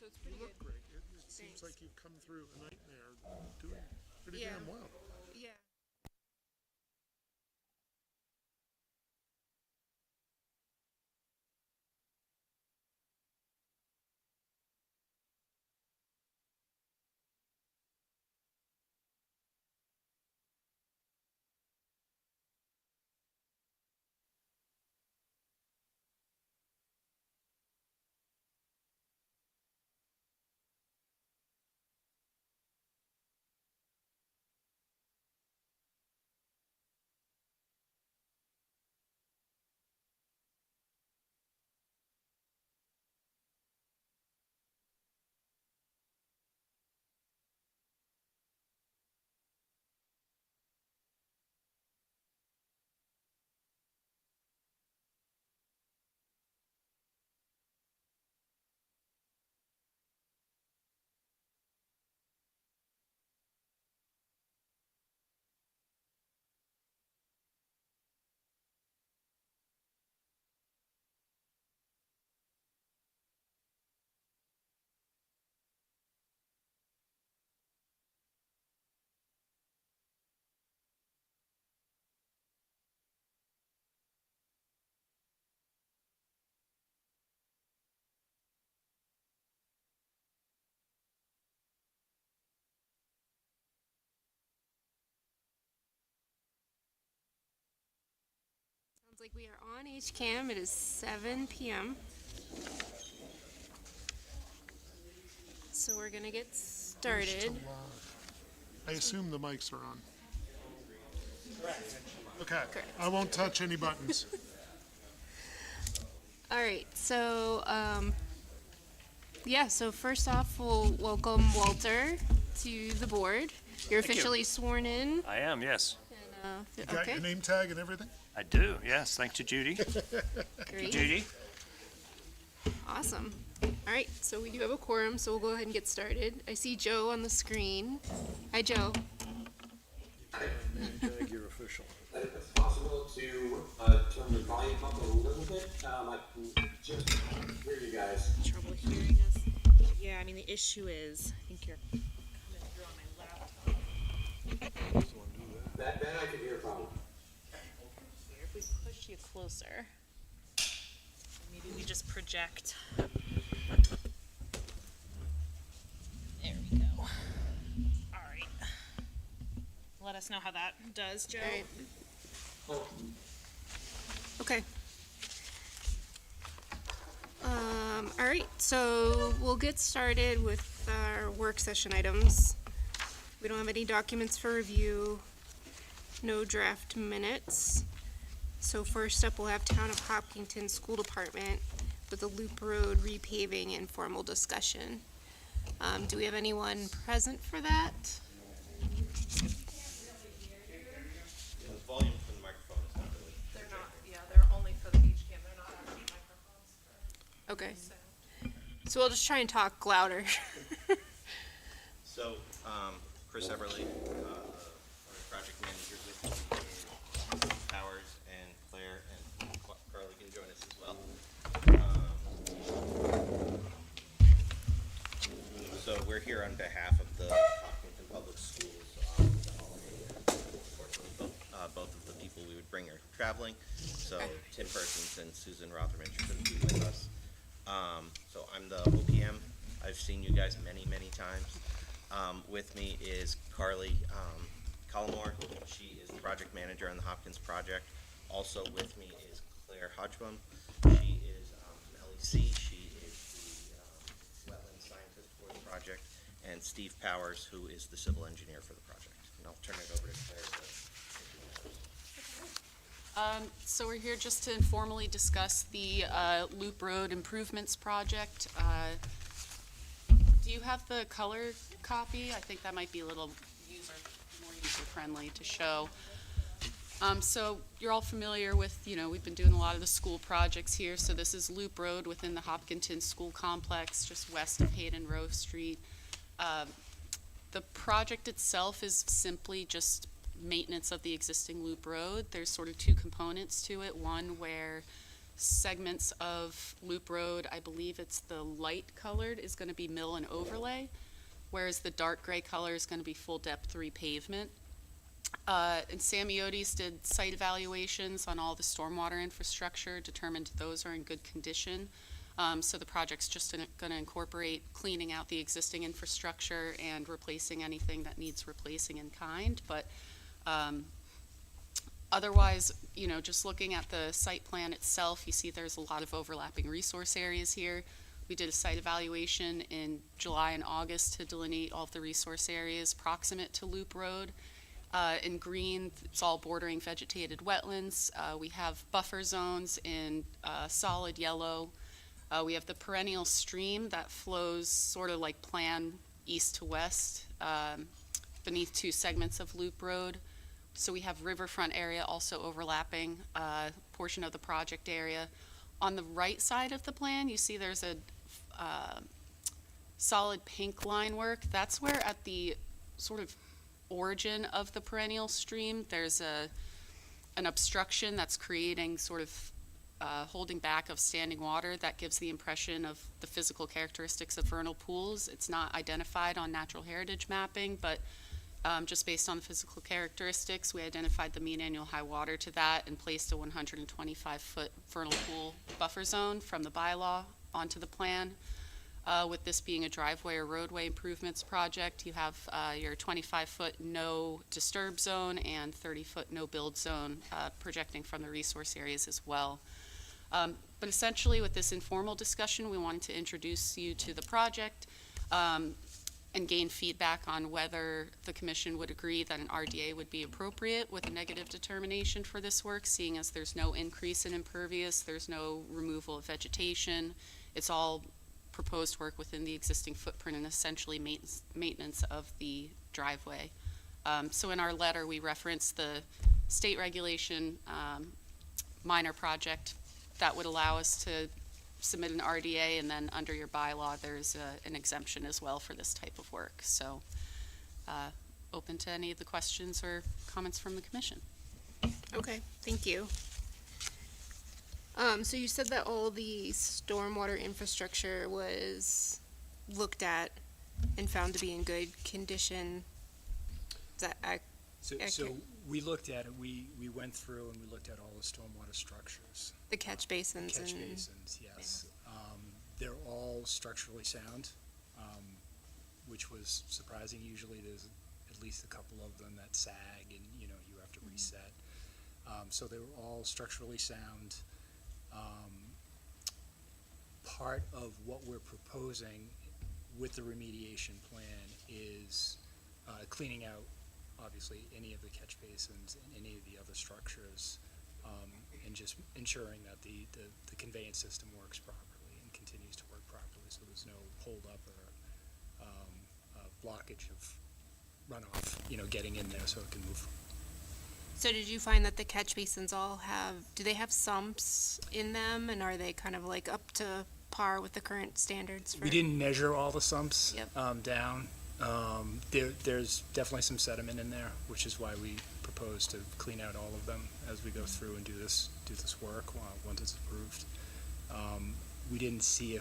it's You pretty look good. great. It seems Thanks. like you've come through a nightmare doing pretty Yeah. damn well. Yeah. Sounds like we are on HCAM. It is 7 p.m. So we're gonna get started. I assume the mics are on. Okay. Correct. I won't touch any buttons. All right. So yeah. So first off, we'll welcome Walter to the board. You're Thank you. officially sworn in. I am, yes. You got Okay. your name tag and everything? I do, yes. Thanks to Judy. Great. Judy? Awesome. All right. So we do have a quorum. So we'll go ahead and get started. I see Joe on the screen. Hi, Joe. You're official. If it's possible to turn the volume up a little bit, I can just hear you guys. Trouble hearing us. Yeah, I mean, the issue is, I think you're coming through on my laptop That I can hear fine. here. If we push you closer, maybe we just project. There we go. All right. Let us know how that does, Joe. All right. Okay. All right, so we'll get started with our work session items. We don't have any documents for review, no draft minutes. So first up, we'll have Town of Hopkinton School Department with the Loop Road repaving and formal discussion. Do we have anyone present for that? The volume from the microphone is not really. They're not, yeah, they're only for the beach cam, they're not actually microphones. Okay, So, so we'll just try and talk louder. So, Chris Everly, our project manager with me is Powers and Claire, and Carly can join us as well. So we're here on behalf of the Hopkinton Public Schools. Unfortunately, both of the people we would bring are traveling, so Tim Persons and Susan Rotherman couldn't be with us. So I'm the OPM. I've seen you guys many, many times. With me is Carly Collmore. She is the project manager on the Hopkins project. Also with me is Claire Hodgman. She is from LEC. She is the wetland scientist for the project. And Steve Powers, who is the civil engineer for the project. And I'll turn it over to Claire to So we're here just to informally discuss the Loop Road Improvements Project. Do you have the color copy? I think that might be a little more user-friendly to show. So you're all familiar with, we've been doing a lot of the school projects here. So this is Loop Road within the Hopkinton School Complex, just west of Hayden Row Street. The project itself is simply just maintenance of the existing loop road. There's sort of two components to it. One where segments of Loop Road, I believe it's the light colored is going to be mill and overlay, whereas the dark gray color is going to be full depth repavement. And Samiotis did site evaluations on all the stormwater infrastructure, determined those are in good condition. So the project's just going to incorporate cleaning out the existing infrastructure and replacing anything that needs replacing in kind. But otherwise, you know, just looking at the site plan itself, you see there's a lot of overlapping resource areas here. We did a site evaluation in July and August to delineate all of the resource areas proximate to Loop Road. In green, it's all bordering vegetated wetlands. We have buffer zones in solid yellow. We have the perennial stream that flows sort of like plan east to west beneath two segments of Loop Road. So we have riverfront area also overlapping portion of the project area. On the right side of the plan, you see there's a solid pink line work. That's where at the sort of origin of the perennial stream, there's an obstruction that's creating sort of holding back of standing water that gives the impression of the physical characteristics of vernal pools. It's not identified on natural heritage mapping, but just based on the physical characteristics, we identified the mean annual high water to that and placed a 125-foot vernal pool buffer zone from the bylaw onto the plan. With this being a driveway or roadway improvements project, you have your 25-foot no disturb zone and 30-foot no build zone projecting from the resource areas as well. But essentially with this informal discussion, we wanted to introduce you to the project and gain feedback on whether the commission would agree that an RDA would be appropriate with a negative determination for this work, seeing as there's no increase in impervious, there's no removal of vegetation. It's all proposed work within the existing footprint and essentially maintenance of the driveway. So in our letter, we referenced the state regulation minor project that would allow us to submit an RDA, and then under your bylaw, there's an exemption as well for this type of work. So open to any of the questions or comments from the commission. Okay, thank you. So you said that all the stormwater infrastructure was looked at and found to be in good condition. Is that So accurate? we looked at it, we went through and we looked at all the stormwater structures. The catch basins Catch and basins, yes. They're all structurally sound, which was surprising. Usually there's at least a couple of them that sag and, you know, you have to reset. So they were all structurally sound. Part of what we're proposing with the remediation plan is cleaning out, obviously, any of the catch basins and any of the other structures, and just ensuring that the conveyance system works properly and continues to work properly, so there's no holdup or blockage of runoff, you know, getting in there so it can move. so did you find that the catch basins all do they have sumps in them, and are they kind of like up to par with the current standards for? We didn't measure all the sumps Yep. down. There's definitely some sediment in there, which is why we propose to clean out all of them as we go through and do this work once it's approved. We didn't see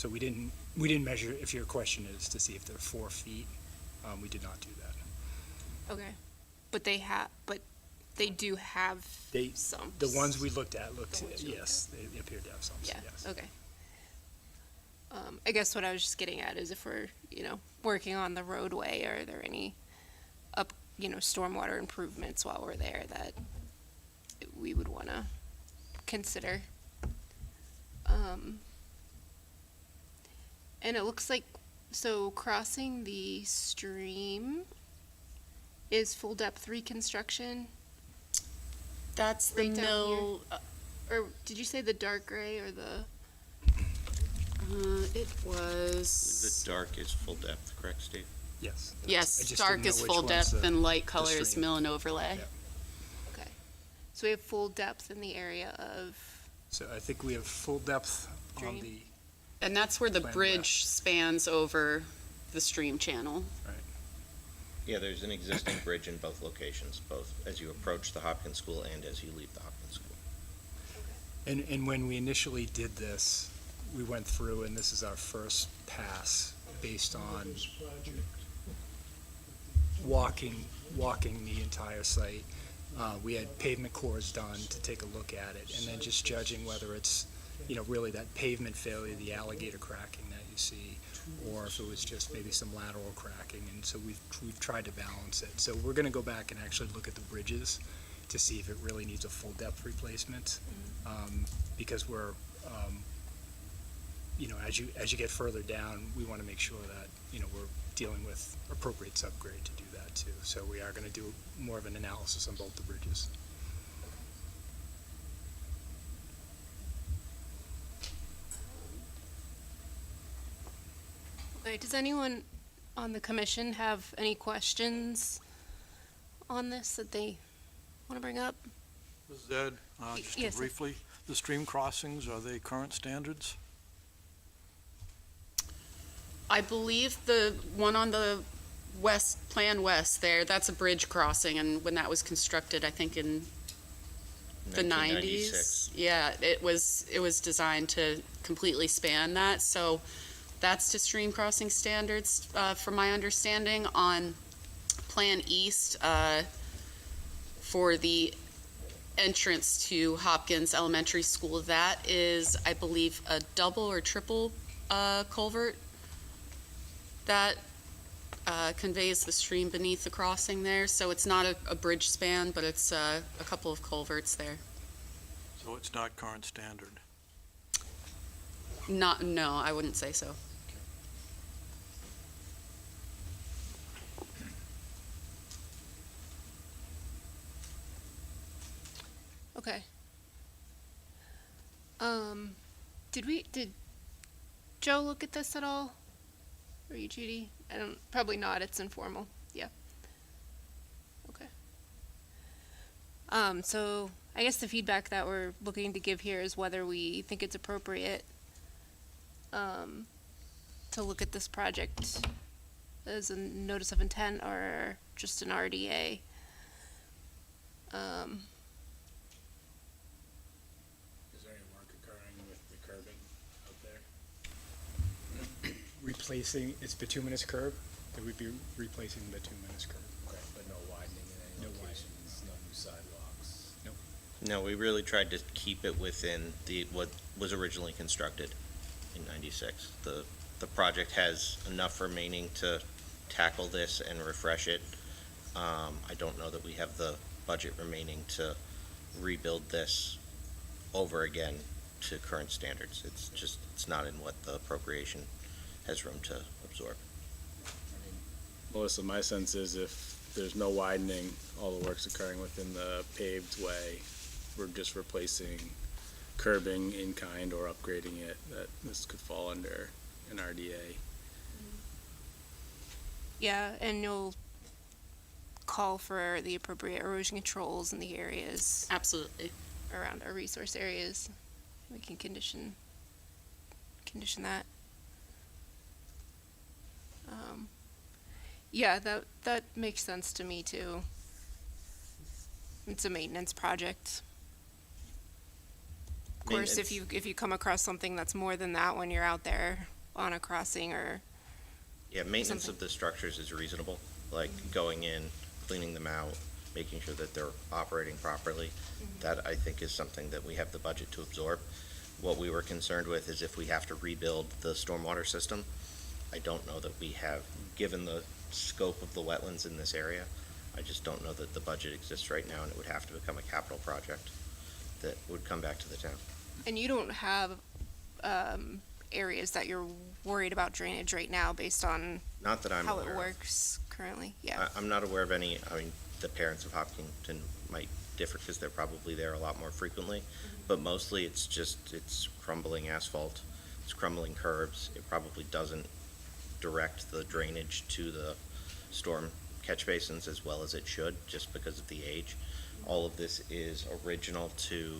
we didn't measure, if your question is to see if they're 4 feet. We did not do that. Okay, but they do have sumps. The ones we looked at The ones you yes, they appeared to have sumps, Yeah, yes. okay. I guess what I was just getting at is if we're, working on the roadway, are there any stormwater improvements while we're there that we would want to consider? And it looks like, so crossing the stream is full depth reconstruction, That's the Right down mill, or did you say the dark gray or the? it was, The dark is full depth, correct, Steve? Yes. I yes, just dark didn't know is which full one's depth the- and light color is stream. mill and overlay. Yeah. Okay, so we have full depth in the area of. So I think we have full depth on Drain. the, And that's where the Plan bridge spans over the stream channel. Yeah, there's an existing bridge in both locations, both as you approach the Hopkins School and as you leave the Hopkins School. And when we initially did this, we went through, and this is our first pass based on walking the entire site. We had pavement cores done to take a look at it, and then just judging whether it's, really that pavement failure, the alligator cracking that you see, or if it was just maybe some lateral cracking, and so we've tried to balance it. So we're gonna go back and actually look at the bridges to see if it really needs a full depth replacement, because we're, as you get further down, we wanna make sure that, we're dealing with appropriate subgrade to do that too. So we are gonna do more of an analysis on both the bridges. Okay, does anyone on the commission have any questions on this that they want to bring up? This is Ed. Just yes, sir. briefly, the stream crossings, are they current standards? I believe the one on the Plan West there, that's a bridge crossing, and when that was constructed, I think in the 90s. 1996. Yeah, it was designed to completely span that, so that's to stream crossing standards, from my understanding. On Plan East, for the entrance to Hopkins Elementary School, that is, I believe, a double or triple culvert that conveys the stream beneath the crossing there. So it's not a bridge span, but it's a couple of culverts there. So it's not current standard. No, I wouldn't say so. Okay. Did Joe look at this at all? Or you, Judy? Probably not, it's informal, yeah. Okay. So I guess the feedback that we're looking to give here is whether we think it's appropriate to look at this project as a notice of intent or just an RDA. Is there any work occurring with the curbing out there? Replacing, it's bituminous curb, that would be replacing the bituminous curb. Okay, but no widening in any No locations, no new sidewalks. No, we really tried to keep it within what was originally constructed in 96. The project has enough remaining to tackle this and refresh it. I don't know that we have the budget remaining to rebuild this over again to current standards. It's not in what the appropriation has room to absorb. Melissa, my sense is if there's no widening, all the work's occurring within the paved way, we're just replacing curbing in kind or upgrading it, that this could fall under an RDA. Yeah, and you'll call for the appropriate erosion controls in the areas Absolutely. around our resource areas. We can condition that. Yeah, that makes sense to me too. It's a maintenance project. Of course, if you come across something that's more than that when you're out there on a crossing or Yeah, maintenance something. of the structures is reasonable, like going in, cleaning them out, making sure that they're operating properly. That, I think, is something that we have the budget to absorb. What we were concerned with is if we have to rebuild the stormwater system, I don't know that we have, given the scope of the wetlands in this area, I just don't know that the budget exists right now, and it would have to become a capital project that would come back to the town. And you don't have areas that you're worried about drainage right now based on Not that I'm how aware it of. works currently, yeah. I'm not aware of any, the parents of Hopkinton might differ because they're probably there a lot more frequently, but mostly it's crumbling asphalt, it's crumbling curbs. It probably doesn't direct the drainage to the storm catch basins as well as it should, just because of the age. All of this is original to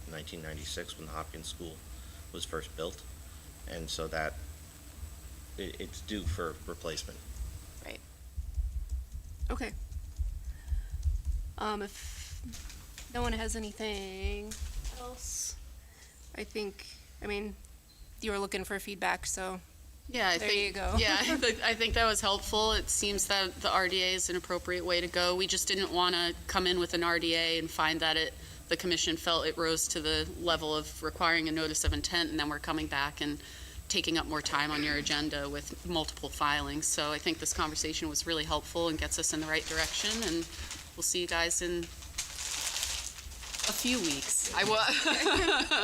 1996 when the Hopkins School was first built, and so that it's due for replacement. Okay. If no one has anything else? I think, you were looking for feedback, so Yeah, I there think, you go. Yeah, I think that was helpful. It seems that the RDA is an appropriate way to go. We just didn't want to come in with an RDA and find that the commission felt it rose to the level of requiring a notice of intent, and then we're coming back and taking up more time on your agenda with multiple filings. So I think this conversation was really helpful and gets us in the right direction, and we'll see you guys in a few weeks.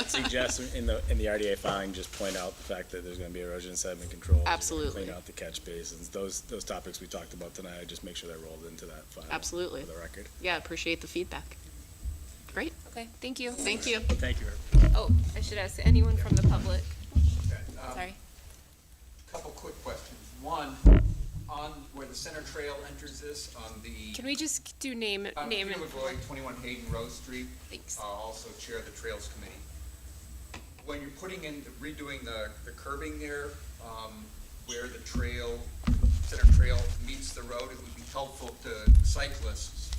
Suggest in the RDA filing, just point out the fact that there's gonna be erosion and sediment control. Absolutely. Clean out the catch basins. Those topics we talked about tonight, just make sure they're rolled into that file. Absolutely. For the record. Yeah, appreciate the feedback. Great, Okay, thank you. thank you. Thank you. Oh, I should ask, anyone from the public? Sorry. Couple quick questions. One, on where the center trail enters this, on the. Can we just do name I'm and? Peter LaGroy, 21 Hayden Rose Street. Thanks. Also chair of the Trails Committee. When you're putting in, redoing the curbing there, where the center trail meets the road, it would be helpful to cyclists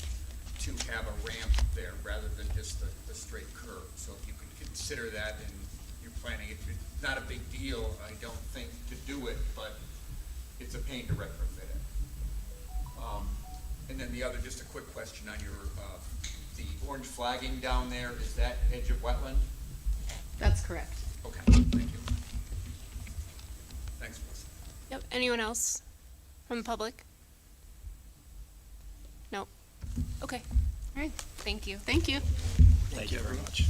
to have a ramp there rather than just the straight curb. So if you could consider that in your planning, it's not a big deal, I don't think, to do it, but it's a pain to retrofit it. And then the other, just a quick question on your, the orange flagging down there, is that edge of wetland? That's correct. Okay, thank you. Thanks, Melissa. Yep, anyone else from the public? No? Okay, all right, thank you. Thank you. Thank you very much.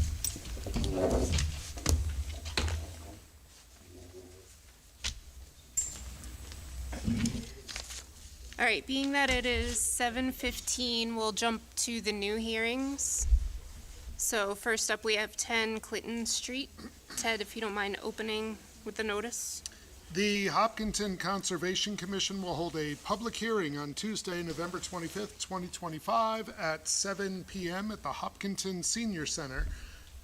All right, being that it is 7:15, we'll jump to the new hearings. So first up, we have 10 Clinton Street. Ted, if you don't mind opening with the notice. The Hopkinton Conservation Commission will hold a public hearing on Tuesday, November 25th, 2025 at 7 p.m. at the Hopkinton Senior Center,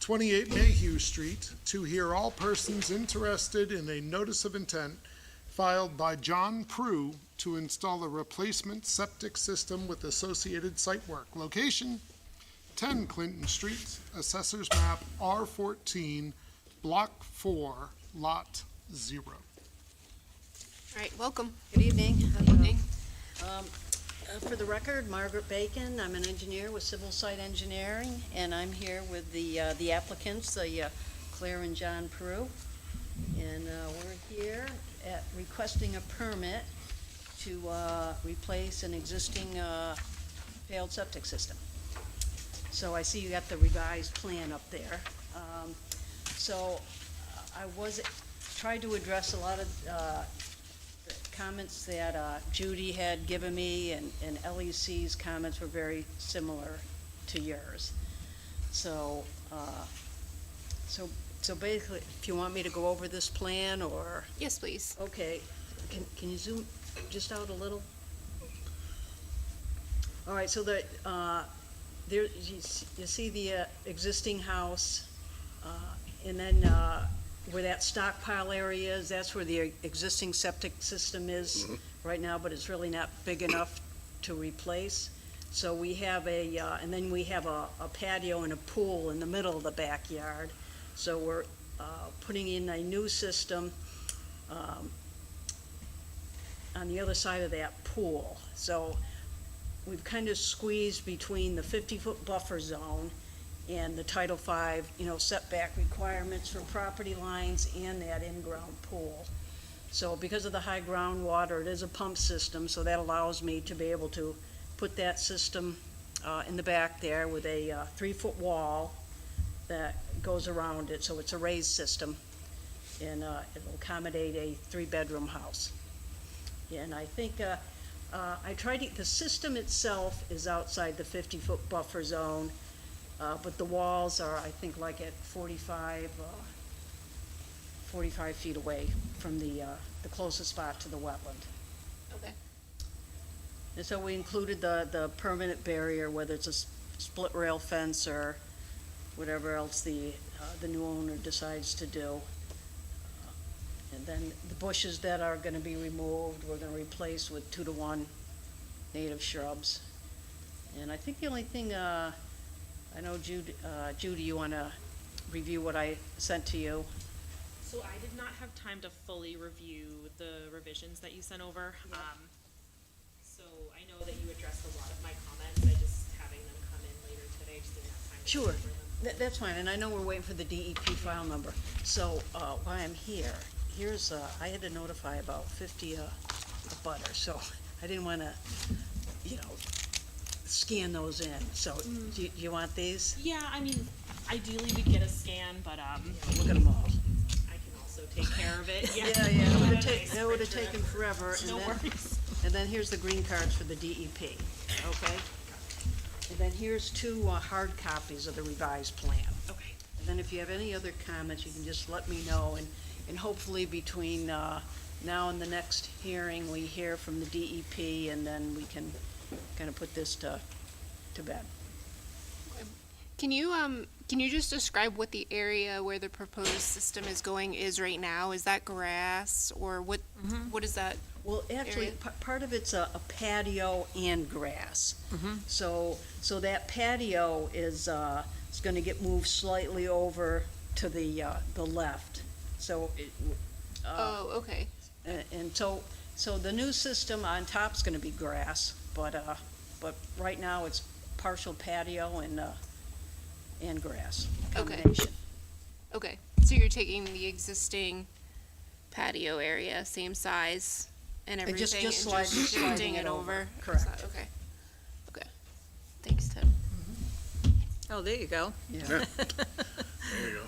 28 Mayhew Street, to hear all persons interested in a notice of intent filed by John Prue to install a replacement septic system with associated site work. Location, 10 Clinton Street, Assessor's Map R14, Block 4, Lot 0. All right, welcome. Good evening. Good evening. For the record, Margaret Bacon, I'm an engineer with Civil Site Engineering, and I'm here with the applicants, Claire and John Peru. And we're here requesting a permit to replace an existing failed septic system. So I see you got the revised plan up there. So I tried to address a lot of the comments that Judy had given me, and LEC's comments were very similar to yours. So basically, if you want me to go over this plan, or? Yes, please. Okay, can you zoom just out a little? All right, so there, you see the existing house, and then where that stockpile area is, that's where the existing septic system is right now, but it's really not big enough to replace. So we have and then we have a patio and a pool in the middle of the backyard. So we're putting in a new system on the other side of that pool. So we've kind of squeezed between the 50-foot buffer zone and the Title V, setback requirements for property lines and that in-ground pool. So because of the high groundwater, it is a pump system, so that allows me to be able to put that system in the back there with a 3-foot wall that goes around it, so it's a raised system, and it'll accommodate a 3-bedroom house. And I think the system itself is outside the 50-foot buffer zone, but the walls are, I think, like at 45 feet away from the closest spot to the wetland. Okay. And so we included the permanent barrier, whether it's a split rail fence or whatever else the new owner decides to do. And then the bushes that are gonna be removed, we're gonna replace with 2-to-1 native shrubs. And I think the only thing, I know Judy, you wanna review what I sent to you. So I did not have time to fully review the revisions that you sent over. So I know that you addressed a lot of my comments. I just having them come in later today, just didn't have time to Sure. go over them. That's fine, and I know we're waiting for the DEP file number. So, while I'm here, here's, I had to notify about 50 butter, so I didn't wanna, scan those in. So, do you want these? Yeah, I mean, ideally we'd get a scan, but Look at them all. I can also take care of it. Yeah, Yeah, that would've taken forever. No worries. And then here's the green cards for the DEP, okay? And then here's 2 hard copies of the revised plan. Okay. And then if you have any other comments, you can just let me know, and hopefully between now and the next hearing, we hear from the DEP, and then we can kind of put this to bed. Can you just describe what the area where the proposed system is going is right now? Is that grass, or what is that? Well, actually, area? part of it's a patio and grass. So that patio is gonna get moved slightly over to the left. So Oh, okay. and so the new system on top's gonna be grass, but right now it's partial patio and grass Okay. combination. Okay, so you're taking the existing patio area, same size and And everything, just sliding shifting it it over. over? Correct. Okay. Okay. Thanks, Tim. Oh, there you go. Yeah. There you go.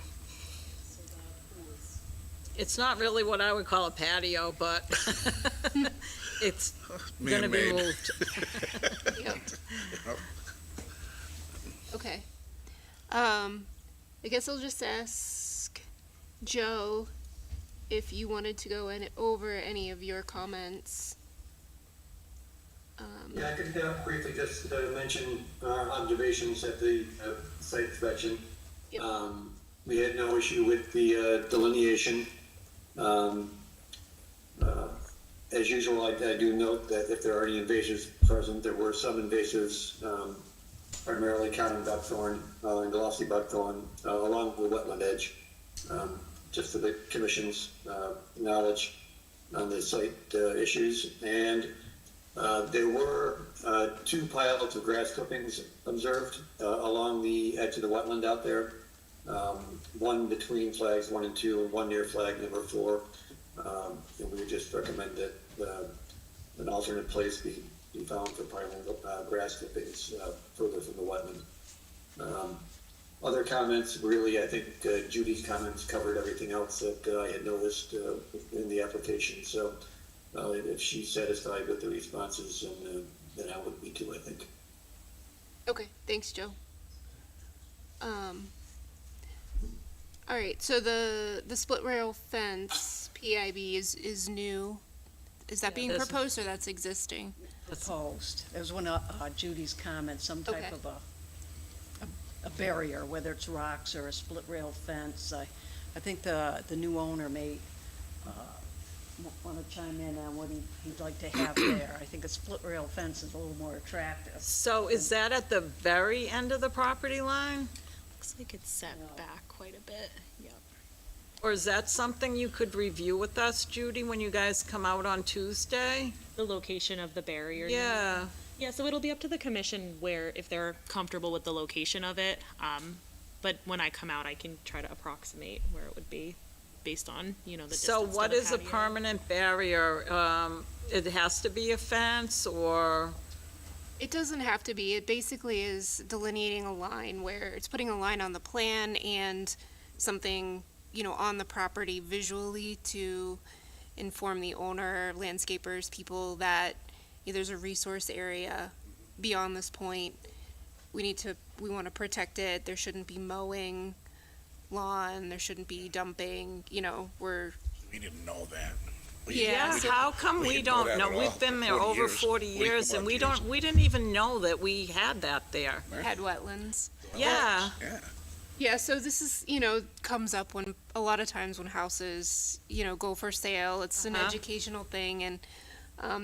It's not really what I would call a patio, but it's gonna be Man-made. moved. Yep. Okay. I guess I'll just ask Joe if you wanted to go over any of your comments. Yeah, I could briefly just mention our observations at the site inspection. Yep. We had no issue with the delineation. As usual, I do note that if there are any invasives present, there were some invasives, primarily common buckthorn and glossy buckthorn along the wetland edge. Just for the commission's knowledge on the site issues. And there were 2 piles of grass clippings observed along the edge of the wetland out there. One between flags 1 and 2, and one near flag number 4. And we would just recommend that an alternate place be found for piling grass clippings further from the wetland. Other comments, really, I think Judy's comments covered everything else that I had noticed in the application. So if she's satisfied with the responses, then I would be too, I think. Okay, thanks, Joe. All right, so the split rail fence PIB is new. Is that being that's- proposed or that's existing? Proposed. There's one of Judy's comments, some type Okay. of a barrier, whether it's rocks or a split rail fence. I think the new owner may want to chime in on what he'd like to have there. I think a split rail fence is a little more attractive. So is that at the very end of the property line? Looks like it's set No. back quite a bit. Yep. Or is that something you could review with us, Judy, when you guys come out on Tuesday? The location of the barrier. Yeah. Yeah, so it'll be up to the commission where, if they're comfortable with the location of it. But when I come out, I can try to approximate where it would be based on, the distance So to what the is a patio. permanent barrier? It has to be a fence, or? It doesn't have to be. It basically is delineating a line where it's putting a line on the plan and something, on the property visually to inform the owner, landscapers, people that there's a resource area beyond this point. We want to protect it. There shouldn't be mowing lawn. There shouldn't be dumping, We didn't know that. Yeah, so- How come We we didn't know don't that know? at all. We've been there 40 over years. 40 40 years, and years. we didn't even know that we had that there. had wetlands. Yeah. Yeah. Yeah, so this is, comes up when, a lot of times when houses, go for sale, it's an Uh-huh. educational thing, and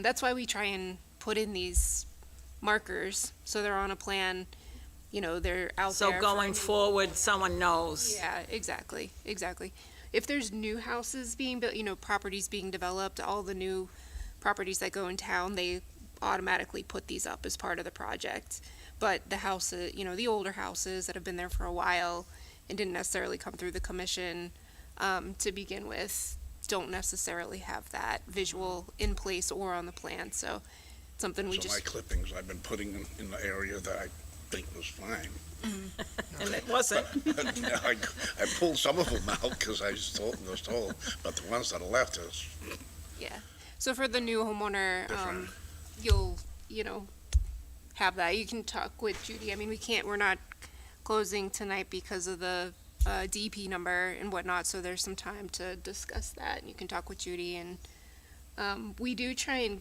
that's why we try and put in these markers, so they're on a plan. they're out there. So for going new- forward, someone knows. Yeah, exactly. If there's new houses being built, properties being developed, all the new properties that go in town, they automatically put these up as part of the project. But the houses, the older houses that have been there for a while and didn't necessarily come through the commission to begin with, don't necessarily have that visual in place or on the plan. So it's something we So my just, clippings I've been putting in the area that I think was fine. And it wasn't. I pulled some of them out because I was told, but the ones that are left is yeah. So for the new homeowner, different. you'll, have that. You can talk with Judy. I mean, we're not closing tonight because of the DP number and whatnot, so there's some time to discuss that, and you can talk with Judy, and we do try and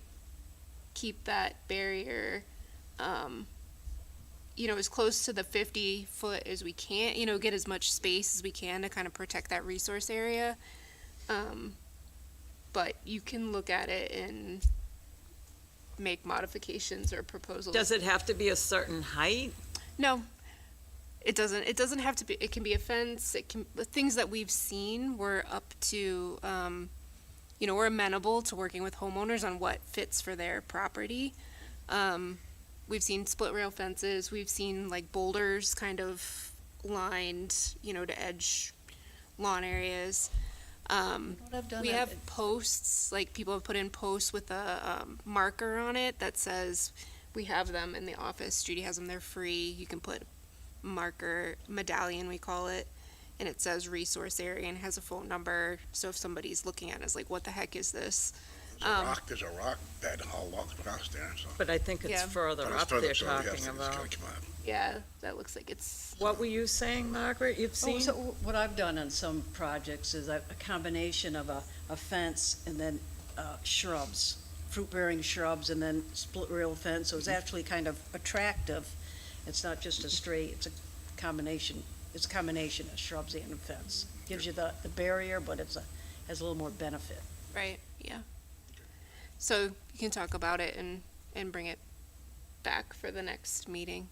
keep that barrier, as close to the 50-foot as we can, get as much space as we can to kind of protect that resource area. But you can look at it and make modifications or proposals. Does it have to be a certain height? No, it doesn't. It doesn't have to be. It can be a fence. It can, the things that we've seen, we're up to, we're amenable to working with homeowners on what fits for their property. We've seen split rail fences. We've seen like boulders kind of lined, to edge lawn areas. We have posts, like people have put in posts with a marker on it that says, we have them in the office. Judy has them. They're free. You can put marker, medallion we call it, and it says resource area and has a phone number. So if somebody's looking at it, it's like, what the heck is this? there's a rock bed all along across there, so. But I think it's Yeah. further But it's up further, they're so yes, talking it's about. gonna come up. Yeah, that looks like it's, What were you saying, Margaret? You've Oh, seen? so what I've done on some projects is a combination of a fence and then shrubs, fruit-bearing shrubs, and then split rail fence, so it's actually kind of attractive. It's not just a straight, it's a combination of shrubs and a fence. Gives you the barrier, but has a little more benefit. right, yeah. So you can talk about it and bring it back for the next meeting.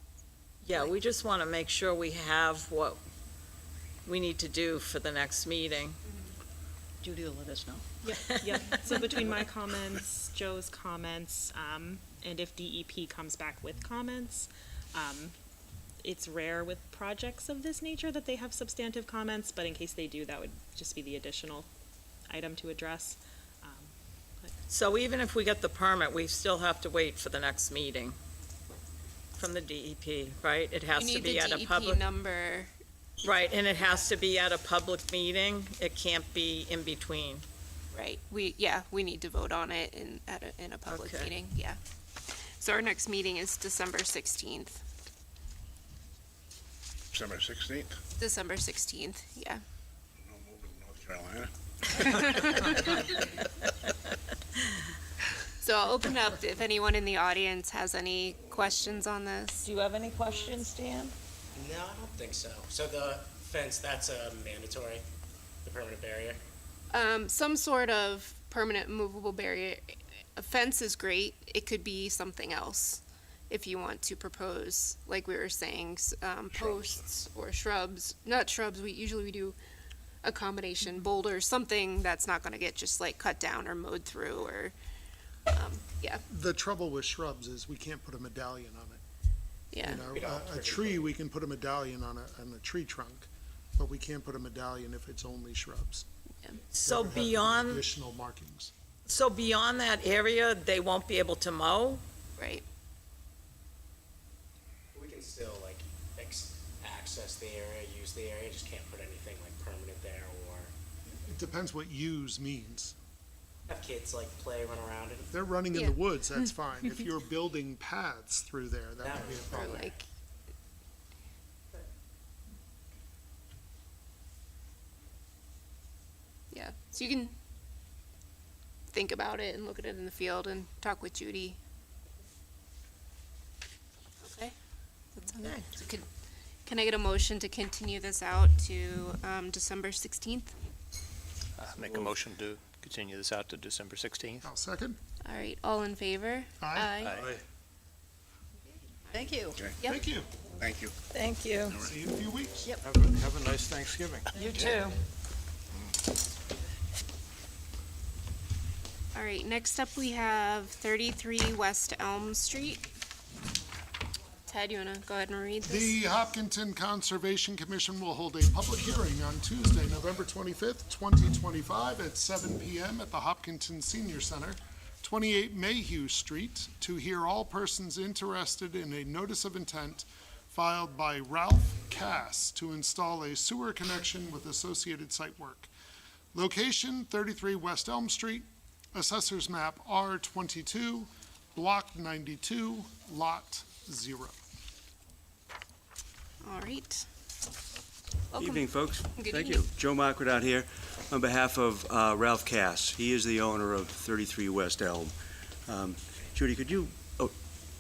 Yeah, we just want to make sure we have what we need to do for the next meeting. Judy will let us know. Yep. So between my comments, Joe's comments, and if DEP comes back with comments, it's rare with projects of this nature that they have substantive comments, but in case they do, that would just be the additional item to address. So even if we get the permit, we still have to wait for the next meeting from the DEP, right? It has You to need the be at a DEP public, number, right, and it has to be at a public meeting. It can't be in between. right? We need to vote on it in a public Okay. meeting, yeah. So our next meeting is December 16th. December 16th, December 16th, yeah. no moving to North Carolina. So I'll open it up if anyone in the audience has any questions on this. Do you have any questions, Dan? No, I don't think so. So the fence, that's a mandatory, the permanent barrier? Some sort of permanent movable barrier. A fence is great. It could be something else if you want to propose, like we were saying, posts or shrubs. Not shrubs, we usually do a combination, boulders, something that's not gonna get just like cut down or mowed through or, yeah, The trouble with shrubs is we can't put a medallion on it. yeah. You know, a tree, we can put a medallion on a tree trunk, but we can't put a medallion if it's only shrubs. So There have to be beyond, additional markings. so beyond that area, they won't be able to mow? Right. We can still like access the area, use the area, just can't put anything like permanent there or It depends what use means. have kids like play, run around it. If they're running in Yeah. the woods, that's fine. If you're building paths through there, that would be a Or problem. like, yeah, so you can think about it and look at it in the field and talk with Judy. Okay? That sound good? So can I get a motion to continue this out to, December 16th? Make a motion to continue this out to December 16th. I'll second. All right, all in favor? Aye. Aye. Thank you. Okay. Yep. Thank you. Thank you. Thank you. See you in a few weeks. Yep. Have a nice Thanksgiving. You too. All right, next up we have 33 West Elm Street. Ted, you wanna go ahead and read this? The Hopkinton Conservation Commission will hold a public hearing on Tuesday, November 25th, 2025, at 7 p.m. at the Hopkinton Senior Center, 28 Mayhew Street, to hear all persons interested in a notice of intent filed by Ralph Cass to install a sewer connection with associated site work. Location, 33 West Elm Street, Assessor's Map R22, Block 92, Lot 0. All right. Welcome. Evening, folks. Good Thank evening. you. Joe Marquardt here on behalf of Ralph Cass. He is the owner of 33 West Elm. Judy, could you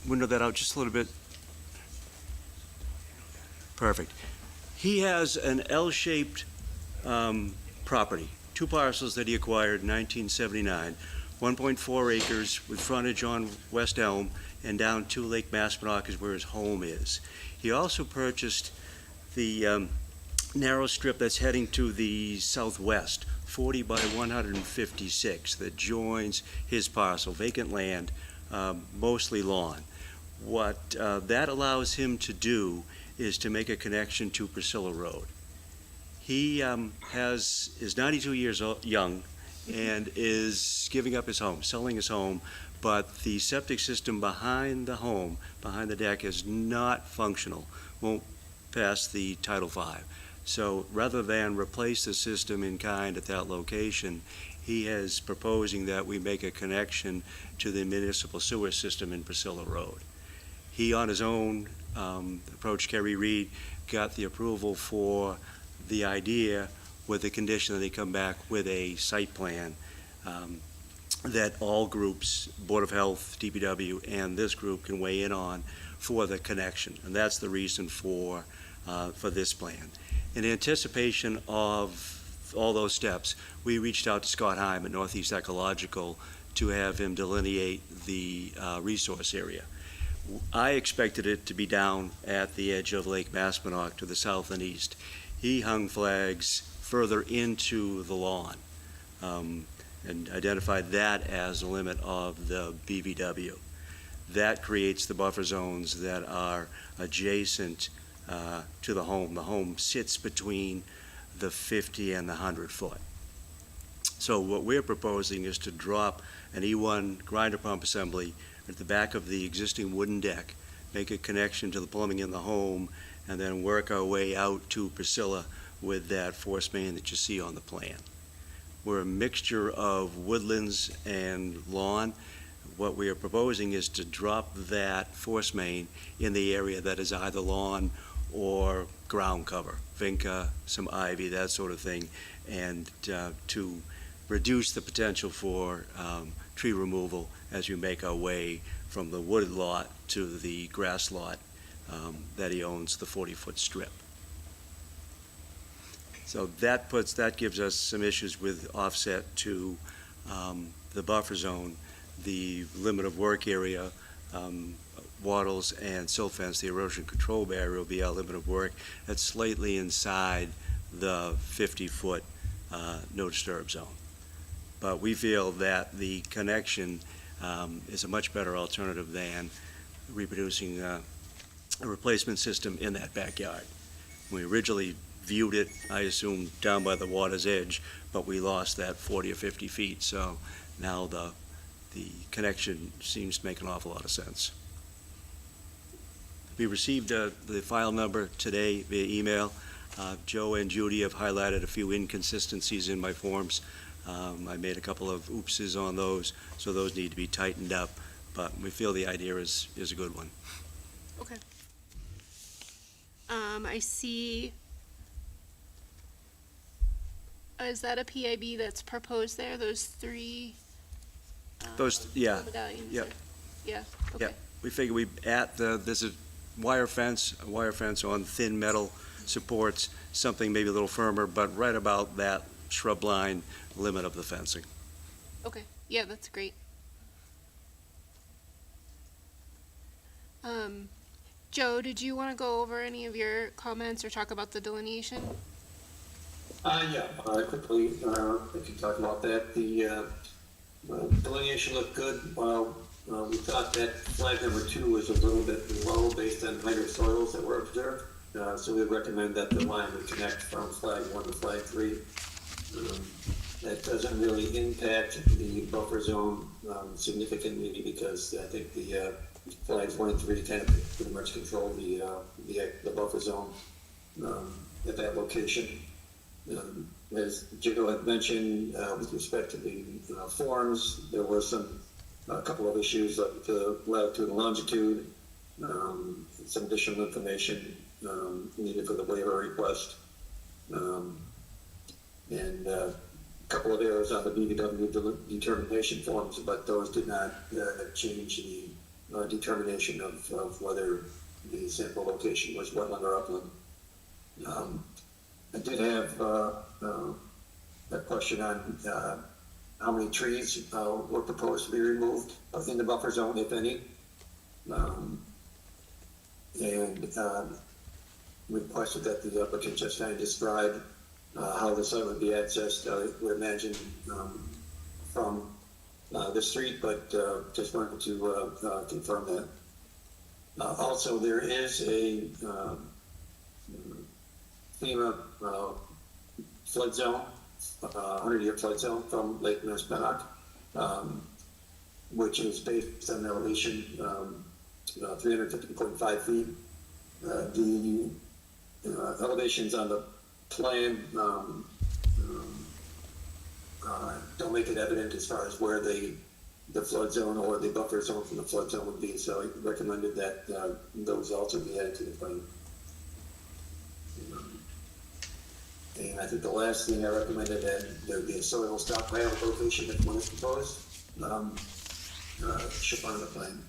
window that out just a little bit? Perfect. He has an L-shaped property, 2 parcels that he acquired in 1979, 1.4 acres with frontage on West Elm and down to Lake Maspinock is where his home is. He also purchased the narrow strip that's heading to the southwest, 40 by 156, that joins his parcel, vacant land, mostly lawn. What that allows him to do is to make a connection to Priscilla Road. He is 92 years young and is giving up his home, selling his home, but the septic system behind the home, behind the deck, is not functional, won't pass the Title V. So rather than replace the system in kind at that location, he is proposing that we make a connection to the municipal sewer system in Priscilla Road. He, on his own, approached Kerry Reed, got the approval for the idea with the condition that they come back with a site plan that all groups, Board of Health, DPW, and this group can weigh in on for the connection. And that's the reason for this plan. In anticipation of all those steps, we reached out to Scott Heim at Northeast Ecological to have him delineate the resource area. I expected it to be down at the edge of Lake Maspinock to the south and east. He hung flags further into the lawn and identified that as the limit of the BVW. That creates the buffer zones that are adjacent to the home. The home sits between the 50 and the 100 foot. So what we're proposing is to drop an E1 grinder pump assembly at the back of the existing wooden deck, make a connection to the plumbing in the home, and then work our way out to Priscilla with that force main that you see on the plan. We're a mixture of woodlands and lawn. What we are proposing is to drop that force main in the area that is either lawn or ground cover, vinca, some ivy, that sort of thing, and to reduce the potential for tree removal as we make our way from the wooded lot to the grass lot that he owns, the 40-foot strip. So that gives us some issues with offset to the buffer zone, the limit of work area, wattles and silt fence, the erosion control barrier will be our limit of work. That's slightly inside the 50-foot no disturb zone. But we feel that the connection is a much better alternative than reproducing a replacement system in that backyard. We originally viewed it, I assume, down by the water's edge, but we lost that 40 or 50 feet, so now the connection seems to make an awful lot of sense. We received the file number today via email. Joe and Judy have highlighted a few inconsistencies in my forms. I made a couple of oopses on those, so those need to be tightened up, but we feel the idea is a good one. Okay. I see. Is that a PIB that's proposed there? Those three? Yeah. Medallions? Yep. Yeah, okay. Yep. We figure there's a wire fence on thin metal supports, something maybe a little firmer, but right about that shrub line limit of the fencing. Okay, yeah, that's great. Joe, did you want to go over any of your comments or talk about the delineation? Quickly, if you talk about that, the delineation looked good. We thought that flag number 2 was a little bit low based on minor soils that were observed. So we would recommend that the line would connect from flag 1 to flag 3. That doesn't really impact the buffer zone significantly because I think the flags 1 and 3 kind of pretty much control the buffer zone at that location. As Joe had mentioned, with respect to the forms, there were a couple of issues like the latitude and longitude, some additional information needed for the waiver request, and a couple of errors on the BVW determination forms, but those did not change the determination of whether the sample location was wetland or upland. I did have a question on how many trees were proposed to be removed in the buffer zone, if any. And requested that the applicant just kind of describe how the site would be accessed, I would imagine, from the street, but just wanted to confirm that. Also, there is a FEMA flood zone, 100-year flood zone from Lake Maspinock, which is based on elevation 350.5 feet. The elevations on the plan don't make it evident as far as where the flood zone or the buffer zone from the flood zone would be, so I recommended that those also be added to the plan. And I think the last thing I recommended that there be a soil stockpile location if one is proposed, should find the plan.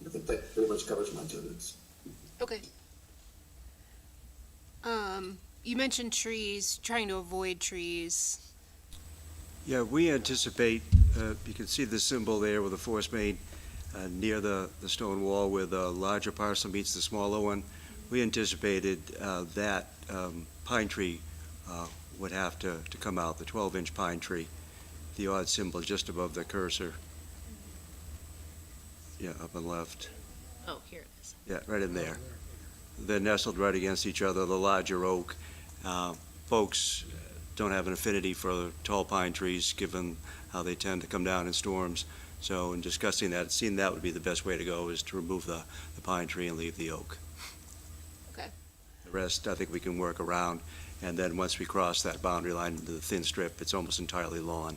I think that pretty much covers my 2 minutes. Okay. You mentioned trees, trying to avoid trees. Yeah, we anticipate, you can see the symbol there with the force main near the stone wall where the larger parcel meets the smaller one. We anticipated that pine tree would have to come out, the 12-inch pine tree, the odd symbol just above the cursor. Yeah, up and left. Oh, here it is. Yeah, right in there. They're nestled right against each other, the larger oak. Folks don't have an affinity for tall pine trees, given how they tend to come down in storms. So in discussing that, it seemed that would be the best way to go, is to remove the pine tree and leave the oak. Okay. The rest, I think we can work around. And then once we cross that boundary line into the thin strip, it's almost entirely lawn.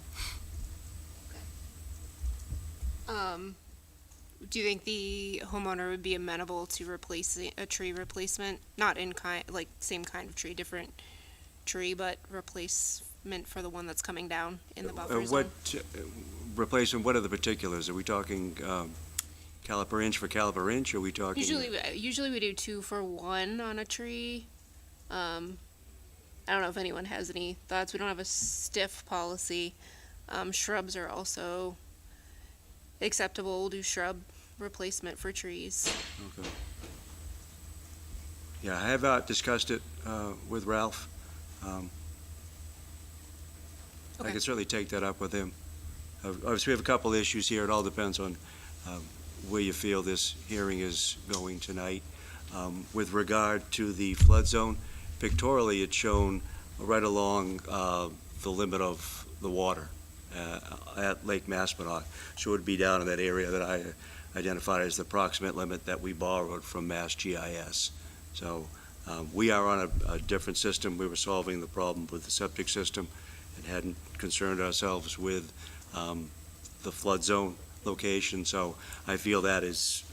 Do you think the homeowner would be amenable to replacing a tree replacement? Not in kind, like same kind of tree, different tree, but replacement for the one that's coming down in the buffer zone? What replacement, what are the particulars? Are we talking caliper inch for caliper inch, or are we talking? Usually we do 2 for 1 on a tree. I don't know if anyone has any thoughts. We don't have a stiff policy. Shrubs are also acceptable. We'll do shrub replacement for trees. Okay. Yeah, I have discussed it with Ralph. I Okay. can certainly take that up with him. Obviously, we have a couple issues here. It all depends on where you feel this hearing is going tonight. With regard to the flood zone, pictorially, it's shown right along the limit of the water at Lake Maspinock. So it would be down in that area that I identified as the approximate limit that we borrowed from Mass GIS. So we are on a different system. We were solving the problem with the septic system and hadn't concerned ourselves with the flood zone location. So I feel that is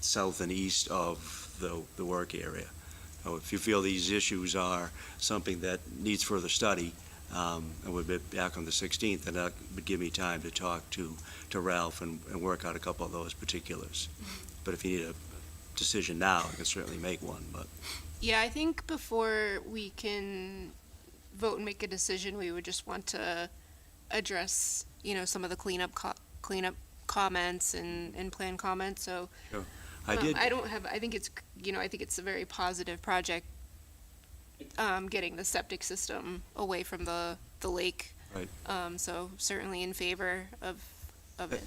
south and east of the work area. So if you feel these issues are something that needs further study, and we'll be back on the 16th, and that would give me time to talk to Ralph and work out a couple of those particulars. But if you need a decision now, I can certainly make one, but. Yeah, I think before we can vote and make a decision, we would just want to address, some of the cleanup comments and plan comments. So I did, I think it's, I think it's a very positive project, getting the septic system away from the lake. Right. So certainly in favor of it.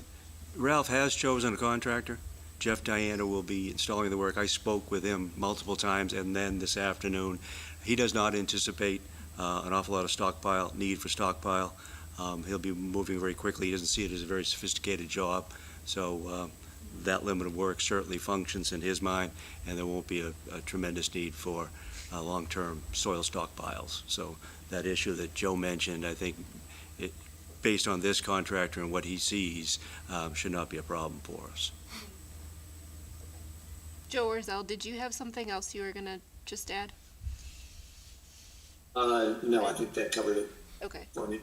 Ralph has chosen a contractor. Jeff Diana will be installing the work. I spoke with him multiple times, and then this afternoon, he does not anticipate an awful lot of need for stockpile. He'll be moving very quickly. He doesn't see it as a very sophisticated job, so that limit of work certainly functions in his mind, and there won't be a tremendous need for long-term soil stockpiles. So that issue that Joe mentioned, I think, based on this contractor and what he sees, should not be a problem for us. Joe or Zell, did you have something else you were gonna just add? No, I think that covered it Okay. for me.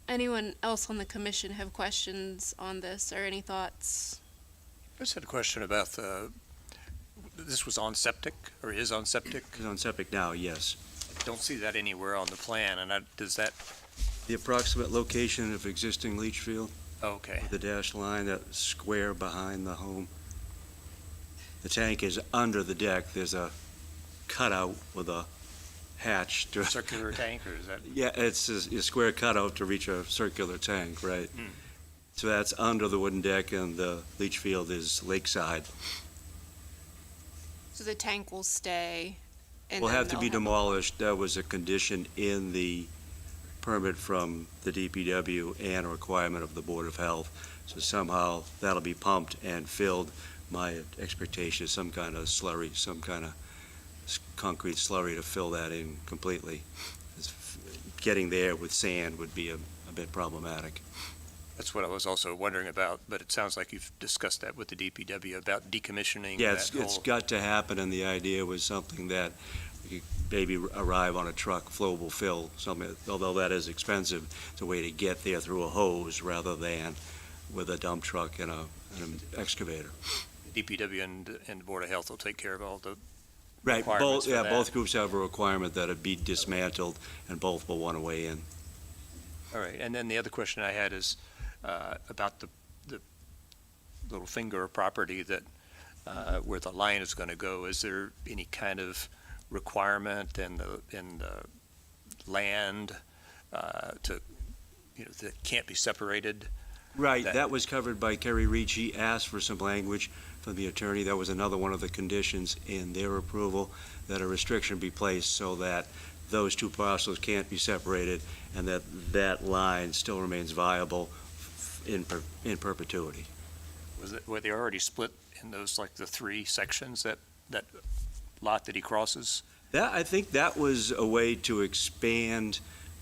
Anyone else on the commission have questions on this or any thoughts? I just had a question about this was on septic, or is on septic? It's on septic now, yes. I don't see that anywhere on the plan, and does that, The approximate location of existing leach field, okay. the dashed line, that square behind the home. The tank is under the deck. There's a cutout with a hatch. Circular tank, or is that? Yeah, it's a square cutout to reach a circular tank, right? Hmm. So that's under the wooden deck, and the leach field is lakeside. So the tank will stay and Will then have to they'll be demolished. That was a condition in the permit from the DPW and a requirement of the Board of Health. So somehow that'll be pumped and filled. My expectation is some kind of slurry, some kind of concrete slurry to fill that in completely. Getting there with sand would be a bit problematic. That's what I was also wondering about, but it sounds like you've discussed that with the DPW about decommissioning. Yeah, that it's whole- got to happen, and the idea was something that we could maybe arrive on a truck, flowable fill, something, although that is expensive, it's a way to get there through a hose rather than with a dump truck and an excavator. DPW and the Board of Health will take care of all the Right, requirements for that. both groups have a requirement that it be dismantled, and both will want to weigh in. All right, and then the other question I had is about the little finger of property that, where the line is going to go. Is there any kind of requirement in the land that can't be separated? Right, that was covered by Kerry Reed. She asked for some language from the attorney. That was another one of the conditions in their approval, that a restriction be placed so that those two parcels can't be separated and that line still remains viable in perpetuity. Were they already split in those, like the three sections, that lot that he crosses? I think that was a way to expand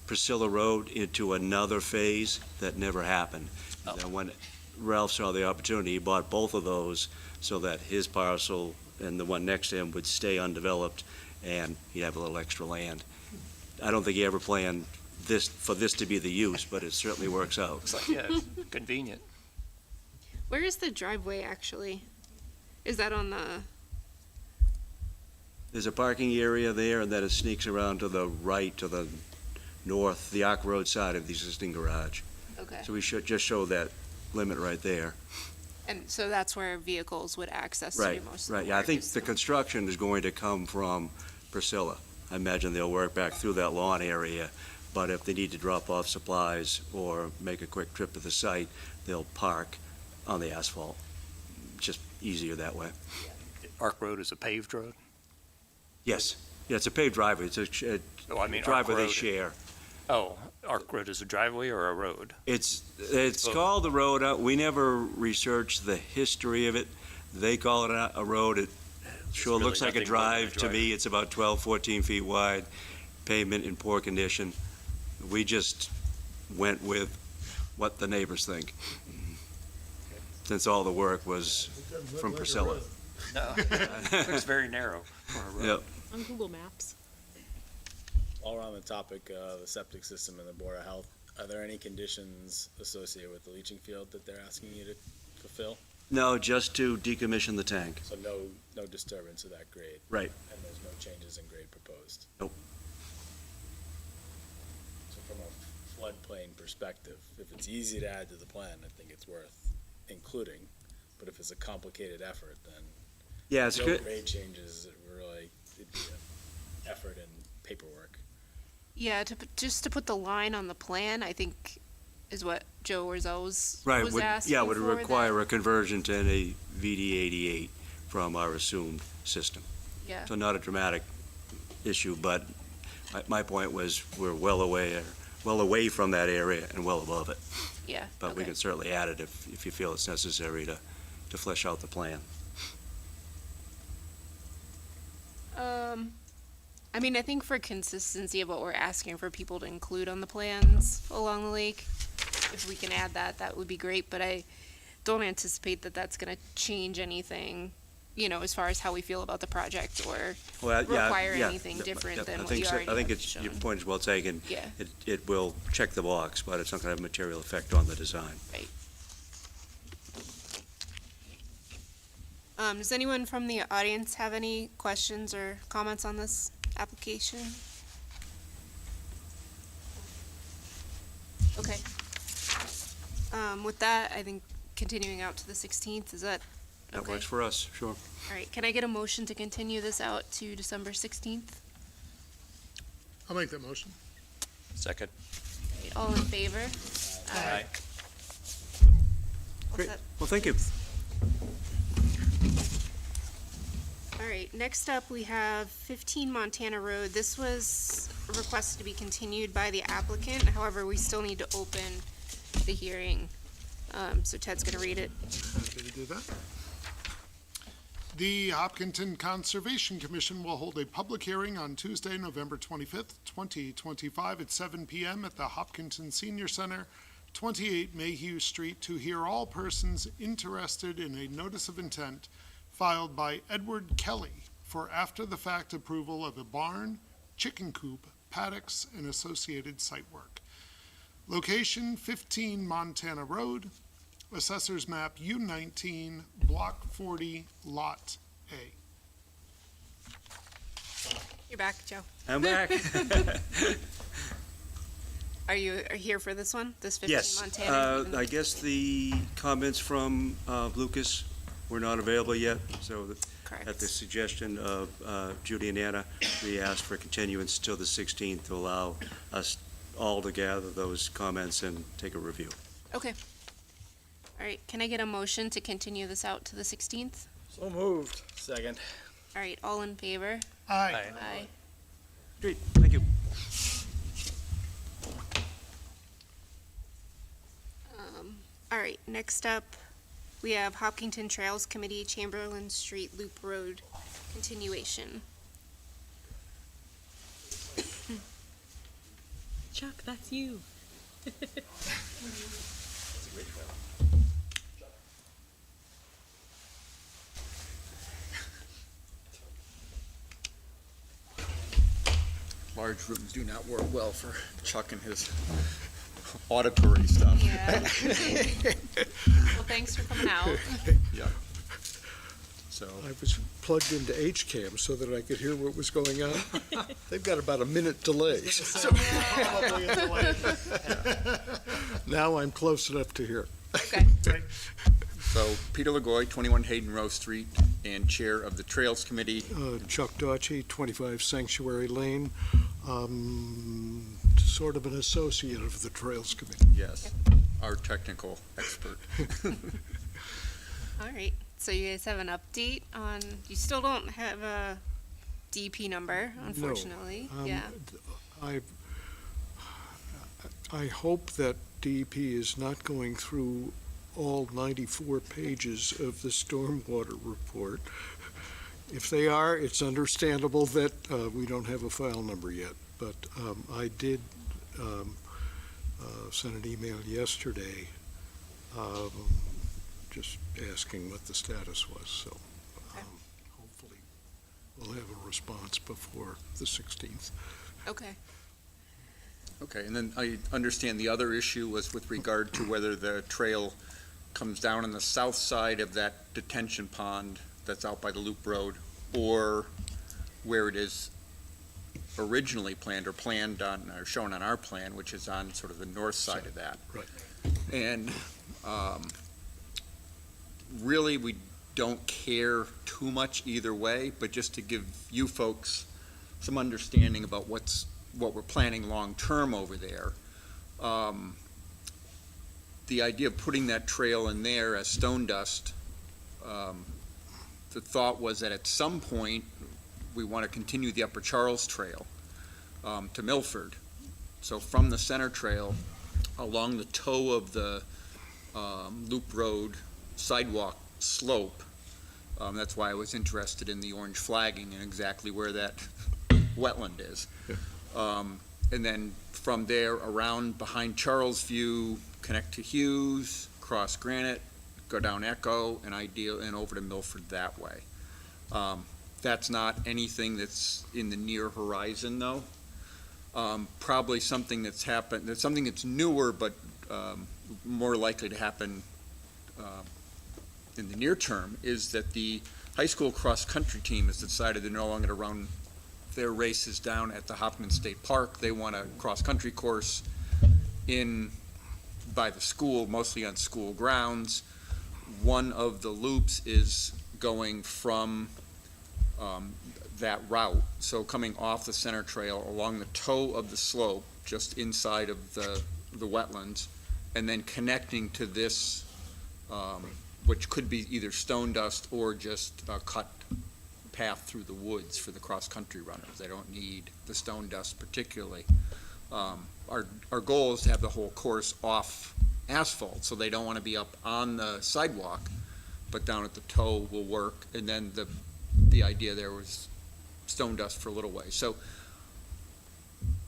Priscilla Road into another phase that never happened. And when Ralph saw the opportunity, he bought both of those so that his parcel and the one next to him would stay undeveloped, and he'd have a little extra land. I don't think he ever planned for this to be the use, but it certainly works out. It's like, yeah, convenient. Where is the driveway actually? Is that on the, There's a parking area there, and then it sneaks around to the right, to the north, the Ark Road side of the existing garage. okay. So we should just show that limit right there. And so that's where vehicles would access to Right, do most of the right. Yeah, I work think is the construction is going to come from Priscilla. I imagine they'll work back through that lawn area, but if they need to drop off supplies or make a quick trip to the site, they'll park on the asphalt. Just easier that way. Ark Road is a paved road? Yes, yeah, it's a paved driveway. It's a Oh, I mean, Ark driveway they Road. share. Oh, Ark Road is a driveway or a road? It's Oh. called the road. We never researched the history of it. They call it a road. It sure really looks like a nothing more than a drive to me. It's about 12, 14 feet wide, pavement in poor condition. We just went with what the neighbors think, since all the work was from Priscilla. No, it looks very narrow for a road. Yep. On Google Maps. While we're on the topic of the septic system and the Board of Health, are there any conditions associated with the leaching field that they're asking you to fulfill? No, just to decommission the tank. So no disturbance of that grade? Right. And there's no changes in grade proposed? Nope. So from a floodplain perspective, if it's easy to add to the plan, I think it's worth including, but if it's a complicated effort, then Yeah, it's no good. grade changes, it'd be an effort and paperwork. Yeah, just to put the line on the plan, I think is what Joe Orzo was Right, asking would for, require a conversion to NA VD88 from our assumed system. Yeah. So not a dramatic issue, but my point was we're well away from that area and well above it. Yeah, But we okay. can certainly add it if you feel it's necessary to flesh out the plan. I mean, I think for consistency of what we're asking for people to include on the plans along the lake, if we can add that, that would be great, but I don't anticipate that that's gonna change anything, as far as how we feel about the project or Well, yeah, require yeah, anything yeah, different yeah, than I what think you so. already I think have it's, your shown. point is well taken. Yeah. It will check the box, but it's not gonna have a material effect on the design. Right. Does anyone from the audience have any questions or comments on this application? Okay. With that, I think continuing out to the 16th, is that That okay? works for us, sure. All right, can I get a motion to continue this out to December 16th? I'll make that motion. Second. All in favor? Aye. All Great. set. Well, thank you. All right, next up, we have 15 Montana Road. This was requested to be continued by the applicant, however, we still need to open the hearing. So Ted's gonna read it. Happy to do that. The Hopkinton Conservation Commission will hold a public hearing on Tuesday, November 25th, 2025 at 7 p.m. at the Hopkinton Senior Center, 28 Mayhew Street, to hear all persons interested in a notice of intent filed by Edward Kelly for after-the-fact approval of a barn, chicken coop, paddocks, and associated site work. Location 15 Montana Road, Assessor's Map U19, Block 40, Lot A. You're back, Joe. I'm back. Are you here for this one, this 15 Yes, Montana? I guess the comments from Lucas were not available yet, so Correct. at the suggestion of Judy and Anna, we asked for continuance till the 16th to allow us all to gather those comments and take a review. Okay. All right, can I get a motion to continue this out to the 16th? So moved. Second. All right, all in favor? Aye. Aye. Great, thank you. All right, next up, we have Hopkinton Trails Committee, Chamberlain Street Loop Road continuation. Chuck, that's you. Large rooms do not work well for Chuck and his auditory stuff. Yeah. Well, thanks for coming out. Yeah. So, I was plugged into HCAM so that I could hear what was going on. They've got about a minute delay. So now I'm close enough to hear. Okay. so Peter Lagoy, 21 Hayden Row Street, and Chair of the Trails Committee. Chuck Dotchie, 25 Sanctuary Lane, sort of an associate of the Trails Committee. Yes, our technical expert. All right, so you guys have an update on, you still don't have a DP number, unfortunately. No. Yeah. I hope that DEP is not going through all 94 pages of the stormwater report. If they are, it's understandable that we don't have a file number yet, but I did send an email yesterday just asking what the status was, so hopefully we'll have a response before the 16th. Okay. Okay, and then I understand the other issue was with regard to whether the trail comes down on the south side of that detention pond that's out by the Loop Road, or where it is originally planned or planned on, or shown on our plan, which is on sort of the north side of that. Right. And really, we don't care too much either way, but just to give you folks some understanding about what we're planning long-term over there. The idea of putting that trail in there as stone dust, the thought was that at some point, we want to continue the Upper Charles Trail to Milford. So from the center trail, along the toe of the Loop Road sidewalk slope, that's why I was interested in the orange flagging and exactly where that wetland is. And then from there, around behind Charles View, connect to Hughes, cross Granite, go down Echo, and over to Milford that way. That's not anything that's in the near horizon, though. Probably something that's something that's newer, but more likely to happen in the near term, is that the high school cross-country team has decided they're no longer going to run their races down at the Hopkins State Park. They want a cross-country course by the school, mostly on school grounds. One of the loops is going from that route, so coming off the center trail along the toe of the slope, just inside of the wetlands, and then connecting to this, which could be either stone dust or just a cut path through the woods for the cross-country runners. They don't need the stone dust particularly. Our goal is to have the whole course off asphalt, so they don't want to be up on the sidewalk, but down at the toe will work. And then the idea there was stone dust for a little way. So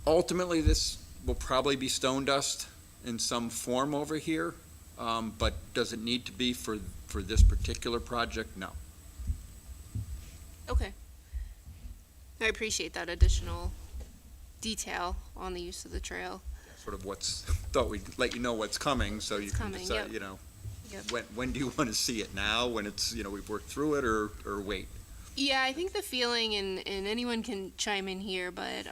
ultimately, this will probably be stone dust in some form over here, but does it need to be for this particular project? No. Okay. I appreciate that additional detail on the use of the trail. Sort of thought we'd let you know what's coming, so you can coming, decide, yep. Yep. when do you want to see it now, when it's, we've worked through it, or wait? Yeah, I think the feeling, and anyone can chime in here, but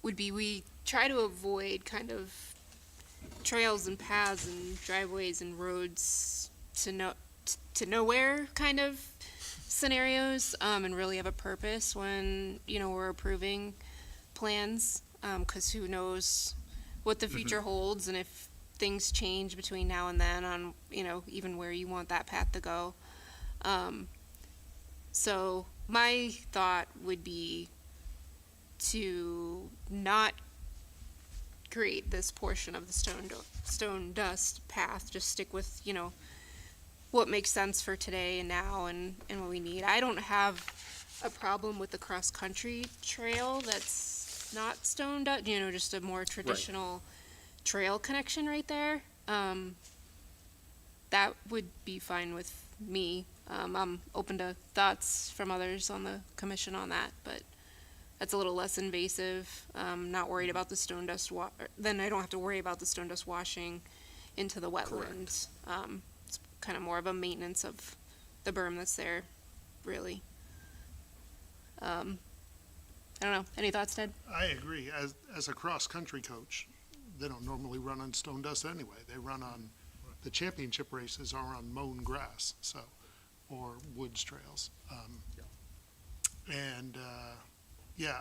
would be we try to avoid kind of trails and paths and driveways and roads to nowhere kind of scenarios, and really have a purpose when we're approving plans, because who knows what the future holds, and if things change between now and then on even where you want that path to go. So my thought would be to not create this portion of the stone dust path. Just stick with what makes sense for today and now and what we need. I don't have a problem with the cross country trail that's not stone dust. Just a more traditional trail connection right there. That would be fine with me. I'm open to thoughts from others on the commission on that, but that's a little less invasive. Not worried about the stone dust. Then I don't have to worry about the stone dust washing into the wetlands. It's kind of more of a maintenance of the berm that's there, really. I don't know. Any thoughts, Ted? I agree. As a cross-country coach, they don't normally run on stone dust anyway. They run on, the championship races are on mown grass, or woods trails.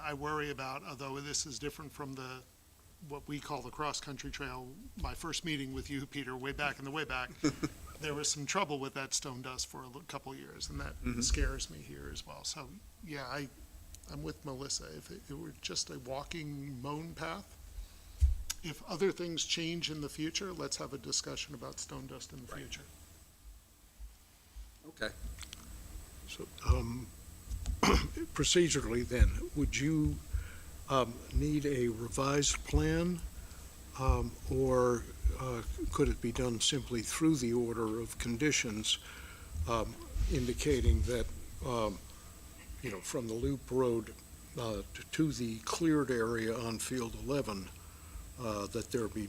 I worry about, although this is different from what we call the cross-country trail, my first meeting with you, Peter, way back, there was some trouble with that stone dust for a couple years, and that scares me here as well. So, yeah, I'm with Melissa. If it were just a walking mown path, if other things change in the future, let's have a discussion about stone dust in the future. Okay. So, procedurally then, would you need a revised plan, or could it be done simply through the order of conditions, indicating that, from the Loop Road to the cleared area on Field 11, that there be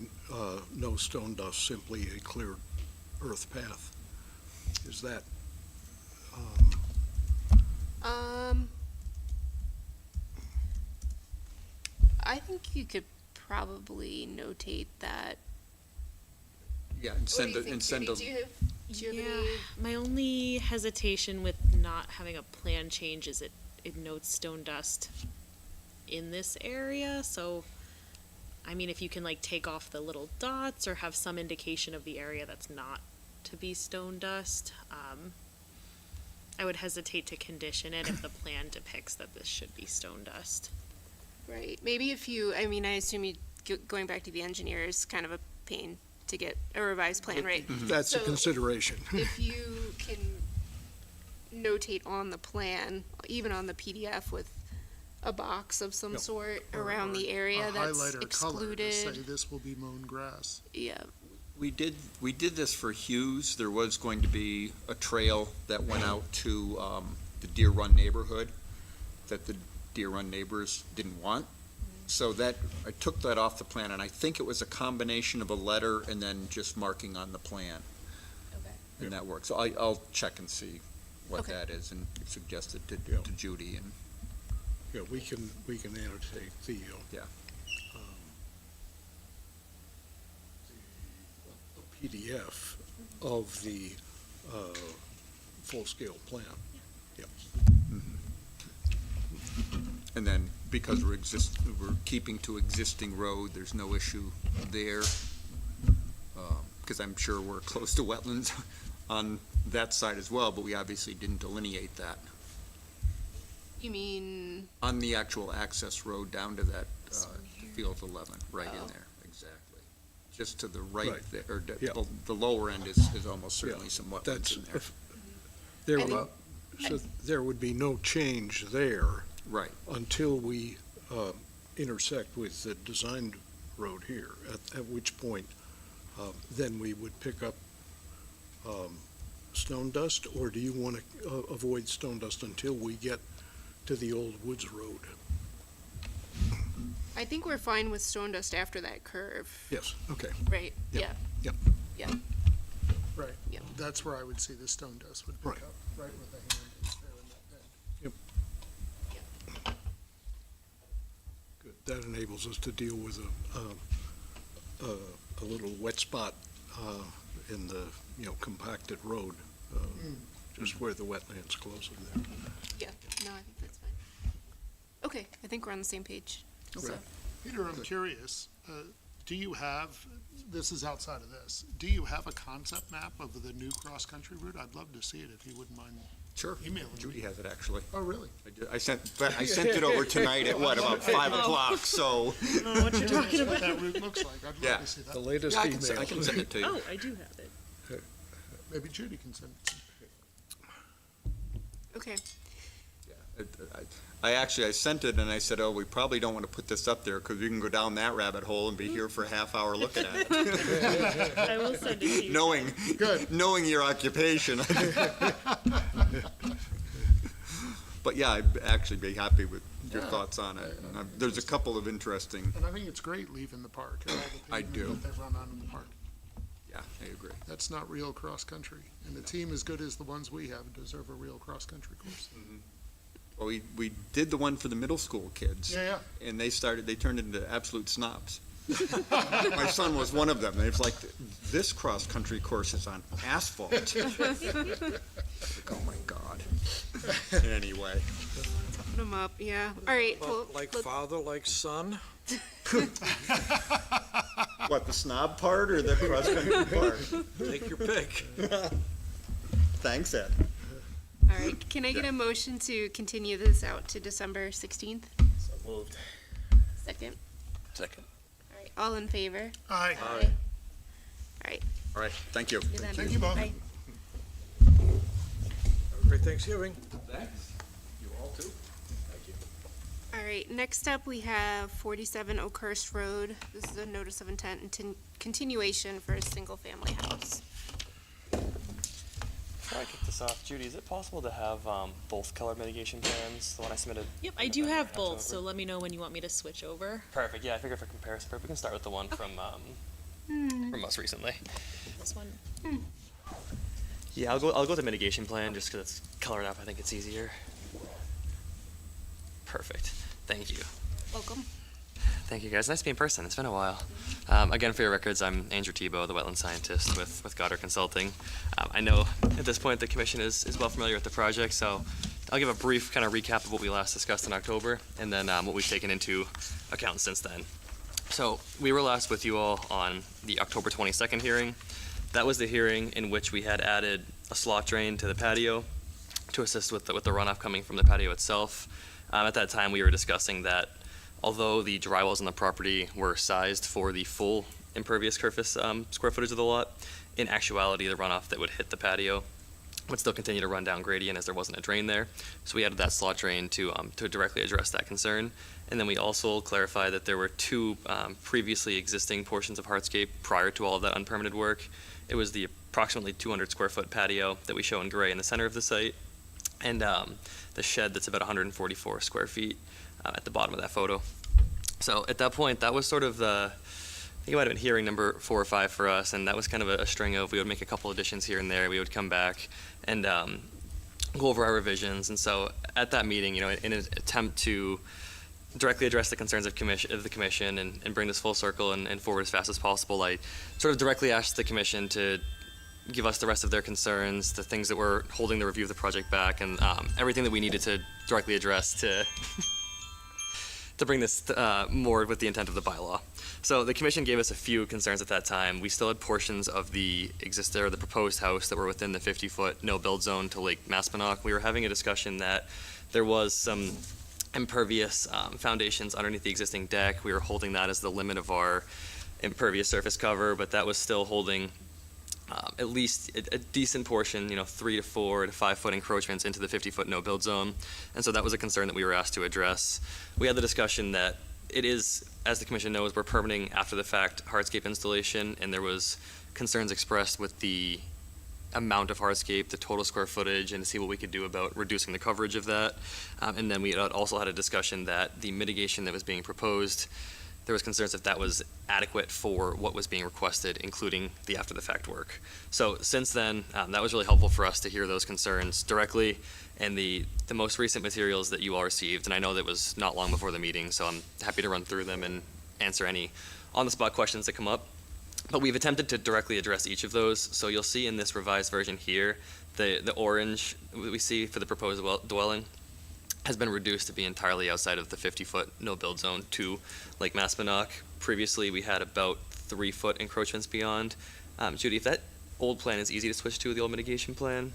no stone dust, simply a cleared earth path? Is that? I think you could probably notate that. Yeah, and send a. Do you have Yeah, any? my only hesitation with not having a plan change is it notes stone dust in this area, so, I mean, if you can like take off the little dots or have some indication of the area that's not to be stone dust, I would hesitate to condition it if the plan depicts that this should be stone dust. Right, maybe if you, I mean, I assume you, going back to the engineer is kind of a pain to get a revised plan, right? That's a So, consideration. If you can notate on the plan, even on the PDF with a box of some Yep. sort Or- around or the area a that's highlighter color to say excluded. this will be mown grass. Yeah, We did this for Hughes. There was going to be a trail that went out to the Deer Run neighborhood that the Deer Run neighbors didn't want. So that, I took that off the plan, and I think it was a combination of a letter and then just marking on the plan. Okay. And that works. So I'll check and see what Okay. that is and suggest it to Judy and. Yeah, we can annotate the. Yeah. The PDF of the full-scale plan. Yep. And then, because we're keeping to existing road, there's no issue there. Because I'm sure we're close to wetlands on that side as well, but we obviously didn't delineate that. you mean, On the actual access road down to that Field 11, right in Oh. there, exactly. Just to the right Right. there, or Yeah. the lower end is almost certainly some wetlands That's, in there. there I would, so there would be no change there Right. until we intersect with the designed road here, at which point, then we would pick up stone dust, or do you want to avoid stone dust until we get to the old Woods Road? I think we're fine with stone dust after that curve, Yes, okay. right? Yep. Yeah. Yep. Yeah. Right. Yeah. That's where I would see the stone dust would Right. pick up, right with the hand is there in that bend. Good. That enables us to deal with a little wet spot in the, compacted road, just where the wetlands close in there. Yeah, no, I think that's fine. Okay, I think we're on the same page. So, Right. Peter, I'm curious, do you have, this is outside of this, do you have a concept map of the new cross-country route? I'd love to see it if you wouldn't mind Sure. emailing me. Judy has it, actually. Oh, really? I sent it over tonight at about 5 o'clock, so. What you talking What about? that route looks like, I'd Yeah. love to see The that. latest Yeah, I email. can send it to you. Oh, I do have it. Maybe Judy can send it to me. okay, I sent it and I said, oh, we probably don't want to put this up there because we can go down that rabbit hole and be here for a half hour looking at it. I will send it to you. Knowing your occupation. But yeah, I'd actually be happy with your Yeah. thoughts on it. And there's a couple of interesting, And I think it's great leaving the park, and all the I pavement do. that they run on in the park. yeah, I agree. That's not real cross-country. And a team as good as the ones we have deserve a real cross-country course. Well, we did the one for the middle school kids. Yeah, And they turned into absolute snobs. My son was one of them. They was like, this cross-country course is on asphalt. Like, oh my God. Anyway. put them up, yeah. All right, well, Like let- father, like son? What, the snob part or the cross-country part? Take your pick. Thanks, Ed. all right, can I get a motion to continue this out to December 16th? So moved. Second? Second. All right, all in favor? Aye. All right. All right, thank you. do that. Thank you both. Bye. Have a great Thanksgiving. Thanks. You all too. Thank you. All right, next up, we have 47 Oakhurst Road. This is a notice of intent and continuation for a single-family house. Before I kick this off, Judy, is it possible to have both color mitigation plans, the one I submitted? Yep, I do have both, so let me know when you want me to switch over. Perfect, yeah, I figure for comparison, we can start with the one from most recently. This one. Yeah, I'll go with the mitigation plan, just because it's colored up, I think it's easier. Perfect, thank you. Welcome. Thank you, guys. Nice to be in person. It's been a while. Again, for your records, I'm Andrew Tebow, the wetland scientist with Goddard Consulting. I know at this point the commission is well familiar with the project, so I'll give a brief kind of recap of what we last discussed in October, and then what we've taken into account since then. So we were last with you all on the October 22nd hearing. That was the hearing in which we had added a slot drain to the patio to assist with the runoff coming from the patio itself. At that time, we were discussing that although the dry wells on the property were sized for the full impervious surface square footage of the lot, in actuality, the runoff that would hit the patio would still continue to run down gradient as there wasn't a drain there. So we added that slot drain to directly address that concern. And then we also clarified that there were two previously existing portions of hardscape prior to all of that unpermitted work. It was the approximately 200 square foot patio that we show in gray in the center of the site, and the shed that's about 144 square feet at the bottom of that photo. So at that point, that was sort of the, I think it might have been hearing number 4 or 5 for us, and that was kind of a string of, we would make a couple additions here and there, we would come back and go over our revisions. And so at that meeting, in an attempt to directly address the concerns of the commission and bring this full circle and forward as fast as possible, I sort of directly asked the commission to give us the rest of their concerns, the things that were holding the review of the project back, and everything that we needed to directly address to bring this more with the intent of the bylaw. So the commission gave us a few concerns at that time. We still had portions of the proposed house that were within the 50-foot no-build zone to Lake Maspinock. We were having a discussion that there was some impervious foundations underneath the existing deck. We were holding that as the limit of our impervious surface cover, but that was still holding at least a decent portion, 3 to 4 to 5 foot encroachments into the 50-foot no-build zone. And so that was a concern that we were asked to address. We had the discussion that it is, as the commission knows, we're permitting after the fact hardscape installation, and there was concerns expressed with the amount of hardscape, the total square footage, and to see what we could do about reducing the coverage of that. And then we had also had a discussion that the mitigation that was being proposed, there was concerns if that was adequate for what was being requested, including the after-the-fact work. So since then, that was really helpful for us to hear those concerns directly, and the most recent materials that you all received, and I know that was not long before the meeting, so I'm happy to run through them and answer any on-the-spot questions that come up. But we've attempted to directly address each of those, so you'll see in this revised version here, the orange we see for the proposed dwelling has been reduced to be entirely outside of the 50-foot no-build zone to Lake Maspinock. Previously, we had about 3-foot encroachments beyond. Judy, if that old plan is easy to switch to, the old mitigation plan,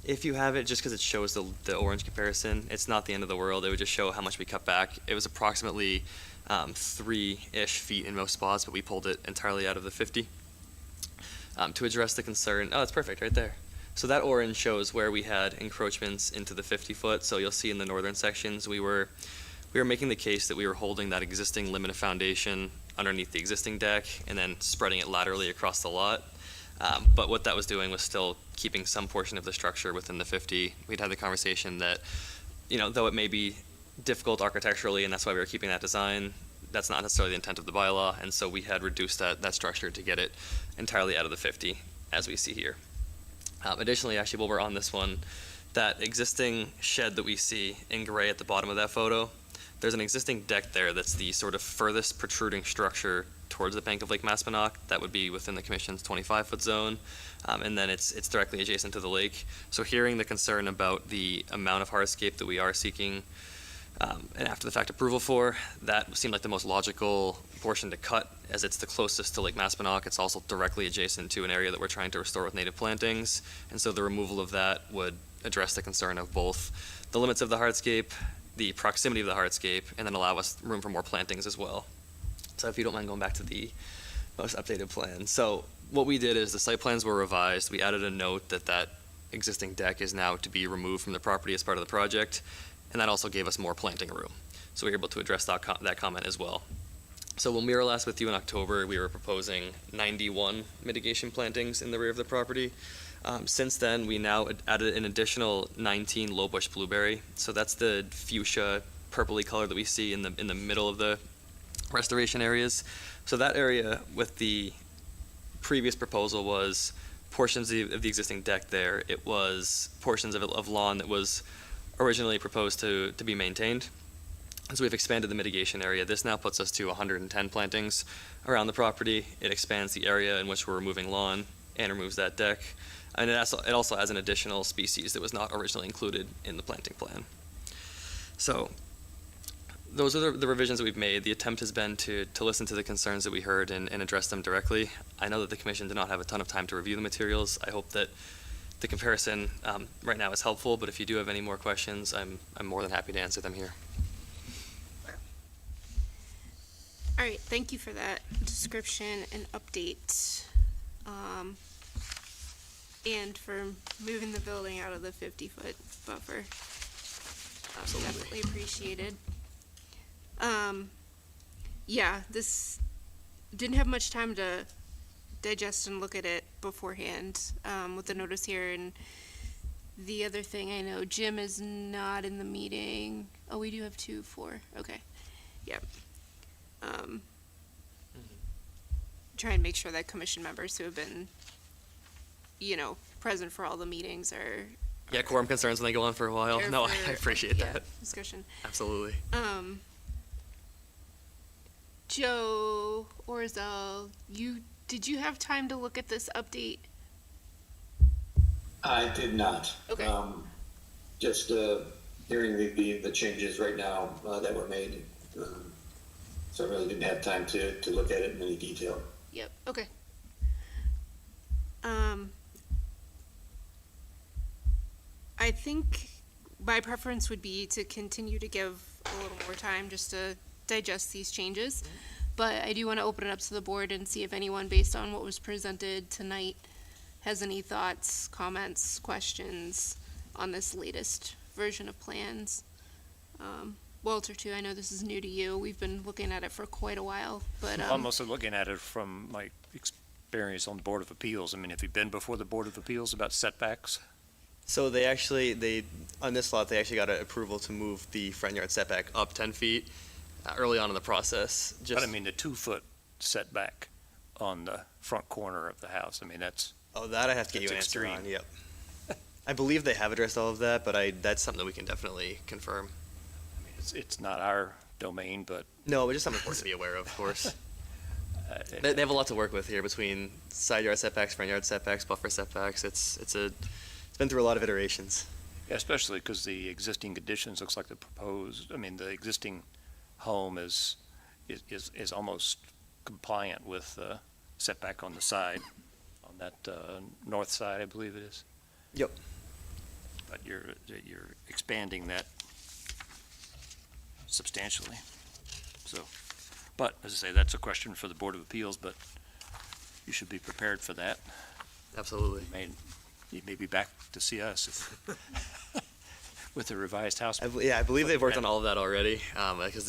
if you have it, just because it shows the orange comparison, it's not the end of the world. It would just show how much we cut back. It was approximately 3-ish feet in most spots, but we pulled it entirely out of the 50. To address the concern, oh, it's perfect right there. So that orange shows where we had encroachments into the 50-foot. So you'll see in the northern sections, we were making the case that we were holding that existing limit of foundation underneath the existing deck and then spreading it laterally across the lot. But what that was doing was still keeping some portion of the structure within the 50. We'd had the conversation that, though it may be difficult architecturally, and that's why we were keeping that design, that's not necessarily the intent of the bylaw. And so we had reduced that structure to get it entirely out of the 50, as we see here. Additionally, actually, while we're on this one, that existing shed that we see in gray at the bottom of that photo, there's an existing deck there that's the sort of furthest protruding structure towards the bank of Lake Maspinock. That would be within the commission's 25-foot zone, and then it's directly adjacent to the lake. So hearing the concern about the amount of hardscape that we are seeking and after the fact approval for, that seemed like the most logical portion to cut, as it's the closest to Lake Maspinock. It's also directly adjacent to an area that we're trying to restore with native plantings, and so the removal of that would address the concern of both the limits of the hardscape, the proximity of the hardscape, and then allow us room for more plantings as well. So if you don't mind going back to the most updated plan. So what we did is the site plans were revised. We added a note that existing deck is now to be removed from the property as part of the project, and that also gave us more planting room. So we were able to address that comment as well. So when we were last with you in October, we were proposing 91 mitigation plantings in the rear of the property. Since then, we now added an additional 19 low bush blueberry. So that's the fuchsia purpley color that we see in the middle of the restoration areas. So that area with the previous proposal was portions of the existing deck there. It was portions of lawn that was originally proposed to be maintained. So we've expanded the mitigation area. This now puts us to 110 plantings around the property. It expands the area in which we're removing lawn and removes that deck. And it also has an additional species that was not originally included in the planting plan. So those are the revisions that we've made. The attempt has been to listen to the concerns that we heard and address them directly. I know that the commission did not have a ton of time to review the materials. I hope that the comparison right now is helpful, but if you do have any more questions, I'm more than happy to answer them here. All right, thank you for that description and update. And for moving the building out of the 50-foot buffer. Definitely appreciated. Yeah, this didn't have much time to digest and look at it beforehand, with the notice here. And the other thing I know, Jim is not in the meeting. Oh, we do have 2-4. Okay. Yep. Try and make sure that commission members who have been, present for all the meetings are. Yeah, quorum concerns when they go on for a while. No, I appreciate that. Discussion. Absolutely. Joe Orzel, did you have time to look at this update? I did not. Okay. Just hearing the changes right now that were made. So I really didn't have time to look at it in any detail. Yep, okay. I think my preference would be to continue to give a little more time just to digest these changes. But I do want to open it up to the board and see if anyone, based on what was presented tonight, has any thoughts, comments, questions on this latest version of plans. Walter, too, I know this is new to you. We've been looking at it for quite a while, but. I'm also looking at it from my experience on the Board of Appeals. I mean, have you been before the Board of Appeals about setbacks? So on this lot, they actually got an approval to move the front yard setback up 10 feet early on in the process. But I mean, the 2-foot setback on the front corner of the house. I mean, that's. Oh, that I have to get you an answer extreme. on, yep. I believe they have addressed all of that, but that's something that we can definitely confirm. I mean, it's not our domain, but. No, but just something important to be aware of course. They have a lot to work with here between side yard setbacks, front yard setbacks, buffer setbacks. It's been through a lot of iterations. Yeah, especially because the existing conditions looks like the proposed, the existing home is almost compliant with setback on the side, on that north side, I believe it is. Yep. But you're expanding that substantially. So, but as I say, that's a question for the Board of Appeals, but you should be prepared for that. Absolutely. You may be back to see us with the revised house. I believe they've worked on all of that already. Because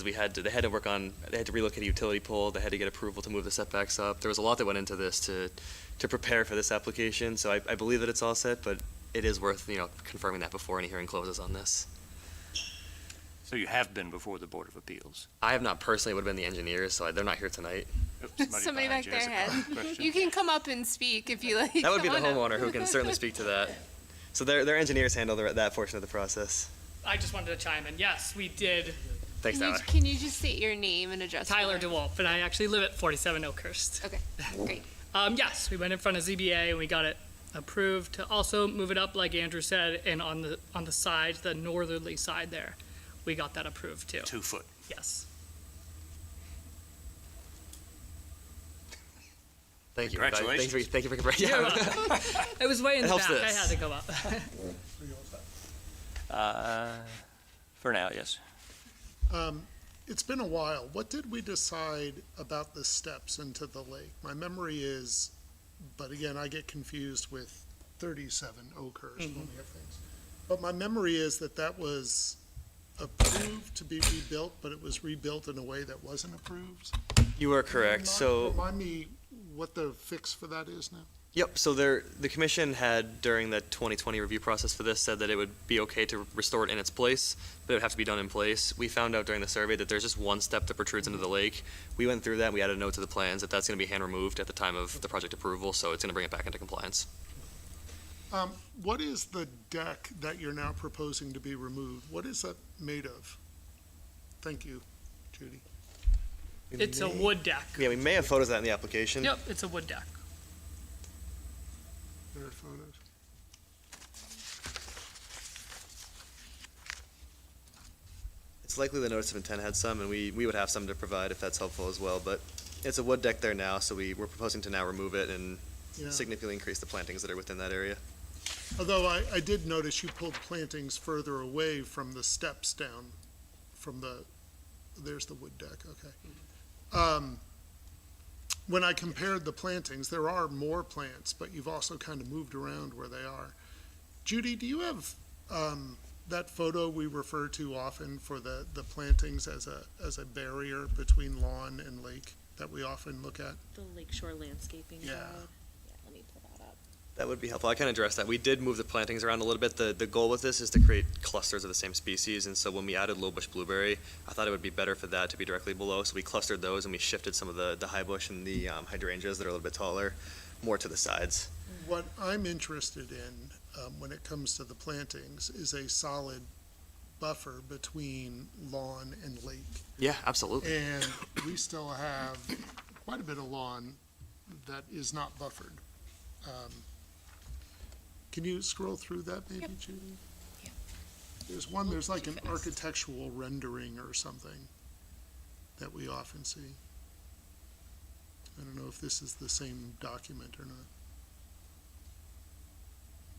they had to relocate a utility pole. They had to get approval to move the setbacks up. There was a lot that went into this to prepare for this application. So I believe that it's all set, but it is worth confirming that before any hearing closes on this. So you have been before the Board of Appeals? I have not personally. Would have been the engineers, so they're not here tonight. Somebody back there had. You can come up and speak if you like. That would be the homeowner who can certainly speak to that. So their engineers handle that portion of the process. I just wanted to chime in. Yes, we did. Thanks, Tyler. Can you just state your name and address? Tyler DeWolf, and I actually live at 47 Oakhurst. Okay, great. Yes, we went in front of ZBA and we got it approved to also move it up, like Andrew said, and on the side, the northerly side there, we got that approved too. 2 foot. Yes. Thank you. Congratulations. Thank you for comparing. It was way in the back. This. I had to go up. For now, yes. It's been a while. What did we decide about the steps into the lake? My memory is, but again, I get confused with 37 Oakhurst when we have things. But my memory is that was approved to be rebuilt, but it was rebuilt in a way that wasn't approved. You are correct. So remind me what the fix for that is now. Yep, so the commission had, during the 2020 review process for this, said that it would be okay to restore it in its place, but it would have to be done in place. We found out during the survey that there's just one step that protrudes into the lake. We went through that, and we added a note to the plans that that's going to be hand removed at the time of the project approval, so it's going to bring it back into compliance. What is the deck that you're now proposing to be removed? What is that made of? Thank you, Judy. It's a wood deck. Yeah, we may have photos of that in the application. Yep, it's a wood deck. There are photos. It's likely the notice of intent had some, and we would have some to provide if that's helpful as well, but it's a wood deck there now, so we're proposing to now remove it and Yeah. significantly increase the plantings that are within that area. Although I did notice you pulled plantings further away from the steps down, from there's the wood deck, okay. When I compared the plantings, there are more plants, but you've also kind of moved around where they are. Judy, do you have, that photo we refer to often for the plantings as a barrier between lawn and lake that we often look at? The lakeshore landscaping Yeah. guide. Yeah, let me pull that up. That would be helpful. I can address that. We did move the plantings around a little bit. The goal with this is to create clusters of the same species, and so when we added low bush blueberry, I thought it would be better for that to be directly below, so we clustered those and we shifted some of the high bush and the hydrangeas that are a little bit taller more to the sides. What I'm interested in, when it comes to the plantings, is a solid buffer between lawn and lake. Yeah, absolutely. And we still have quite a bit of lawn that is not buffered. Can you scroll through that maybe, Judy? Yeah. There's like an architectural rendering or something that we often see. I don't know if this is the same document or not.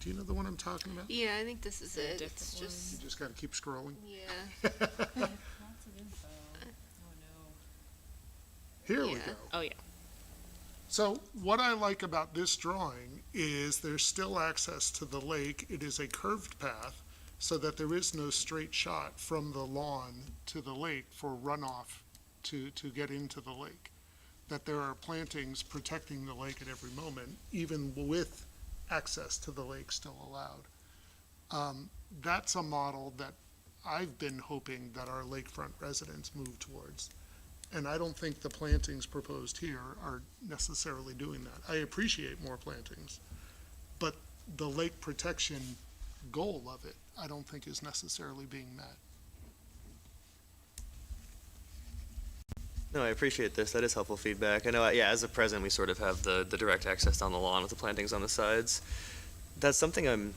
Do you know the one I'm talking about? Yeah, I think this is it. different It's You just, just gotta keep scrolling. yeah. Lots of info. Oh, no. Here we Yeah. go. Oh, yeah. So what I like about this drawing is there's still access to the lake. It is a curved path so that there is no straight shot from the lawn to the lake for runoff to get into the lake. That there are plantings protecting the lake at every moment, even with access to the lake still allowed. That's a model that I've been hoping that our lakefront residents move towards. And I don't think the plantings proposed here are necessarily doing that. I appreciate more plantings, but the lake protection goal of it, I don't think is necessarily being met. No, I appreciate this. That is helpful feedback. I know, yeah, as a president, we sort of have the direct access down the lawn with the plantings on the sides. That's something I'm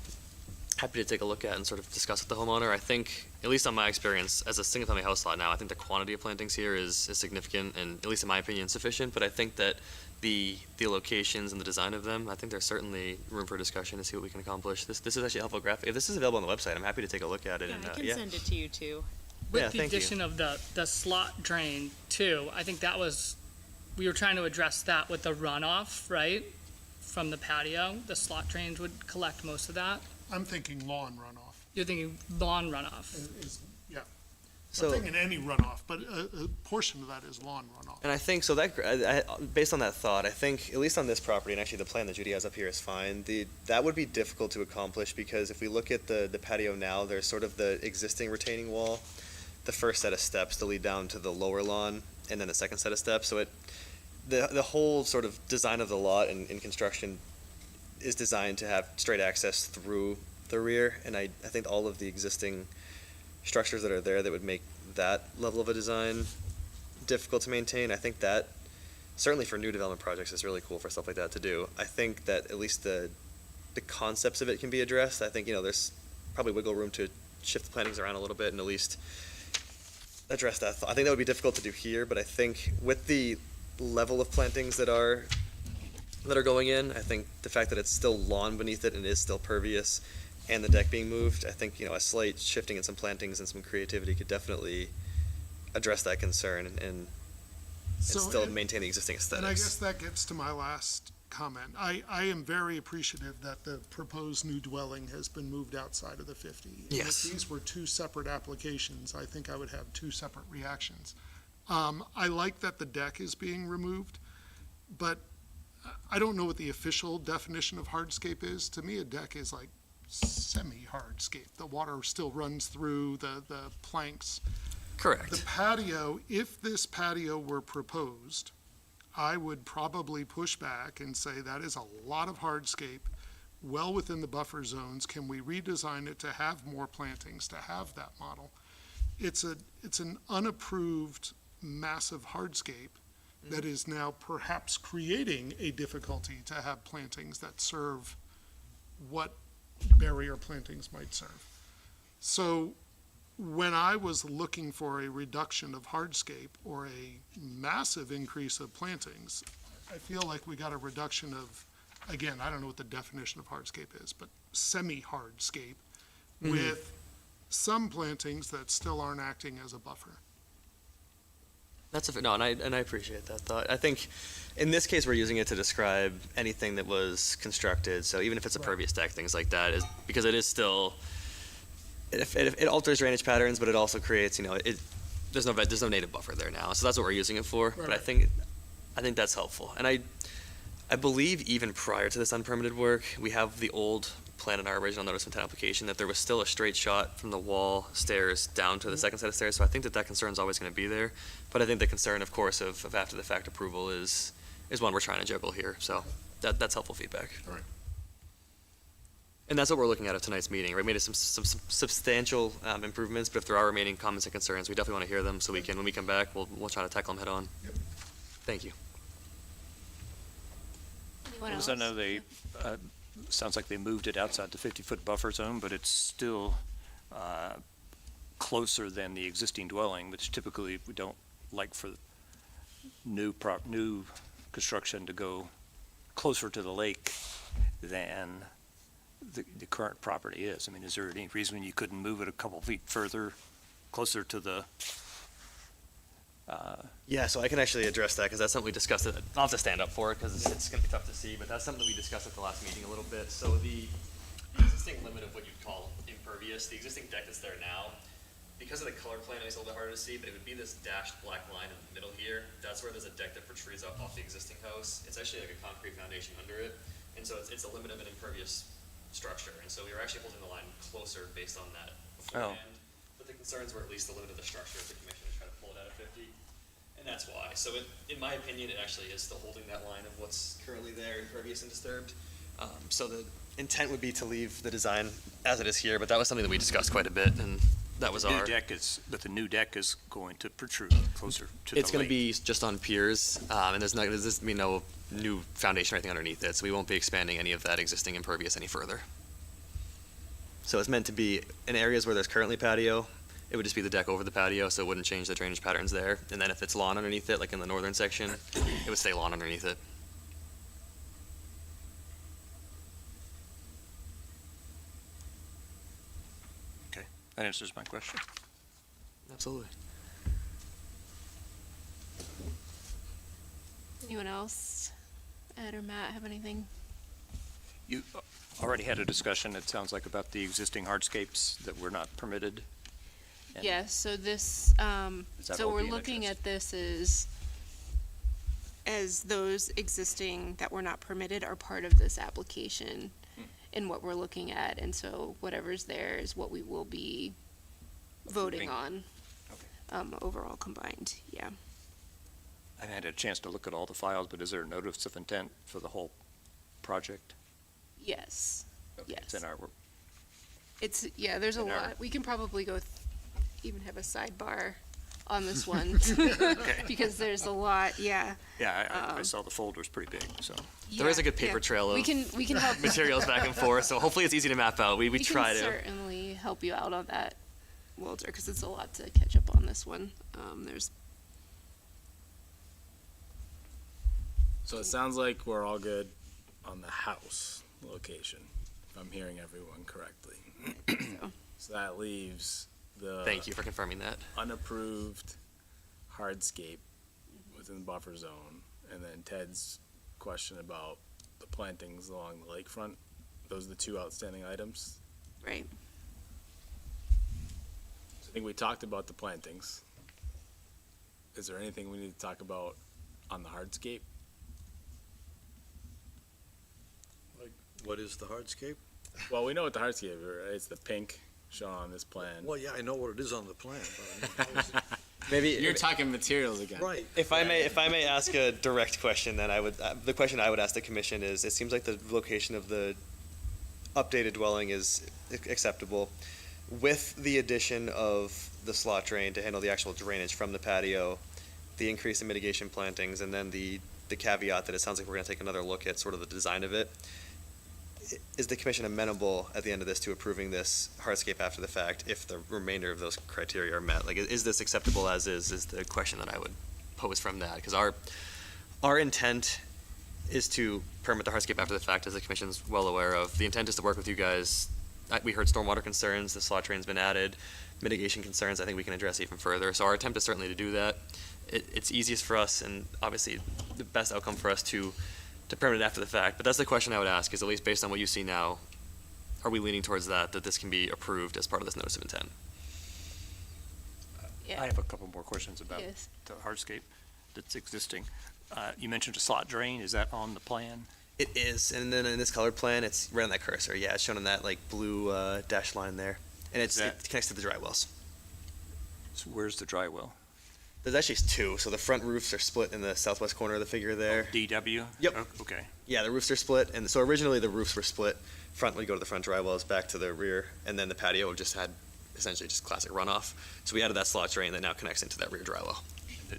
happy to take a look at and sort of discuss with the homeowner. I think, at least on my experience, as a single-family house lot now, I think the quantity of plantings here is significant and, at least in my opinion, sufficient. But I think that the locations and the design of them, I think there's certainly room for discussion to see what we can accomplish. This is actually a helpful graphic. If this is available on the website, I'm happy to take a look at it. Yeah, and, I can send it to you, too. With Yeah, the thank you. addition of the slot drain too, I think we were trying to address that with the runoff, right? From the patio, the slot drains would collect most of that. I'm thinking lawn runoff. You're thinking lawn runoff. Yeah. So- I'm thinking any runoff, but a portion of that is lawn runoff. And I think, so that, based on that thought, I think, at least on this property, and actually the plan that Judy has up here is fine, that would be difficult to accomplish, because if we look at the patio now, there's sort of the existing retaining wall, the first set of steps to lead down to the lower lawn, and then the second set of steps, so the whole sort of design of the lot and construction is designed to have straight access through the rear, and I think all of the existing structures that are there that would make that level of a design difficult to maintain, I think that, certainly for new development projects, it's really cool for stuff like that to do. I think that at least the concepts of it can be addressed. I think, there's probably wiggle room to shift the plantings around a little bit and at least address that. I think that would be difficult to do here, but I think with the level of plantings that are going in, I think the fact that it's still lawn beneath it and is still pervious, and the deck being moved, I think, a slight shifting in some plantings and some creativity could definitely address that concern and still maintain the existing aesthetics. And I guess that gets to my last comment. I am very appreciative that the proposed new dwelling has been moved outside of the 50. And Yes. if these were two separate applications, I think I would have two separate reactions. I like that the deck is being removed, but I don't know what the official definition of hardscape is. To me, a deck is like semi-hardscape. The water still runs through the planks. Correct. The patio, if this patio were proposed, I would probably push back and say that is a lot of hardscape, well within the buffer zones. Can we redesign it to have more plantings, to have that model? it's an unapproved massive hardscape that is now perhaps creating a difficulty to have plantings that serve what barrier plantings might serve. So when I was looking for a reduction of hardscape or a massive increase of plantings, I feel like we got a reduction of, again, I don't know what the definition of hardscape is, but semi-hardscape with some plantings that still aren't acting as a buffer. That's no, and I appreciate that thought. I think in this case we're using it to describe anything that was constructed. So even if it's a pervious deck, things like that, is because it is still it alters drainage patterns, but it also creates there's no native buffer there now. So that's what we're using it for. Right. But I think that's helpful. And I believe even prior to this unpermitted work, we have the old plan in our original notice of intent application that there was still a straight shot from the wall stairs down to the second set of stairs. So I think that concern is always going to be there. But I think the concern, of course, of after the fact approval is one we're trying to juggle here. So that's helpful feedback. All right. And that's what we're looking at tonight's meeting. We made some substantial improvements, but if there are remaining comments and concerns, we definitely want to hear them so we can, when we come back, we'll try to tackle them head on. Yep. Thank you. Anyone Because else? I know they, sounds like they moved it outside the 50-foot buffer zone, but it's still closer than the existing dwelling, which typically we don't like for new construction to go closer to the lake than the current property is. I mean, is there any reason you couldn't move it a couple feet further, closer to the Yeah, so I can actually address that because that's something we discussed. I'll have to stand up for it because it's going to be tough to see, but that's something we discussed at the last meeting a little bit. So the existing limit of what you'd call impervious, the existing deck that's there now, because of the color plan, it's a little bit harder to see, but it would be this dashed black line in the middle here. That's where there's a deck that protrudes up off the existing house. It's actually like a concrete foundation under it, and so it's a limit of an impervious structure. And so we were actually holding the line closer based on that beforehand. But the concerns were at least the limit of the structure of the commission to try to pull it out of 50. And that's why. So in my opinion, it actually is still holding that line of what's currently there, impervious and disturbed. So the intent would be to leave the design as it is here, but that was something that we discussed quite a bit, and that was our. But the new deck is going to protrude closer to the lake. It's going to be just on piers, and there's no new foundation or anything underneath it, so we won't be expanding any of that existing impervious any further. So it's meant to be in areas where there's currently patio. It would just be the deck over the patio, so it wouldn't change the drainage patterns there. And then if it's lawn underneath it, like in the northern section, it would stay lawn underneath it. Okay, that answers my question. Absolutely. Anyone else? Ed or Matt have anything? You already had a discussion, it sounds like, about the existing hardscapes that were not permitted. And Yes, so this, Is that so all we're being looking addressed? at this as those existing that were not permitted are part of this application and what we're looking at, and so whatever's there is what we will be voting Approving. on. Overall combined, yeah. I haven't had a chance to look at all the files, but is there a notice of intent for the whole project? Yes, Okay, yes. It's in our, It's, yeah, there's a In our- lot. We can probably go, even have a sidebar on this one. Because there's a lot, yeah. yeah, I saw the folder's pretty big, so. There is a Yeah, good paper yeah. trail We of can help. materials back and forth, so hopefully it's easy to map out. We try can to. certainly help you out on that, Walter, because it's a lot to catch up on this one. There's, So it sounds like we're all good on the house location, if I'm hearing everyone correctly. So that leaves the. Thank you for confirming that. Unapproved hardscape within the buffer zone, and then Ted's question about the plantings along the lakefront. Those are the two outstanding items. right. So I think we talked about the plantings. Is there anything we need to talk about on the hardscape? What is the hardscape? Well, we know what the hardscape is, right? It's the pink shown on this plan. Well, yeah, I know what it is on the plan, but I mean, how is it? Maybe You're talking materials again. Right. If I may ask a direct question, then the question I would ask the commission is: it seems like the location of the updated dwelling is acceptable, with the addition of the slot drain to handle the actual drainage from the patio, the increase in mitigation plantings, and then the caveat that it sounds like we're gonna take another look at sort of the design of it. Is the commission amenable at the end of this to approving this hardscape after the fact if the remainder of those criteria are met? Like, is this acceptable as is the question that I would pose from that? Because our intent is to permit the hardscape after the fact, as the commission's well aware of. The intent is to work with you guys. We heard stormwater concerns, the slot drain's been added, mitigation concerns I think we can address even further. So our attempt is certainly to do that. It's easiest for us and obviously the best outcome for us to permit it after the fact. But that's the question I would ask, is at least based on what you see now, are we leaning towards that this can be approved as part of this notice of intent? Yeah. I have a couple more questions about Yes. the hardscape that's existing. You mentioned a slot drain, is that on the plan? It is, and then in this colored plan, it's right on that cursor. Yeah, it's shown on that like blue dashed line there, and it connects to the dry wells. So where's the dry well? There's actually two. So the front roofs are split in the southwest corner of the figure there. DW? Yep. Oh, okay. Yeah, the roofs are split, and so originally the roofs were split. Front would go to the front dry wells, back to the rear, and then the patio just had essentially just classic runoff. So we added that slot drain that now connects into that rear dry well.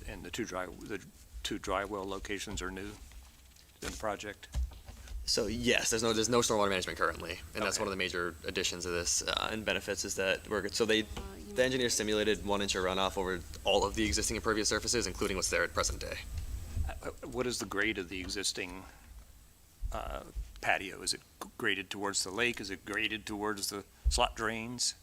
And the two dry well locations are new in the project? So yes, there's no stormwater management currently, and that's Okay. one of the major additions of this and benefits is that the engineer simulated 1 inch of runoff over all of the existing impervious surfaces, including what's there at present day. What is the grade of the existing patio? Is it graded towards the lake? Is it graded towards the slot drains?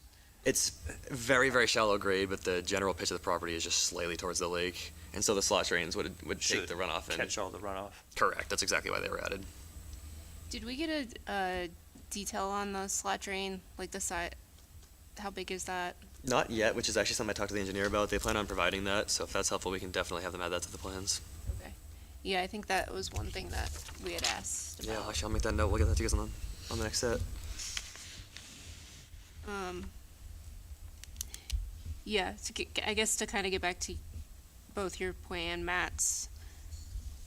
It's very, very shallow grade, but the general pitch of the property is just slightly towards the lake, and so the slot drains would take Should the runoff and catch all the runoff? correct. That's exactly why they were added. Did we get a detail on the slot drain, like the side? How big is that? Not yet, which is actually something I talked to the engineer about. They plan on providing that, so if that's helpful, we can definitely have them add that to the plans. Okay. Yeah, I think that was one thing that we had asked Yeah, about. actually, I'll make that note. We'll get that to you guys on the next set. Yeah, I guess to kind of get back to both your plan, Matt's,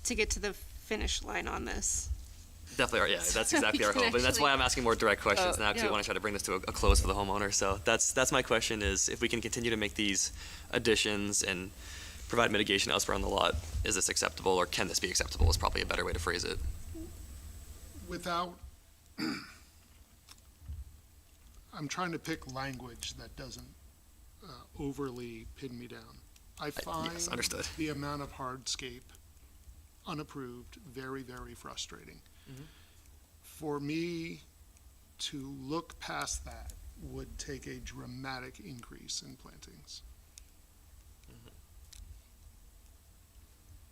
to get to the finish line on this. Definitely, yeah, that's exactly our can hope, and that's why actually- I'm asking more direct questions Oh, now, because we yeah. want to try to bring this to a close for the homeowner. So that's my question: is if we can continue to make these additions and provide mitigation elsewhere on the lot, is this acceptable, or can this be acceptable? Is probably a better way to phrase it. Without, I'm trying to pick language that doesn't overly pin me down. I find yes, understood. the amount of hardscape unapproved very, very frustrating. Mhm. For me to look past that would take a dramatic increase in plantings.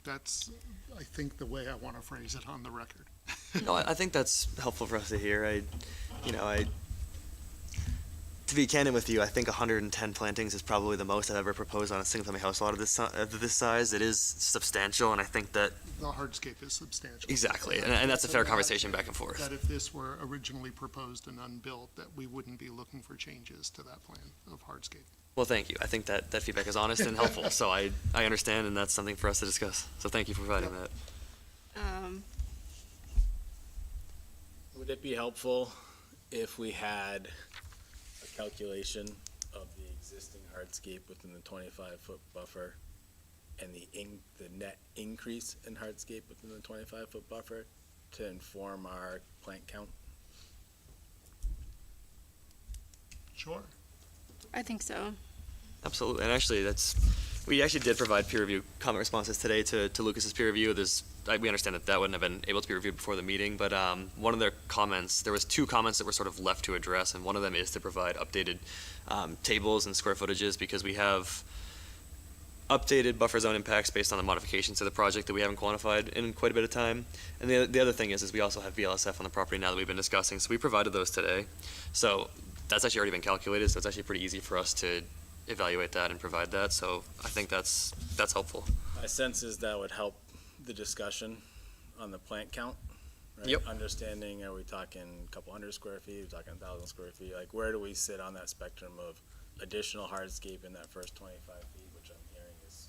That's, I think, the way I want to phrase it on the record. No, I think that's helpful for us to hear. To be candid with you, I think 110 plantings is probably the most I've ever proposed on a single-family house lot of this size. It is substantial, and I think that The hardscape is substantial. exactly, and that's a fair conversation back and forth. That if this were originally proposed and unbuilt, that we wouldn't be looking for changes to that plan of hardscape. Well, thank you. I think that feedback is honest and helpful, so I understand, and that's something for us to discuss. So thank you for providing that. Would it be helpful if we had a calculation of the existing hardscape within the 25-foot buffer and the net increase in hardscape within the 25-foot buffer to inform our plant count? Sure. I think so. Absolutely, and actually, we actually did provide peer review comment responses today to Lucas's peer review. We understand that wouldn't have been able to be reviewed before the meeting, but one of their comments, there was 2 comments that were sort of left to address, and one of them is to provide updated tables and square footages, because we have updated buffer zone impacts based on the modifications to the project that we haven't quantified in quite a bit of time. And the other thing is we also have VLSF on the property now that we've been discussing, so we provided those today. So that's actually already been calculated, so it's actually pretty easy for us to evaluate that and provide that, so I think that's helpful. My sense is that would help the discussion on the plant count, right? Yep. Understanding, are we talking a couple hundred square feet, are we talking 1,000 square feet? Like, where do we sit on that spectrum of additional hardscape in that first 25 feet, which I'm hearing is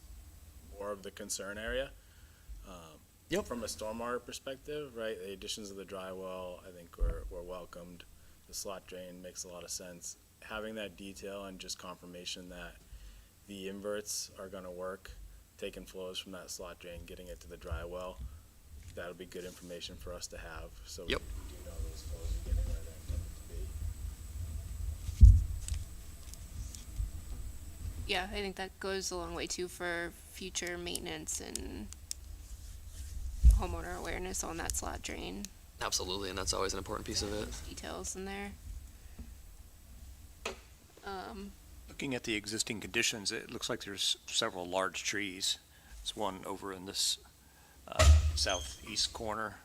more of the concern area? Yep. From a stormwater perspective, right, the additions of the dry well, I think were welcomed. The slot drain makes a lot of sense. Having that detail and just confirmation that the inverts are gonna work, taking flows from that slot drain, getting it to the dry well. That'll be good information for us to have, so we Yep. do know those flows are getting where they're intended to be. Yeah, I think that goes a long way too for future maintenance and homeowner awareness on that slot drain. Absolutely, and that's always an important piece of it. Details in there. Looking at the existing conditions, it looks like there's several large trees. There's one over in this southeast corner.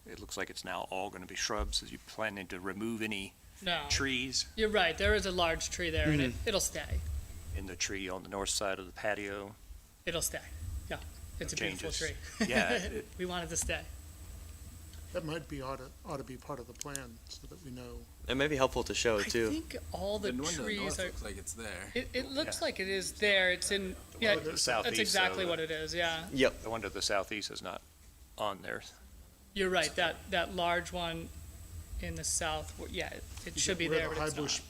It looks like it's now all going to be shrubs. Are you planning to remove any No, trees you're right, there is a large tree there, and it'll stay. in the tree on the north side of the patio? It'll stay, yeah. It's a beautiful Changes. tree. Yeah, it- We want it to stay. That might be, ought to be part of the plan, so that we know. It may be helpful to show I too. think all the The one to the trees north are, looks like it's there. it looks like it is there, it's in, yeah, one to the that's southeast, exactly though, what it is, yeah. Yep. The one to the southeast is not on there. You're right, that large one in the south, yeah, it should be there, but Where it's the high not. bush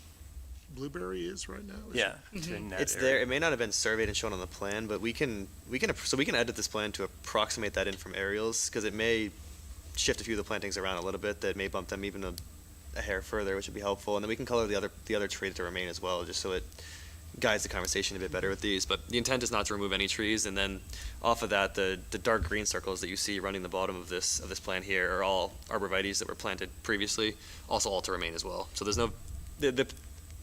blueberry is right now? Is Yeah, Mm-hmm. it's in that It's area. there. It may not have been surveyed and shown on the plan, but we can edit this plan to approximate that in from aerials, because it may shift a few of the plantings around a little bit that may bump them even a hair further, which would be helpful. And then we can color the other tree to remain as well, just so it guides the conversation a bit better with these. But the intent is not to remove any trees, and then off of that, the dark green circles that you see running the bottom of this plan here are all arborvitaes that were planted previously, also all to remain as well. So there's no the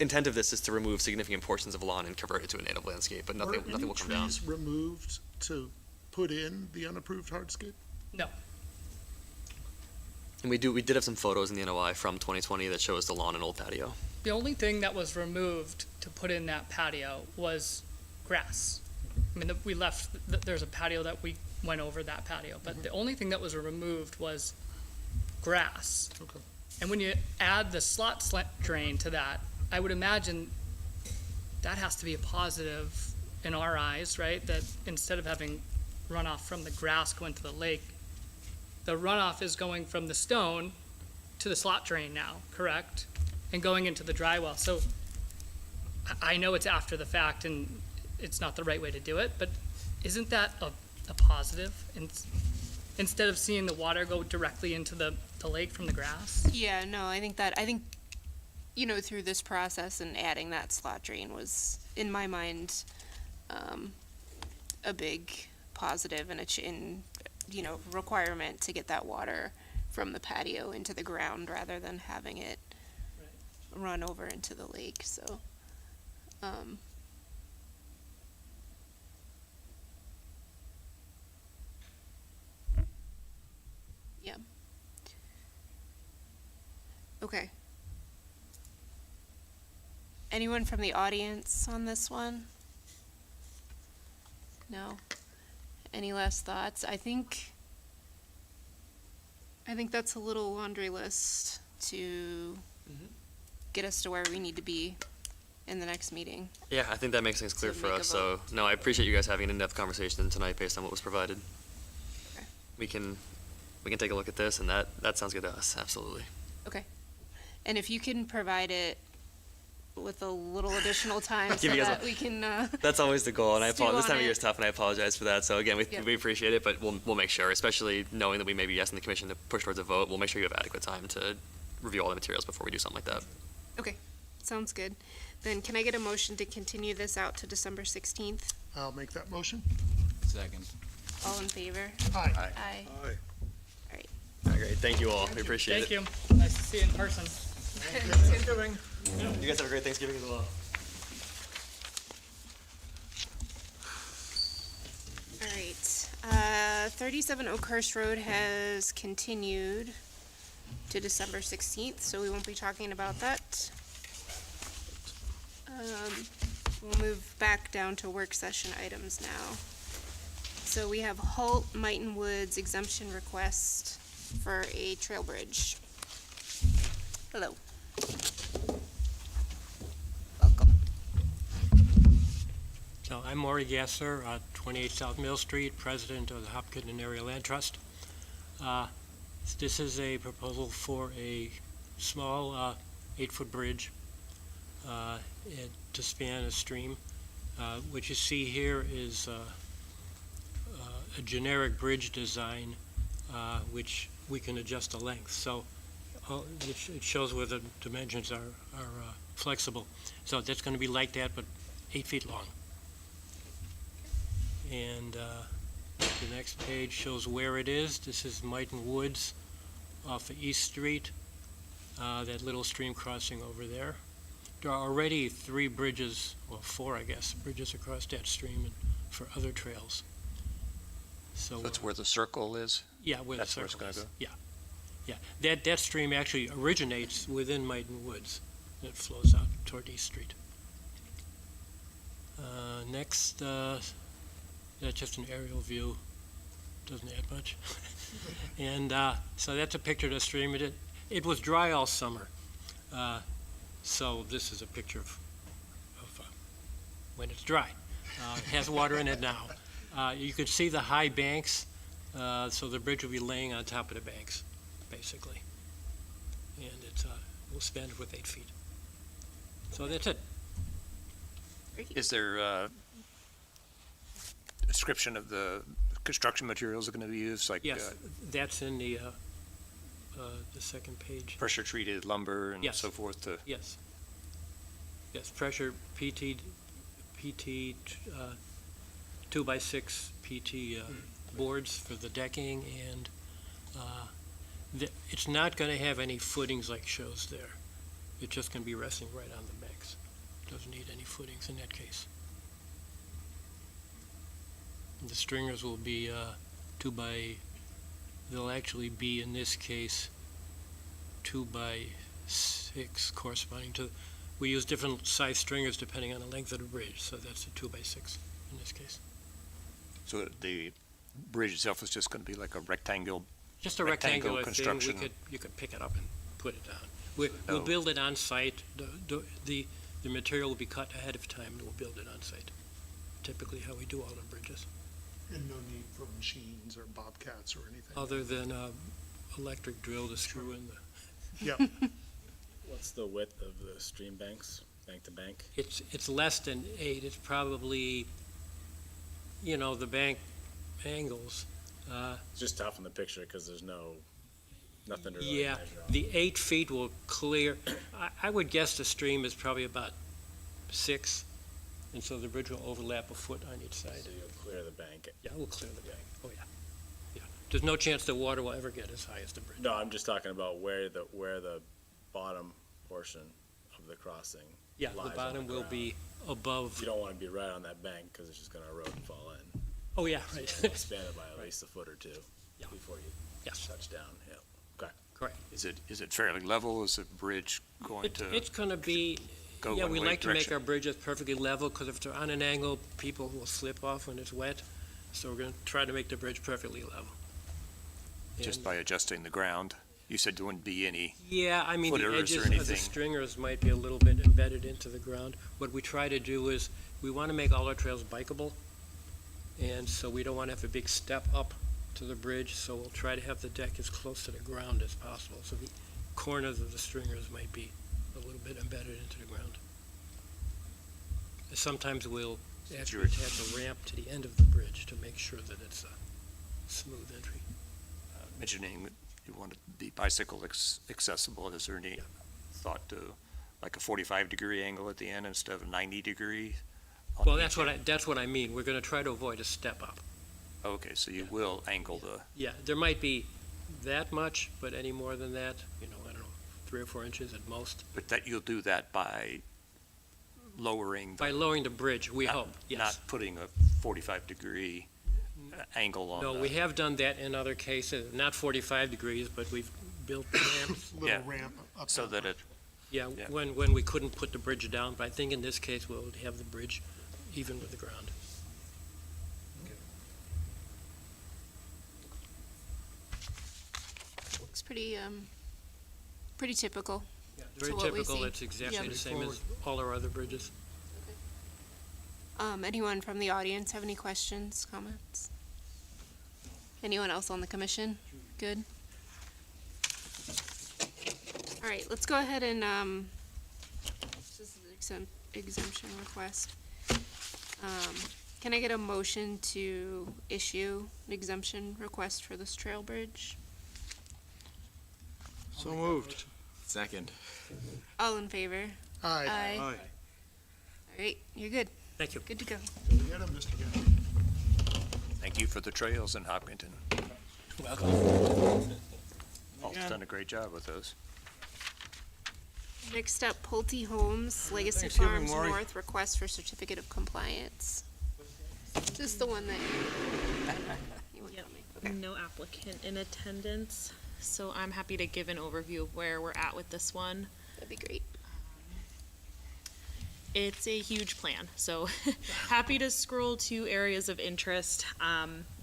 intent of this is to remove significant portions of lawn and convert it to a native landscape, but nothing will come down. Were any trees removed to put in the unapproved hardscape? No, And we did have some photos in the NOI from 2020 that shows the lawn and old patio. the only thing that was removed to put in that patio was grass. I mean, we left, there's a patio that we went over that patio, but the only thing that was removed was grass. Okay. And when you add the slot drain to that, I would imagine that has to be a positive in our eyes, right? That instead of having runoff from the grass going to the lake, the runoff is going from the stone to the slot drain now, correct? And going into the dry well. So I know it's after the fact and it's not the right way to do it, but isn't that a positive? Instead of seeing the water go directly into the lake from the grass? Yeah, no, I think, through this process and adding that slot drain was, in my mind, a big positive and requirement to get that water from the patio into the ground rather than having it run over into the lake, so, yeah. Okay. Anyone from the audience on this one? No? Any last thoughts? I think that's a little laundry list to get us to where we need to be in the next meeting. Yeah, I think that makes things clear To for make a us. So, no, I appreciate you guys having an in-depth conversation tonight based on what was provided. Okay. We can take a look at this, and that sounds good to us. Absolutely. Okay. And if you can provide it with a little additional time so Give you guys that we can, That's always the goal, and I Stew apologize. This on time of year it. is tough, and I apologize for that. So again, Yep. we appreciate it, but we'll make sure, especially knowing that we may be asking the commission to push towards a vote, we'll make sure you have adequate time to review all the materials before we do something like that. okay, sounds good. Then can I get a motion to continue this out to December 16th? I'll make that motion. Second. All in favor? Aye. Aye. Aye. All right, great. Thank you all. We appreciate Thank it. you. Nice to see you in person. Thanksgiving. You guys have a great Thanksgiving as well. All right, 37 Oakhurst Road has continued to December 16th, so we won't be talking about that. We'll move back down to work session items now. So we have Holt Mighton Woods exemption request for a trail bridge. Hello. So I'm Maury Gasser, 28 South Mill Street, president of the Hopkinton Area Land Trust. This is a proposal for a small 8-foot bridge to span a stream. What you see here is a generic bridge design, which we can adjust the length. So it shows where the dimensions are flexible. So that's going to be like that, but 8 feet long. And the next page shows where it is. This is Mighton Woods off of East Street, that little stream crossing over there. There are already 3 bridges, well, 4, I guess, bridges across that stream and for other trails. So That's where the circle is? yeah, where the That's where it's circle gonna is. go? Yeah. That stream actually originates within Mighton Woods. And it flows out toward East Street. Next, that's just an aerial view. Doesn't add much. And so that's a picture of the stream. It was dry all summer. So this is a picture of when it's dry. It has water in it now. You could see the high banks, so the bridge will be laying on top of the banks, basically. And it will span with 8 feet. So that's it. Is there a description of the construction materials that are going to be used, like Yes, that's in the second page. pressure-treated lumber and Yes. so forth? Yes. Yes, pressure PT 2x6 PT boards for the decking, and it's not going to have any footings like shows there. It's just going to be resting right on the banks. Doesn't need any footings in that case. And the stringers will be they'll actually be, in this case, 2x6 corresponding to, we use different size stringers depending on the length of the bridge, so that's a 2x6 in this case. So the bridge itself is just going to be like a rectangular Just a rectangular thing, construction? you could pick it up and put it down. We'll build it on site. The material will be cut ahead of time, and we'll build it on site. Typically how we do all our bridges. And no need for machines or bobcats or anything? Other than electric drill to screw in the. Yep. What's the width of the stream banks, bank to bank? It's less than 8. It's probably, the bank angles. It's just tough in the picture because there's nothing to really Yeah, measure on. the 8 feet will clear. I would guess the stream is probably about 6, and so the bridge will overlap a foot on each side. So you'll clear the bank. Yeah, we'll clear the bank. Oh, yeah. Yeah. There's no chance the water will ever get as high as the bridge. No, I'm just talking about where the bottom portion of the crossing Yeah, lies the on bottom will ground. be above. You don't want to be right on that bank because it's just going to erode and fall in. Oh, yeah, So right. you want to span it by at least a foot or 2 Yeah. before you Yes. touch down. Yeah. Okay. Correct. Is it fairly level? Is the bridge going to It's going to be, go yeah, we one-way like to make direction? our bridges perfectly level, because if they're on an angle, people will slip off when it's wet. So we're going to try to make the bridge perfectly level. Just And- by adjusting the ground? You said there wouldn't be any Yeah, I mean, the footers or edges of the anything? stringers might be a little bit embedded into the ground. What we try to do is, we want to make all our trails bikeable, and so we don't want to have a big step up to the bridge, so we'll try to have the deck as close to the ground as possible. So the corners of the stringers might be a little bit embedded into the ground. And sometimes we'll actually attach a ramp to the end of the bridge to make sure that it's a smooth entry. Mentioning that you want it to be bicycle accessible, is there any thought to like a 45-degree angle at the end instead of a 90-degree? Well, that's what I mean. We're going to try to avoid a step up. Okay, so you will angle the, Yeah, there might be that much, but any more than that, I don't know, 3 or 4 inches at most. but that you'll do that by lowering, By lowering the bridge, we hope, yes. not putting a 45-degree angle on No, the. we have done that in other cases, not 45 degrees, but we've built ramps. Little Yeah. ramp up. So that it, Yeah, Yeah. when we couldn't put the bridge down, but I think in this case, we'll have the bridge even with the ground. Looks pretty typical. Very To what we typical, see. it's exactly Yep. the same as all our other bridges. Anyone from the audience have any questions, comments? Anyone else on the commission? Good. All right, let's go ahead and, this is an exemption request. Can I get a motion to issue an exemption request for this trail bridge? So moved. Second. All in favor? Aye. Aye. Aye. All right, you're good. Thank you. Good to go. Go get 'em, Mr. Gallagher. Thank you for the trails in Hopkinton. Welcome. Paul's done a great job with those. Next up, Pulte Homes, Legacy Thanksgiving, Farms Maury. North, request for certificate of compliance. Is this the one that you would Yep. tell me? Okay. No applicant in attendance, so I'm happy to give an overview of where we're at with this one. That'd be great. It's a huge plan, so happy to scroll to areas of interest.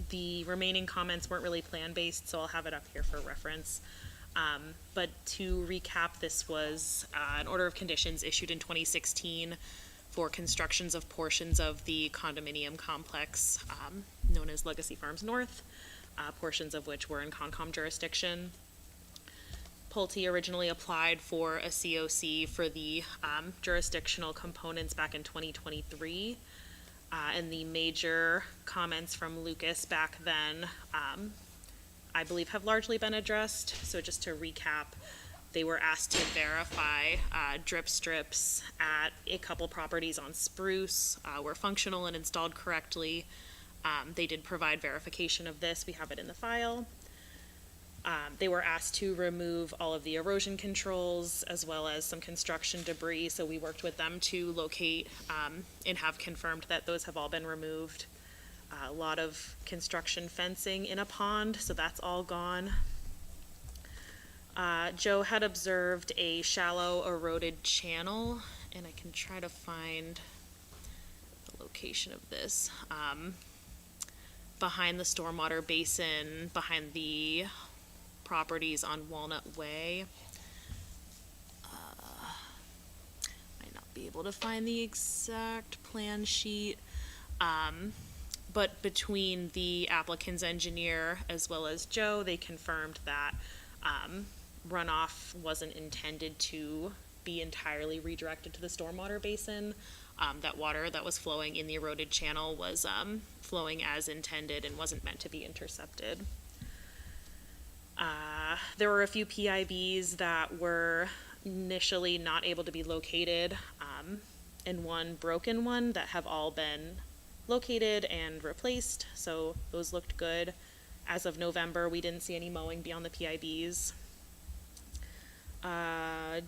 The remaining comments weren't really plan-based, so I'll have it up here for reference. But to recap, this was an order of conditions issued in 2016 for constructions of portions of the condominium complex known as Legacy Farms North, portions of which were in Concom jurisdiction. Pulte originally applied for a COC for the jurisdictional components back in 2023. And the major comments from Lucas back then, I believe have largely been addressed. So just to recap, they were asked to verify drip strips at a couple properties on Spruce were functional and installed correctly. They did provide verification of this. We have it in the file. They were asked to remove all of the erosion controls as well as some construction debris, so we worked with them to locate and have confirmed that those have all been removed. A lot of construction fencing in a pond, so that's all gone. Joe had observed a shallow eroded channel, and I can try to find the location of this. Behind the stormwater basin, behind the properties on Walnut Way. Might not be able to find the exact plan sheet. But between the applicant's engineer as well as Joe, they confirmed that runoff wasn't intended to be entirely redirected to the stormwater basin. That water that was flowing in the eroded channel was flowing as intended and wasn't meant to be intercepted. There were a few PIBs that were initially not able to be located, and one broken one that have all been located and replaced, so those looked good. As of November, we didn't see any mowing beyond the PIBs.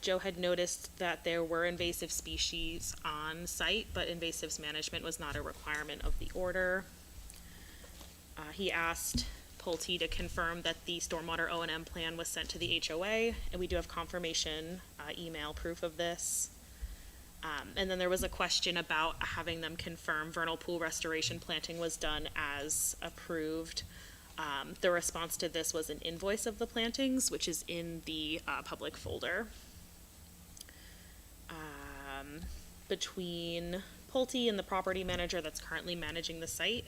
Joe had noticed that there were invasive species on site, but invasives management was not a requirement of the order. He asked Pulte to confirm that the stormwater O&M plan was sent to the HOA, and we do have confirmation email proof of this. And then there was a question about having them confirm vernal pool restoration planting was done as approved. The response to this was an invoice of the plantings, which is in the public folder. Between Pulte and the property manager that's currently managing the site,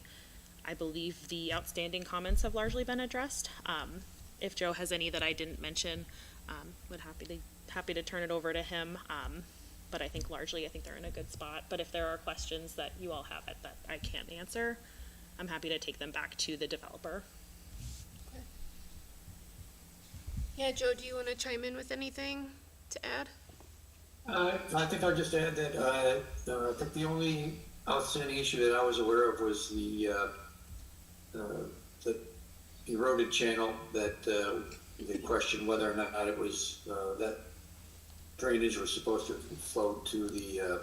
I believe the outstanding comments have largely been addressed. If Joe has any that I didn't mention, would happy to turn it over to him. But I think largely, I think they're in a good spot. But if there are questions that you all have that I can't answer, I'm happy to take them back to the developer. Yeah, Joe, do you want to chime in with anything to add? I think I'll just add that, I think the only outstanding issue that I was aware of was the eroded channel that, the question whether or not it was, that drainage was supposed to flow to the,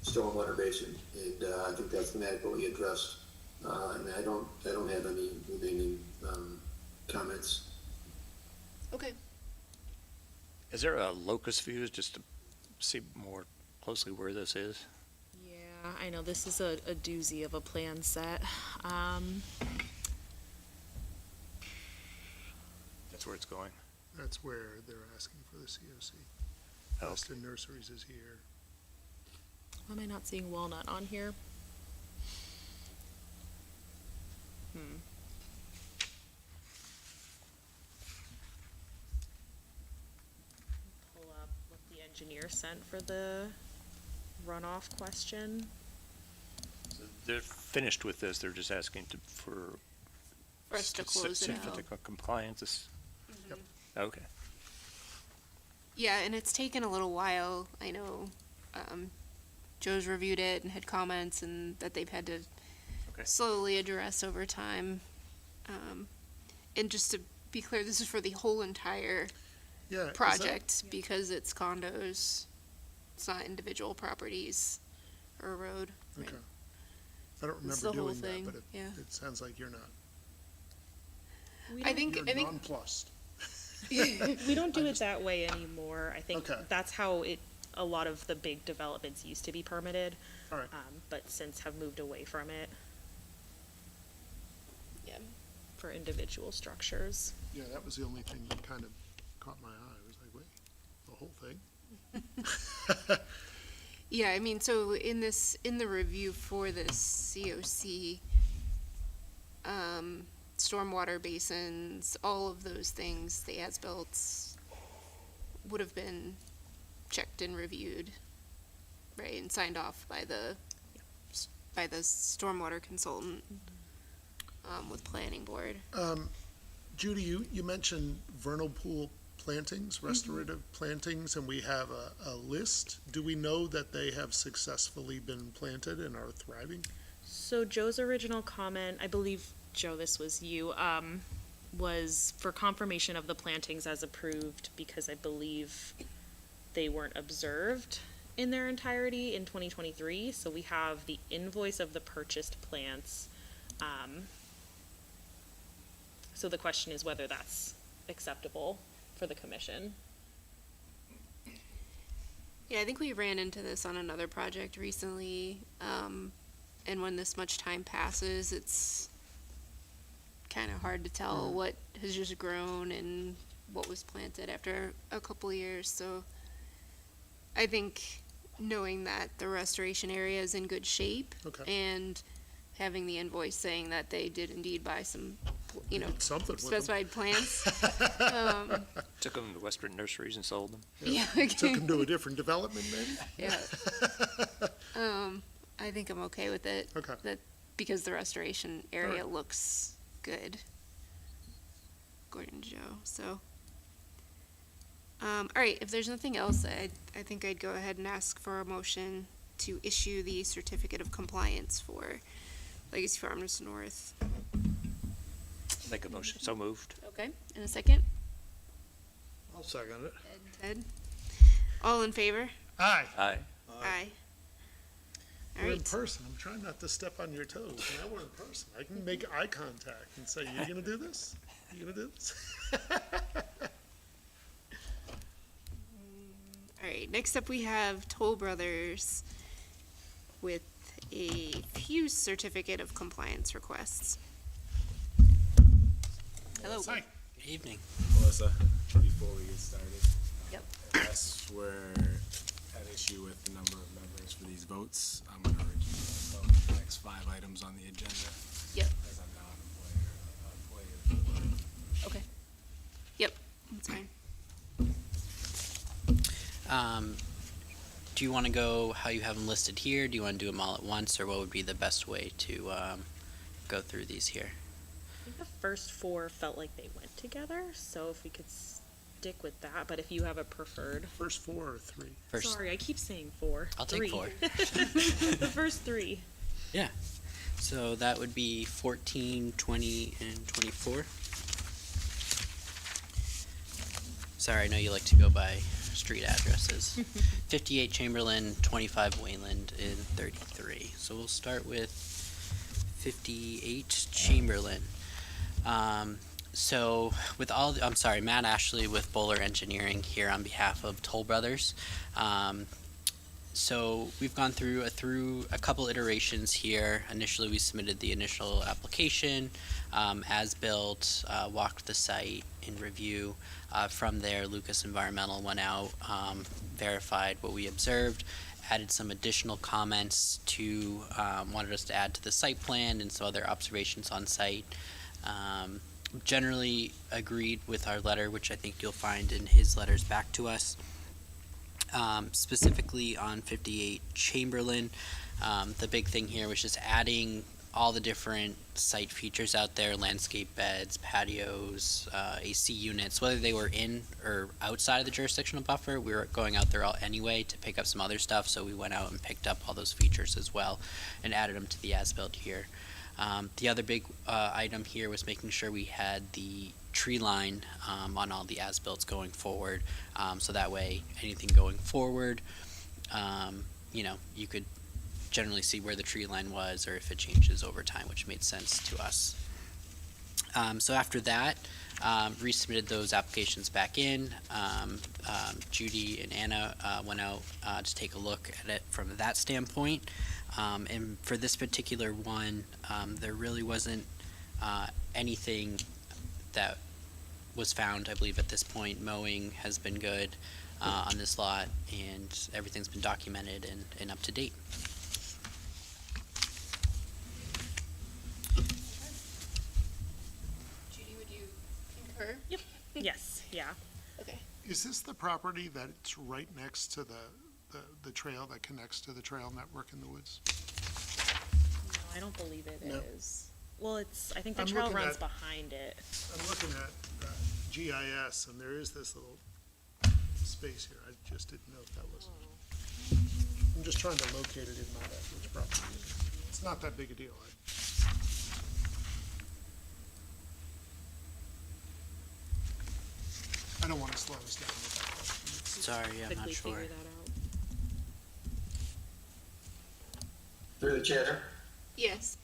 stormwater basin. And, I think that's been adequately addressed. And I don't have any remaining, comments. Okay. Is there a locus view just to see more closely where this is? Yeah, I know this is a doozy of a plan set. That's where it's going. That's where they're asking for the COC. Oh. Weston Nurseries is here. Why am I not seeing Walnut on here? Pull up what the engineer sent for the runoff question. So they're finished with this, they're just asking for. For us to close it out. Certificate of compliance. Yep. Okay. Yeah, and it's taken a little while. I know Joe's reviewed it and had comments, and that they've had to slowly address over time. And just to be clear, this is for the whole entire Yeah. is that- project because it's condos. It's not individual properties or a road. Okay. I don't It's remember the whole doing that, thing, but yeah. it sounds like you're not. I think You're nonplussed. We don't do it that way anymore. I think Okay. that's how a lot of the big developments used to be permitted. All right. But since have moved away from it. Yeah. For individual structures. Yeah, that was the only thing that kind of caught my eye. I was like, wait, the whole thing? Yeah, I mean, so in the review for this COC, stormwater basins, all of those things, the as-built would have been checked and reviewed, right, and signed off by the stormwater consultant, with planning board. Judy, you mentioned vernal pool plantings, restorative plantings, and we have a list. Do we know that they have successfully been planted and are thriving? So Joe's original comment, I believe, Joe, this was you, was for confirmation of the plantings as approved because I believe they weren't observed in their entirety in 2023. So we have the invoice of the purchased plants. So the question is whether that's acceptable for the commission. Yeah, I think we ran into this on another project recently, and when this much time passes, it's kind of hard to tell what has just grown and what was planted after a couple of years. So I think knowing that the restoration area is in good shape and having the invoice saying that they did indeed buy some, Something with them. specified plants. Took them to Western Nurseries and sold them. Yeah. Took them to a different development, maybe? Yeah. I think I'm okay with it. Okay. That, because the restoration area Alright. looks good. Gordon Joe, so. All right, if there's nothing else, I think I'd go ahead and ask for a motion to issue the certificate of compliance for Legacy Farms North. Make a motion. So moved. Okay, in a second. I'll second it. Ted? All in favor? Aye. Aye. Aye. All We're in right. person. I'm trying not to step on your toes. Now we're in person. I can make eye contact and say, you gonna do this? You gonna do this? All right, next up we have Toll Brothers with a few certificate of compliance requests. Hello. Hi. Evening. Melissa, before we get started. Yep. Yes, we're at issue with the number of members for these votes. I'm gonna review the next 5 items on the agenda. Yep. As I'm not an employee of the board. Okay. Yep, that's fine. Do you want to go how you have them listed here? Do you want to do them all at once, or what would be the best way to go through these here? I think the first 4 felt like they went together, so if we could stick with that, but if you have a preferred. First 4 or 3? First. Sorry, I keep saying 4. I'll take 4. The first 3. Yeah. So that would be 14, 20, and 24. Sorry, I know you like to go by street addresses. 58 Chamberlain, 25 Wayland, and 33. So we'll start with 58 Chamberlain. So with all, I'm sorry, Matt Ashley with Bowler Engineering here on behalf of Toll Brothers. So we've gone through a couple iterations here. Initially, we submitted the initial application, as built, walked the site in review. From there, Lucas Environmental went out, verified what we observed, added some additional comments to, wanted us to add to the site plan and some other observations on site. Generally agreed with our letter, which I think you'll find in his letters back to us. Specifically on 58 Chamberlain, the big thing here was just adding all the different site features out there, landscape beds, patios, AC units, whether they were in or outside of the jurisdictional buffer. We were going out there all anyway to pick up some other stuff, so we went out and picked up all those features as well and added them to the as-built here. The other big item here was making sure we had the tree line on all the as-builts going forward, so that way anything going forward, you could generally see where the tree line was or if it changes over time, which made sense to us. So after that, resubmitted those applications back in. Judy and Anna went out to take a look at it from that standpoint. And for this particular one, there really wasn't anything that was found, I believe, at this point. Mowing has been good on this lot, and everything's been documented and up to date. Judy, would you concur? Yep. Yes, yeah. Okay. Is this the property that's right next to the trail that connects to the trail network in the woods? No, I don't believe it is. No. Well, I think the I'm trail looking runs at- behind it. I'm looking at GIS, and there is this little space here. I just didn't know if that was. I'm just trying to locate it in my head, which property it is. It's not that big a deal. I don't want to slow us down with that question. Sorry, I'm not sure. Through the chair, Yes,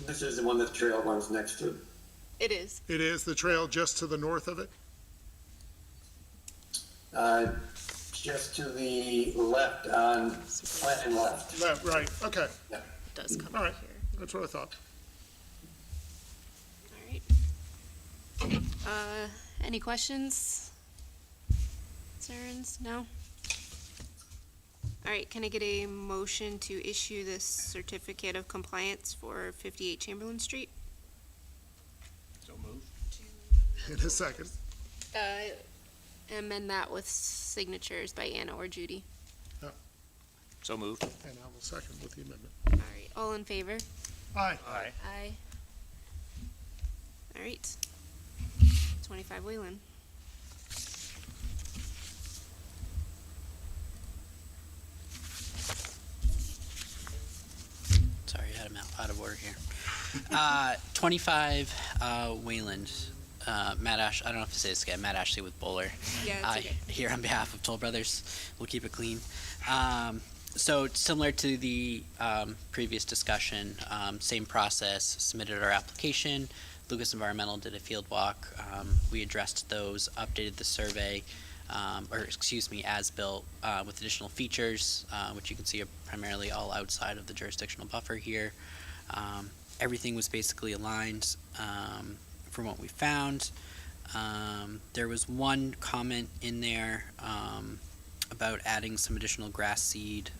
this is the one that the trail runs next to. it is. It is the trail just to the north of it? Just to the left on Plant and left. Right, okay. Yeah. It does come All out right, here. that's what I thought. All right. Any questions? Concerns? No? All right, can I get a motion to issue this certificate of compliance for 58 Chamberlain Street? So moved. In a second. Amend that with signatures by Anna or Judy. So moved. And I will second with the amendment. All right, all in favor? Aye. Aye. Aye. All right. 25 Wayland. Sorry, I had him out of order here. 25 Wayland. Matt I don't know if to say this again. Matt Ashley with Bowler. Yeah, it's okay. Here on behalf of Toll Brothers. We'll keep it clean. So similar to the previous discussion, same process. Submitted our application. Lucas Environmental did a field walk. We addressed those, updated the survey, as built with additional features, which you can see are primarily all outside of the jurisdictional buffer here. Everything was basically aligned from what we found. There was one comment in there about adding some additional grass seed.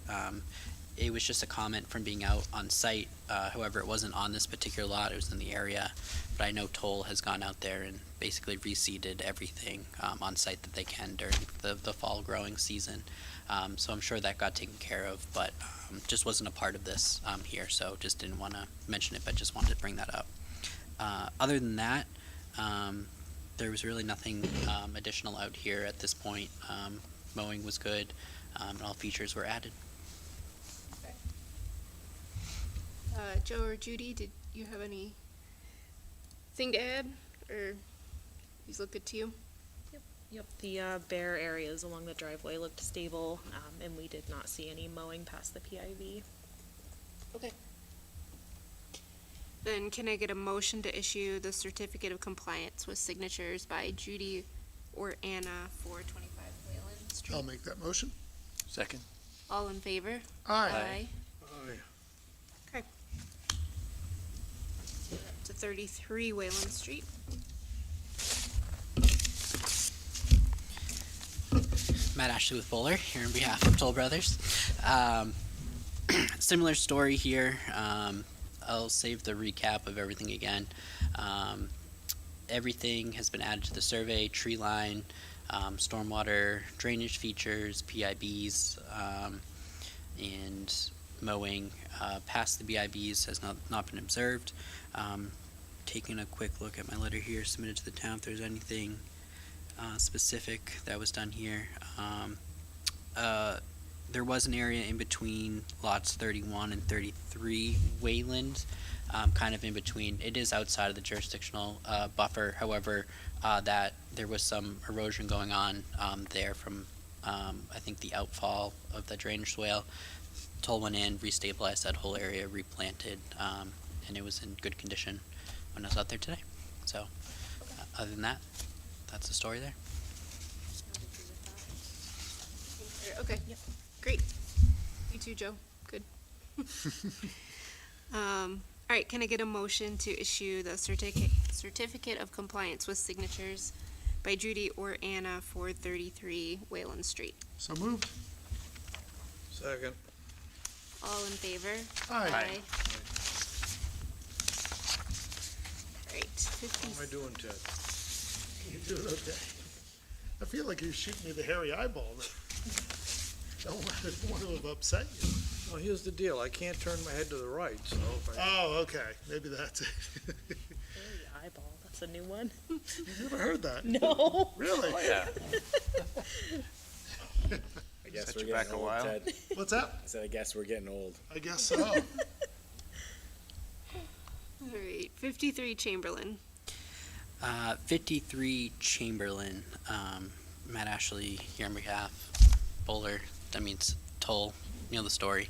It was just a comment from being out on site. However, it wasn't on this particular lot, it was in the area. But I know Toll has gone out there and basically reseeded everything on site that they can during the fall growing season. So I'm sure that got taken care of, but just wasn't a part of this here, so just didn't want to mention it, but just wanted to bring that up. Other than that, there was really nothing additional out here at this point. Mowing was good, and all features were added. Joe or Judy, did you have anything to add, or these look good to you? Yep, the bare areas along the driveway looked stable, and we did not see any mowing past the PIV. Okay. Then can I get a motion to issue the certificate of compliance with signatures by Judy or Anna for 25 Wayland Street? I'll make that motion. Second. All in favor? Aye. Aye. Aye. Okay. We're up to 33 Wayland Street. Matt Ashley with Bowler, here on behalf of Toll Brothers. Similar story here. I'll save the recap of everything again. Everything has been added to the survey, tree line, stormwater drainage features, PIBs, and mowing past the BIBs has not been observed. Taking a quick look at my letter here submitted to the town, if there's anything specific that was done here. There was an area in between lots 31 and 33 Wayland, kind of in between. It is outside of the jurisdictional buffer. However, that there was some erosion going on there from, I think, the outfall of the drainage swale. Toll went in, restabilized that whole area, replanted, and it was in good condition when I was out there today. So, other than that, that's the story there. Okay, great. You too, Joe. Good. All right, can I get a motion to issue the certificate of compliance with signatures by Judy or Anna for 33 Wayland Street? So moved. Second. All in favor? Aye. All right, How am I doing, Ted? You're doing okay. I feel like you're shooting me the hairy eyeball. Don't want to have upset you. Well, here's the deal. I can't turn my head to the right, so if I... Oh, okay. Maybe that's it. Eyeball, that's a new one. You've never heard that? No. Really? Oh, yeah. I guess Set we're you back getting a old, while. Ted. What's that? I said, I guess we're getting old. I guess so. All right, 53 Chamberlain. 53 Chamberlain, Matt Ashley here on behalf, Bowler, that means toll, you know the story.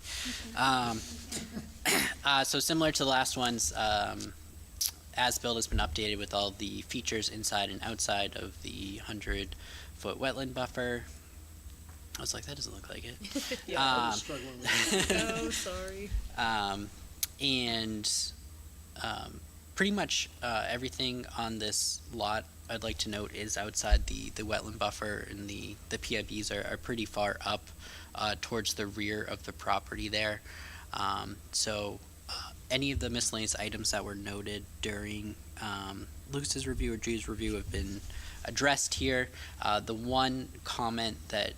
So similar to the last ones, as-built has been updated with all the features inside and outside of the 100-foot wetland buffer. I was like, that doesn't look like it. Yeah, I was struggling with that. Oh, sorry. And pretty much everything on this lot, I'd like to note, is outside the wetland buffer, and the PIBs are pretty far up towards the rear of the property there. So any of the miscellaneous items that were noted during Lucas's review or Drew's review have been addressed here. The one comment that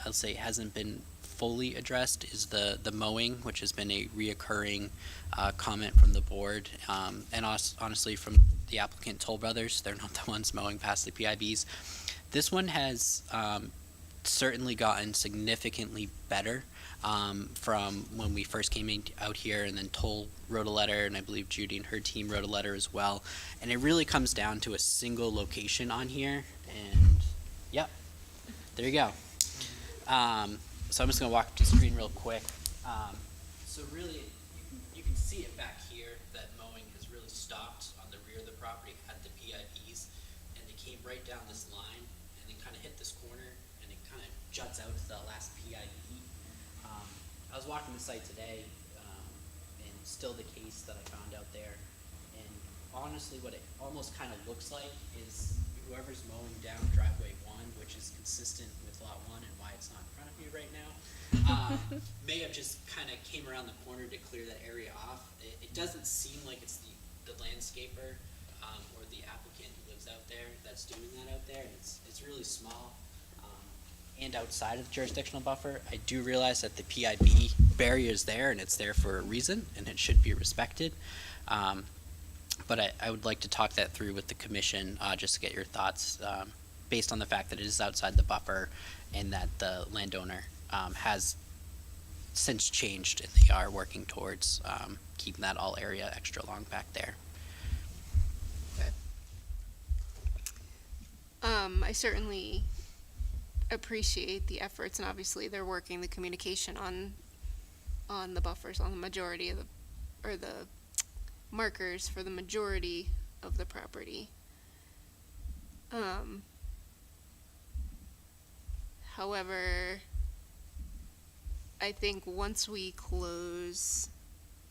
I'll say hasn't been fully addressed is the mowing, which has been a reoccurring comment from the board, and honestly from the applicant Toll Brothers. They're not the ones mowing past the PIBs. This one has certainly gotten significantly better from when we first came out here, and then Toll wrote a letter, and I believe Judy and her team wrote a letter as well. And it really comes down to a single location on here, and yep, there you go. So I'm just going to walk up to the screen real quick. So really, you can see it back here that mowing has really stopped on the rear of the property at the PIBs, and they came right down this line, and they kind of hit this corner, and it kind of juts out to the last PIB. I was walking the site today, and still the case that I found out there, and honestly what it almost kind of looks like is whoever's mowing down driveway 1, which is consistent with lot 1 and why it's not in front of you right now, may have just kind of came around the corner to clear that area off. It doesn't seem like it's the landscaper or the applicant who lives out there that's doing that out there. It's really small and outside of the jurisdictional buffer. I do realize that the PIB barrier is there, and it's there for a reason, and it should be respected. But I would like to talk that through with the commission, just to get your thoughts, based on the fact that it is outside the buffer and that the landowner has since changed, and they are working towards keeping that all area extra long back there. I certainly appreciate the efforts, and obviously they're working the communication on the buffers, on the majority of the markers for the majority of the property. However, I think once we close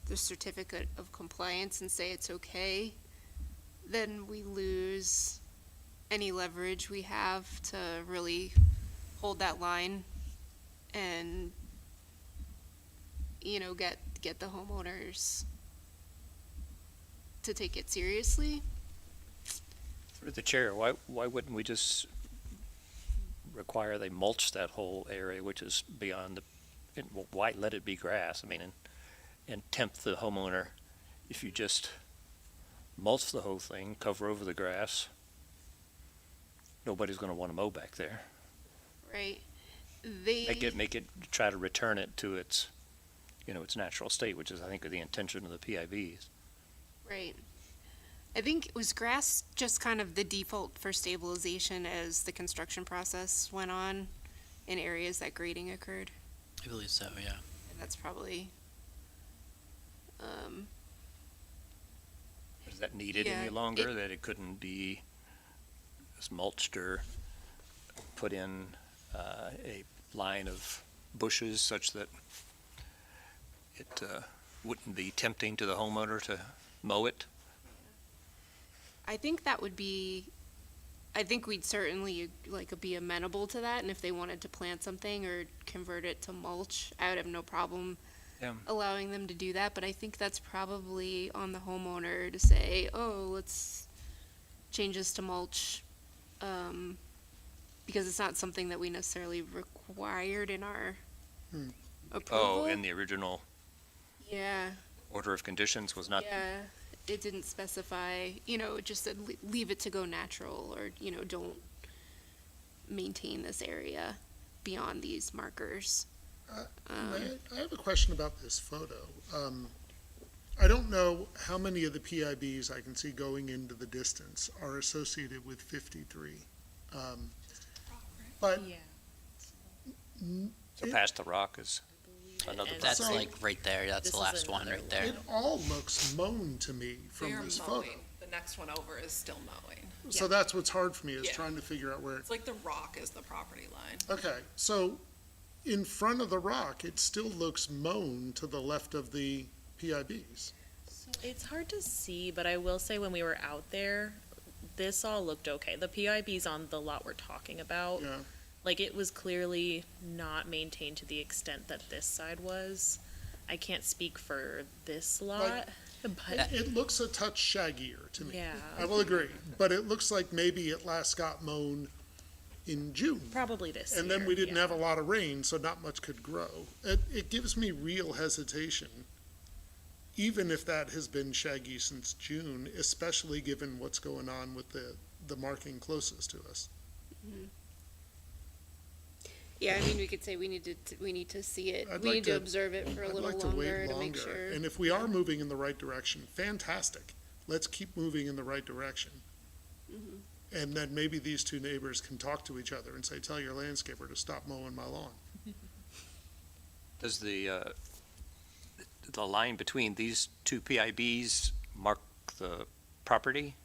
the certificate of compliance and say it's okay, then we lose any leverage we have to really hold that line and, you know, get the homeowners to take it seriously. Through the chair, why wouldn't we just require they mulch that whole area, which is beyond why let it be grass? I mean, and tempt the homeowner if you just mulch the whole thing, cover over the grass, nobody's gonna wanna mow back there. Right. Make it, try to return it to its, its natural state, which is, I think, the intention of the PIVs. Right. I think, was grass just kind of the default for stabilization as the construction process went on in areas that grading occurred? I believe so, yeah. And that's probably, Is that needed Yeah, any longer, that it couldn't be as mulched or put in a line of bushes such that it wouldn't be tempting to the homeowner to mow it? I think that would be, I think we'd certainly be amenable to that, and if they wanted to plant something or convert it to mulch, I would have no problem Yeah. allowing them to do that, but I think that's probably on the homeowner to say, oh, let's change this to mulch, because it's not something that we necessarily required in our approval. Oh, in the original Yeah, order of conditions was not, yeah, it didn't specify, it just said leave it to go natural, or, don't maintain this area beyond these markers. I have a question about this photo. I don't know how many of the PIBs I can see going into the distance are associated with 53. But so past the rock is another. That's So- like right there, that's the last one right there. it all looks mown to me from They're this mowing. photo. The next one over is still mowing. So that's what's hard for me, is Yeah. trying to figure out where. It's like the rock is the property line. Okay, so in front of the rock, it still looks mown to the left of the PIBs. It's hard to see, but I will say when we were out there, this all looked okay. The PIBs on the lot we're talking about, Yeah. like it was clearly not maintained to the extent that this side was. I can't speak for this lot, but It looks a touch shaggier to me. Yeah. I will agree, but it looks like maybe it last got mown in June. probably this And then year, we didn't yeah. have a lot of rain, so not much could grow. It gives me real hesitation, even if that has been shaggy since June, especially given what's going on with the marking closest to us. Yeah, I mean, we could say we need to see it. I'd We like need to to- observe it for a I'd little like to wait longer to make longer. sure. And if we are moving in the right direction, fantastic. Let's keep moving in the right direction. Mhm. And then maybe these two neighbors can talk to each other and say, tell your landscaper to stop mowing my lawn. Does the line between these two PIBs mark the property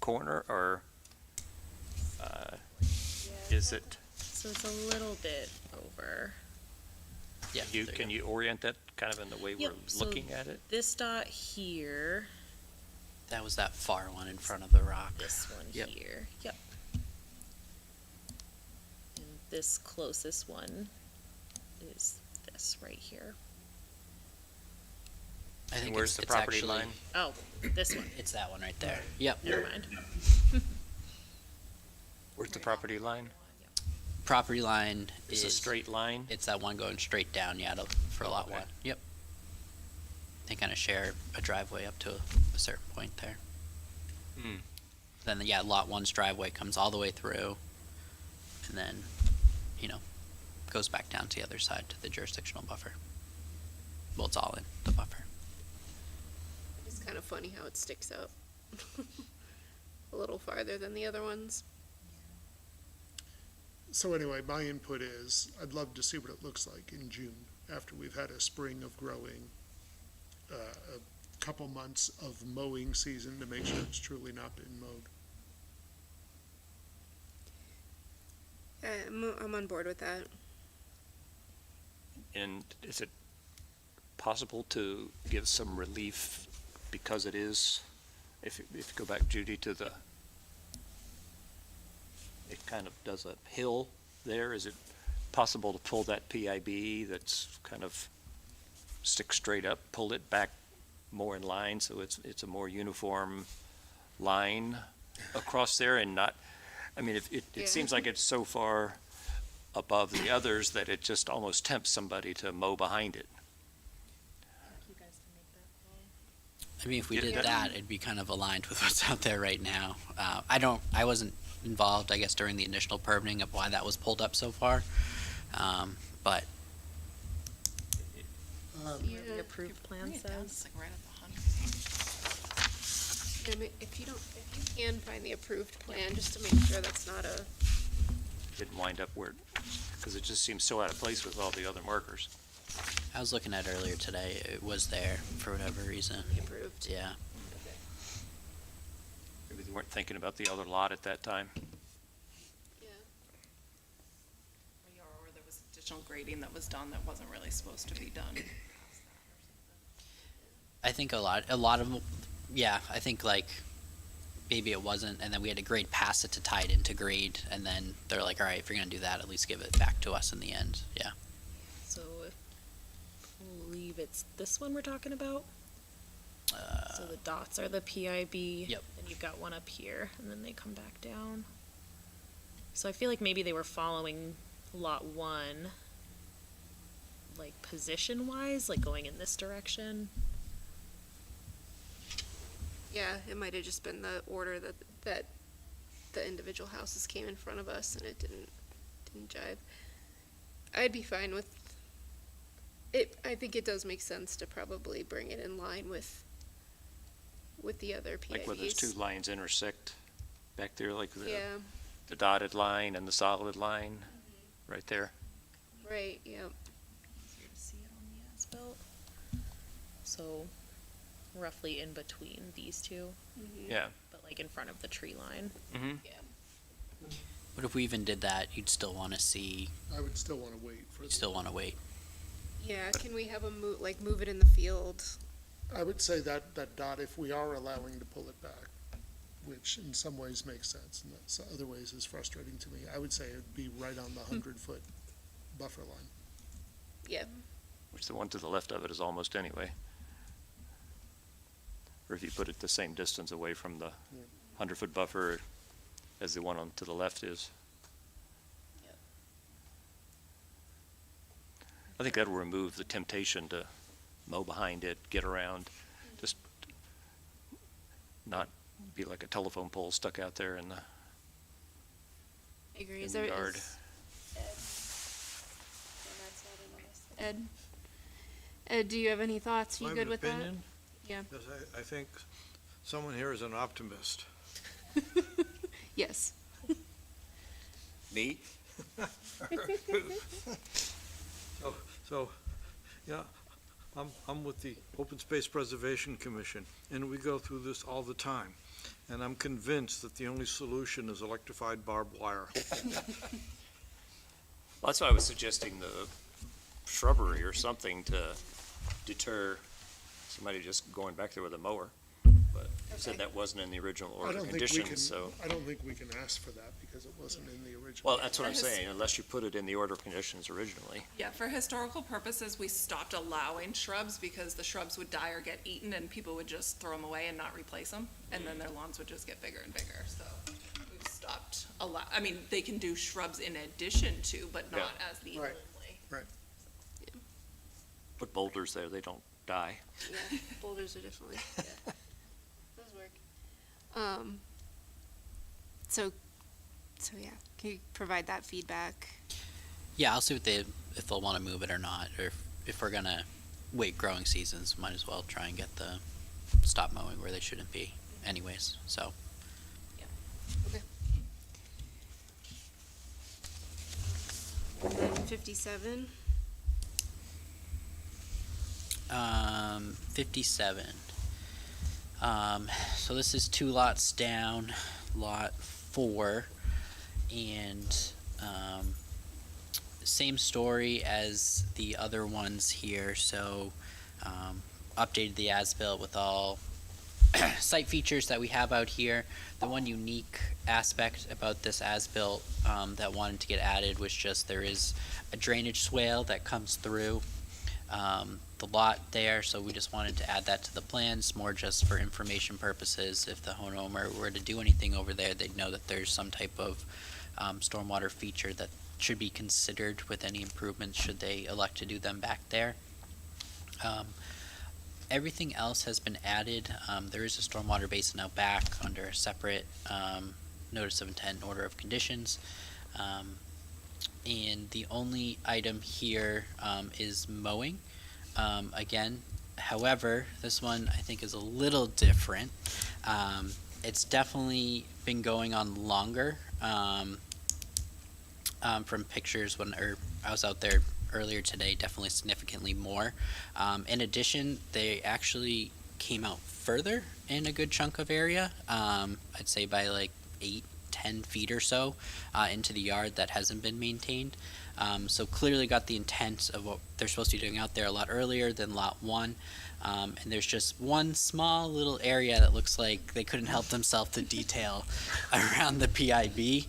corner, or is it? So it's a little bit over. Yeah. Can you orient that kind of in the way Yep, we're so looking at it? This dot here, That was that far one in front of the rock. this one Yep. here, yep. And this closest one is this right here. I think where's it's, the it's property actually, line? Oh, this one. It's that one right there. Yep. Never mind. Where's the property line? Property line Is is a straight line? It's that one going straight down, yeah, for lot okay. one. Yep. They kind of share a driveway up to a certain point there. Hmm. Then, yeah, lot one's driveway comes all the way through, and then, goes back down to the other side to the jurisdictional buffer. Well, it's all in the buffer. It's kind of funny how it sticks out a little farther than the other ones. So anyway, my input is, I'd love to see what it looks like in June, after we've had a spring of growing, a couple months of mowing season to make sure it's truly not been mowed. I'm on board with that. And is it possible to give some relief because it is, if you go back, Judy, to it kind of does a hill there, is it possible to pull that PIB that's kind of stick straight up, pull it back more in line so it's a more uniform line across there and not, I mean, it Yeah. seems like it's so far above the others that it just almost tempts somebody to mow behind it. You guys can make that call. I mean, if we Yeah. did that, it'd be kind of aligned with what's out there right now. I wasn't involved, I guess, during the initial permitting of why that was pulled up so far. But The approved plan says. If you can find the approved plan, just to make sure that's not a, Didn't wind up where, because it just seems so out of place with all the other markers. I was looking at earlier today, it was there for whatever reason. approved. Yeah. Maybe they weren't thinking about the other lot at that time. Or there was additional grading that was done that wasn't really supposed to be done. I think a lot of, yeah, I think like maybe it wasn't, and then we had to grade past it to tie it into grade, and then they're like, all right, if you're gonna do that, at least give it back to us in the end, yeah. So I believe it's this one we're talking about. So the dots are the PIB. Yep. And you've got one up here, and then they come back down. So I feel like maybe they were following lot one, like position-wise, like going in this direction. Yeah, it might have just been the order that the individual houses came in front of us and it didn't jive. I'd be fine with it. I think it does make sense to probably bring it in line with the other PIDs. Like where those two lines intersect back there, like Yeah, the dotted line and the solid line, right there. right, yeah. See it on the as-built. So roughly in between these two. Yeah. But like in front of the tree line. Mm-hmm. But if we even did that, you'd still wanna see, I would still want to wait for. you'd still wanna wait. Yeah, can we have move it in the field? I would say that dot, if we are allowing to pull it back, which in some ways makes sense, and that's other ways is frustrating to me, I would say it'd be right on the 100-foot buffer line. Yeah. Which the one to the left of it is almost anyway. Or if you put it the same distance away from the 100-foot buffer as the one on to the left is. I think that'll remove the temptation to mow behind it, get around, just not be like a telephone pole stuck out there in the I agree. in the yard. Ed, do you have any thoughts? You My good with opinion? that? Yeah. Yes, I think someone here is an optimist. Yes. Me? So, yeah, I'm with the Open Space Preservation Commission, and we go through this all the time. And I'm convinced that the only solution is electrified barbed wire. Well, that's why I was suggesting the shrubbery or something to deter somebody just going back there with a mower. But you said that wasn't in the original I order don't of think we can, conditions, so. I don't think we can ask for that because it wasn't in the original. Well, that's what I'm saying, unless you put it in the order of conditions originally. Yeah, for historical purposes, we stopped allowing shrubs because the shrubs would die or get eaten and people would just throw them away and not replace them. And then their lawns would just get bigger and bigger, so we've stopped they can do shrubs in addition to, but not as the only. Right. Put boulders there, they don't die. Yeah, boulders are definitely, yeah. Those work. So yeah, can you provide that feedback? Yeah, I'll see if they'll wanna move it or not, or if we're gonna wait growing seasons, might as well try and get the stop mowing where they shouldn't be anyways, so. Okay. And then 57, 57. So this is 2 lots down, lot 4, and, same story as the other ones here, so, updated the as-built with all site features that we have out here. The one unique aspect about this as-built, that wanted to get added was just there is a drainage swale that comes through, the lot there, so we just wanted to add that to the plans, more just for information purposes. If the homeowner were to do anything over there, they'd know that there's some type of stormwater feature that should be considered with any improvements should they elect to do them back there. Everything else has been added. There is a stormwater basin out back under a separate notice of intent and order of conditions. And the only item here is mowing. Again, however, this one I think is a little different. It's definitely been going on longer. From pictures I was out there earlier today, definitely significantly more. In addition, they actually came out further in a good chunk of area. I'd say by like 8-10 feet or so into the yard that hasn't been maintained. So clearly got the intent of what they're supposed to be doing out there a lot earlier than Lot 1. And there's just one small little area that looks like they couldn't help themselves to detail around the PIB.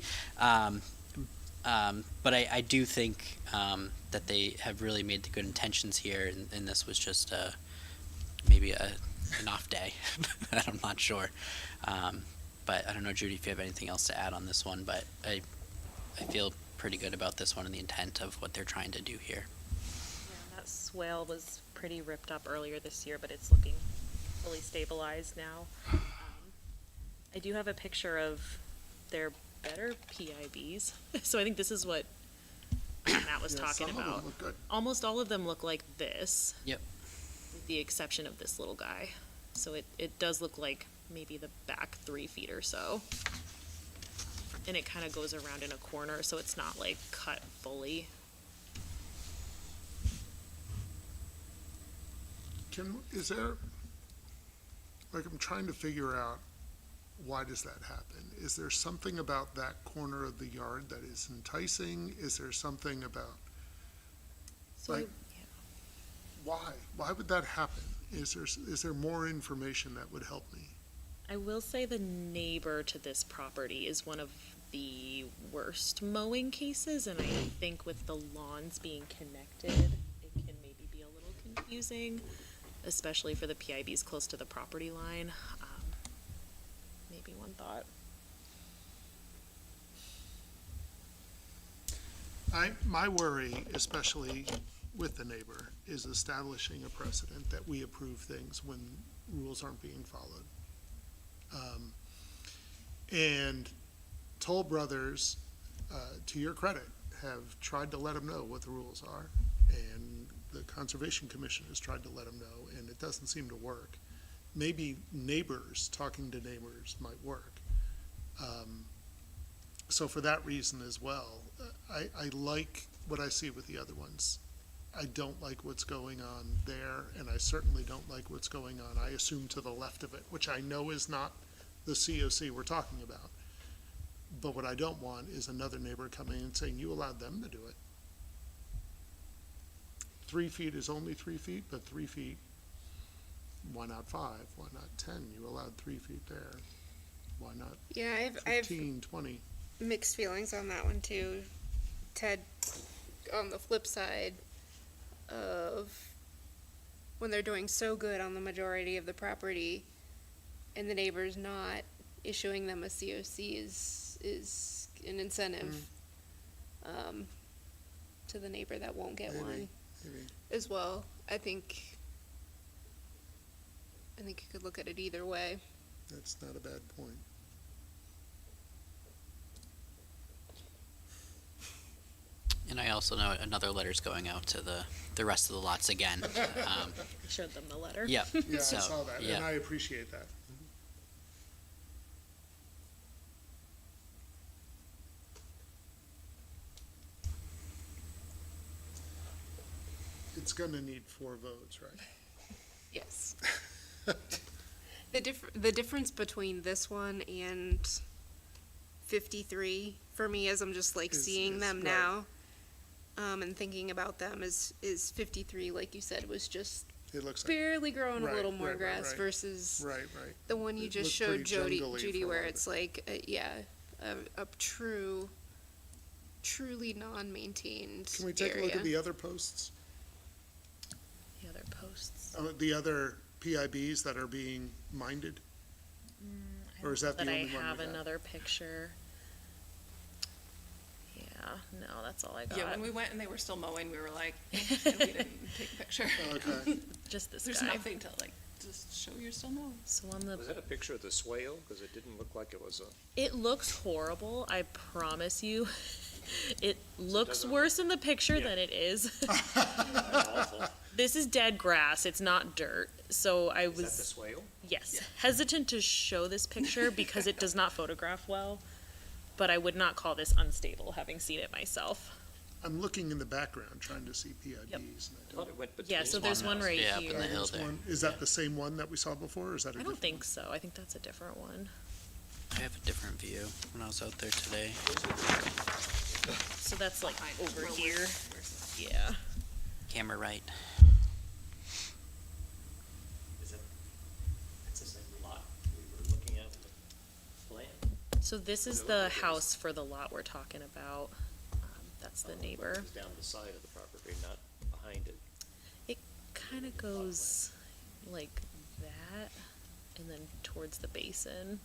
But I do think that they have really made the good intentions here, and this was just maybe an off day. I'm not sure. But I don't know, Judy, if you have anything else to add on this one, but I feel pretty good about this one and the intent of what they're trying to do here. Yeah, that swale was pretty ripped up earlier this year, but it's looking fully stabilized now. I do have a picture of their better PIBs. So I think this is what Matt was talking some of them about. look good. Almost all of them look like this. Yep. With the exception of this little guy. So it does look like maybe the back 3 feet or so. And it kind of goes around in a corner, so it's not like cut fully. Is there, like, I'm trying to figure out, why does that happen? Is there something about that corner of the yard that is enticing? Is there something about, So like, why? Why would that happen? Is there more information that would help me? I will say the neighbor to this property is one of the worst mowing cases, and I think with the lawns being connected, it can maybe be a little confusing, especially for the PIBs close to the property line. Maybe one thought. My worry, especially with the neighbor, is establishing a precedent that we approve things when rules aren't being followed. And Toll Brothers, to your credit, have tried to let them know what the rules are, and the Conservation Commission has tried to let them know, and it doesn't seem to work. Maybe neighbors talking to neighbors might work. So for that reason as well, I like what I see with the other ones. I don't like what's going on there, and I certainly don't like what's going on, I assume, to the left of it, which I know is not the COC we're talking about. But what I don't want is another neighbor coming and saying, you allowed them to do it. 3 feet is only 3 feet, but 3 feet, why not 5? Why not 10? You allowed 3 feet there. Why not Yeah, I have 15, 20? mixed feelings on that one too. Ted, on the flip side of when they're doing so good on the majority of the property and the neighbor's not issuing them a COC is an incentive to the neighbor that won't get one as well. I think you could look at it either way. That's not a bad point. And I also know another letter's going out to the rest of the lots again. I showed them the letter. Yep. Yeah, So, I saw that, yeah. and I appreciate that. It's gonna need 4 votes, right? Yes. The difference between this one and 53 for me, as I'm just like seeing them right. now, and thinking about them is 53, like you said, was just It looks like, barely growing a Right, little more right, grass right. versus right. the one you It just looked showed pretty jungly Judy, for a where lot of it's like, truly non-maintained Can we take a look area. at the other posts? The other posts. The other PIBs that are being minded? Or is that the But I only one we have have? another picture. no, that's all I got. Yeah, when we went and they were still mowing, we were like, and we didn't take a picture. Okay. Just this There's guy. nothing to like, just show you're still mowing. So on the Was that a picture of the swale? Because it didn't look like it was a. It looks horrible, I promise you. It looks doesn't- worse in the picture than it is. This is dead grass, it's not dirt. So I Is that the was, swale? yes, hesitant to show this picture because it does not photograph well. But I would not call this unstable, having seen it myself. I'm looking in the background trying to see PIDs. Yep. and I thought it went between. Yeah, so there's one right Yeah, up in here. the hill There's there. one. Is that the same one that we saw before, or is that a I don't different? think so, I think that's a different one. I have a different view when I was out there today. So that's like over Where we're- here, where's the- yeah. Camera right. Is it? It's the same lot we were looking at in the plan. So this is the house for the lot we're talking about. That's the neighbor. It's down the side of the property, not behind it. It kind of goes like that, and then towards the basin.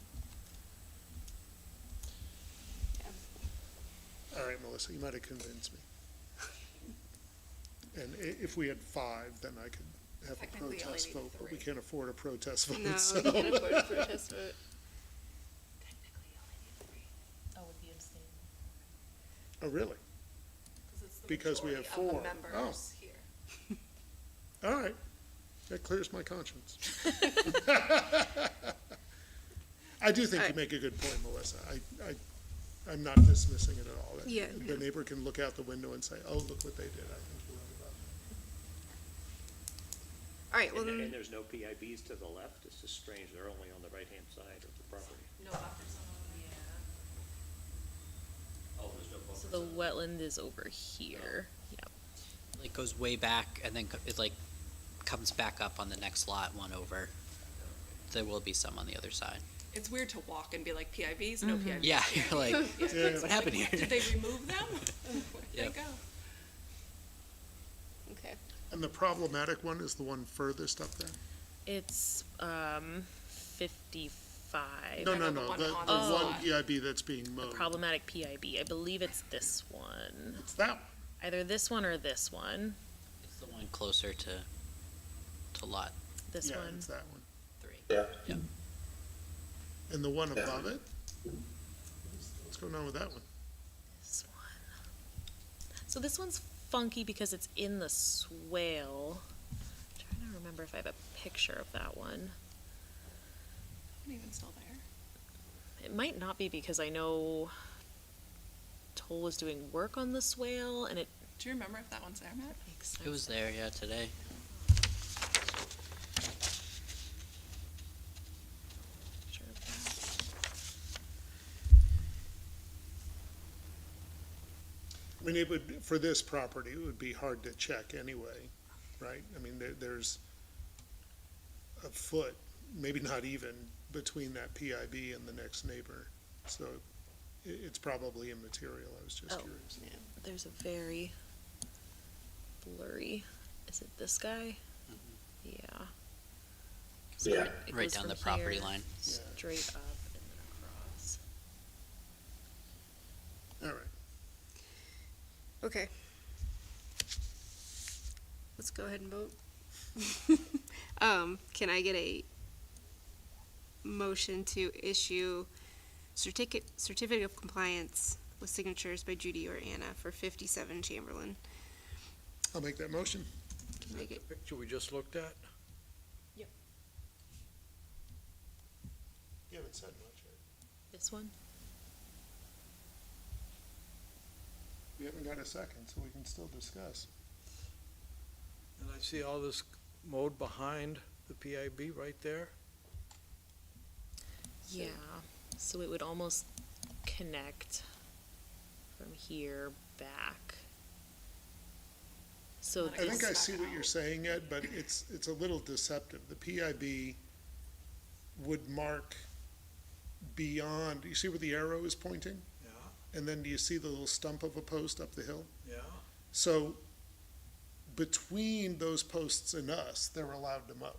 All right, Melissa, you might have convinced me. And if we had 5, then I could have a Technically, you only protest need vote, but we 3. can't afford a protest vote, No, so. we can't afford a protest vote. Oh, with the abstain. Oh, really? it's the Because we have majority of the 4. members here. All right, that clears my conscience. I do think you make a good point, Melissa. I'm not dismissing it at all. Yeah. The neighbor can look out the window and say, oh, look what they did. I think you're right about that. All right, well, And then, there's no PIBs to the left? It's just strange, they're only on the right-hand side of the property. No buffers. Oh, there's no So the wetland is over here. Yep. It goes way back and then it like comes back up on the next lot, one over. There will be some on the other side. It's weird to walk and be like PIVs, no PIVs. Yeah, you're like, Yeah. what happened here? Did they remove them? Where did Yep. they go? okay. And the problematic one is the one furthest up there? It's 55. No, I no, know the no, one the on the one lot. PIB that's being The mowed. problematic PIB. I believe it's this one. It's that one. Either this one or this one. It's the one closer to lot This Yeah, one. it's that one. 3. Yeah. Yep. And the one above it? What's going on with that one? This one. So this one's funky because it's in the swale. I'm trying to remember if I have a picture of that one. Not even still there. It might not be because I know Toll was doing work on the swale and it Do you remember if that one's there, Matt? makes sense. It was there, yeah, today. Picture of that. I mean, it would, for this property, it would be hard to check anyway, right? I mean, there's a foot, maybe not even, between that PIB and the next neighbor. So it's probably immaterial. I was just Oh, curious. yeah. There's a very blurry. Is it this guy? Yeah. So Yeah. it Right goes down from the property here line. Straight up and then across. All right. Okay. Let's go ahead and vote. Can I get a motion to issue certificate of compliance with signatures by Judy or Anna for 57 Chamberlain? I'll make that motion. Can I The get, picture we just looked at? You haven't said much yet. This one? We haven't got a second, so we can still discuss. And I see all this mowed behind the PIB right there. Yeah. So it would almost connect from here back. So I think I see what you're saying, Ed, but it's a little deceptive. The PIB would mark beyond, you see where the arrow is pointing? Yeah, And then do you see the little stump of a post up the hill? yeah. So between those posts and us, they're allowed to mow.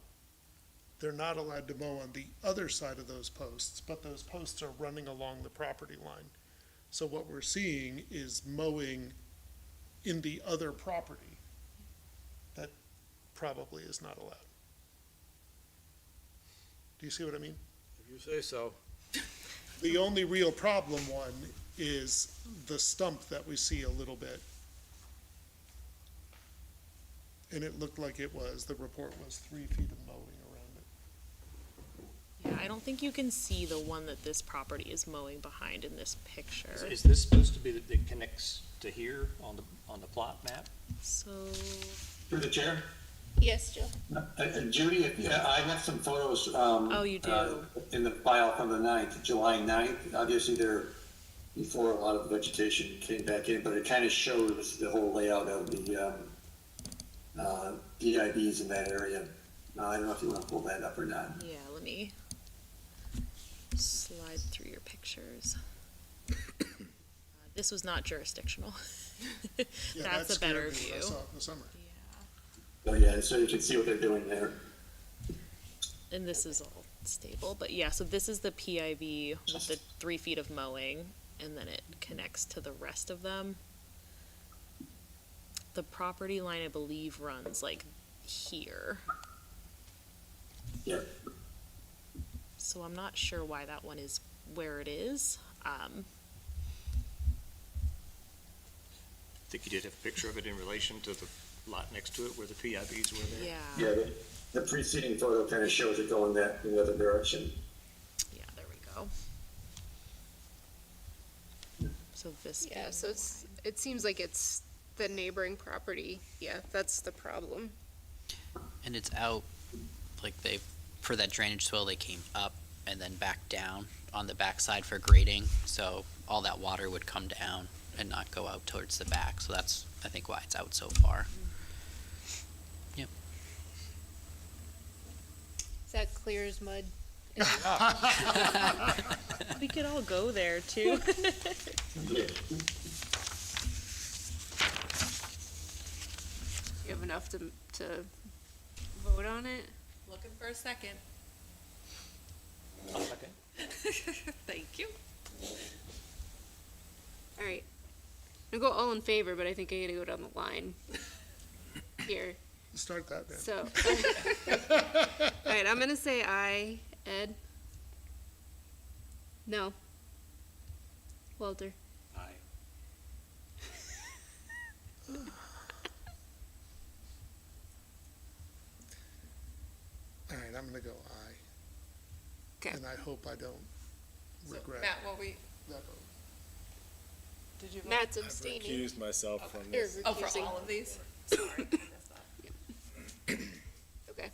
They're not allowed to mow on the other side of those posts, but those posts are running along the property line. So what we're seeing is mowing in the other property that probably is not allowed. Do you see what I mean? If you say so. The only real problem one is the stump that we see a little bit. And it looked like the report was 3 feet of mowing around it. Yeah, I don't think you can see the one that this property is mowing behind in this picture. Is this supposed to be that it connects to here on the plot map? So, Through the chair? Yes, Joe. Judy, I have some photos. Oh, you do? In the file from the 9th, July 9th. Obviously, they're before a lot of the vegetation came back in, but it kind of shows the whole layout of the DIBs in that area. I don't know if you want to pull that up or not. yeah, let me slide through your pictures. This was not jurisdictional. Yeah, That's that a better scared me when I view. saw it in the summer. Oh, yeah, so you can see what they're doing there. And this is all stable, but yeah, so this is the PIV with the 3 feet of mowing, and then it connects to the rest of them. The property line, I believe, runs like here. Yep. So I'm not sure why that one is where it is. I think you did have a picture of it in relation to the lot next to it where the PIVs were there. Yeah. Yeah, the preceding photo kind of shows it going in the other direction. Yeah, there we go. So this. Yeah, being so the it seems like it's the neighboring property. Yeah, that's the problem. And it's out, like for that drainage swale, they came up and then back down on the backside for grading, so all that water would come down and not go out towards the back, so that's, I think, why it's out so far. Yep. Is that clear as mud? We could all go there too. You have enough to vote on it? Looking for a second. Okay. Thank you. All right. I'll go all in favor, but I think I gotta go down the line here. Start that then. So, all right, I'm gonna say aye. Ed? No. Walter? Aye. All right, I'm gonna go aye. Okay. And I hope I don't regret Matt, what we, that vote. did you vote? Matt's I've abstaining. recused myself from You're this. Oh, for recusing. all of these? Sorry, I missed that. Okay.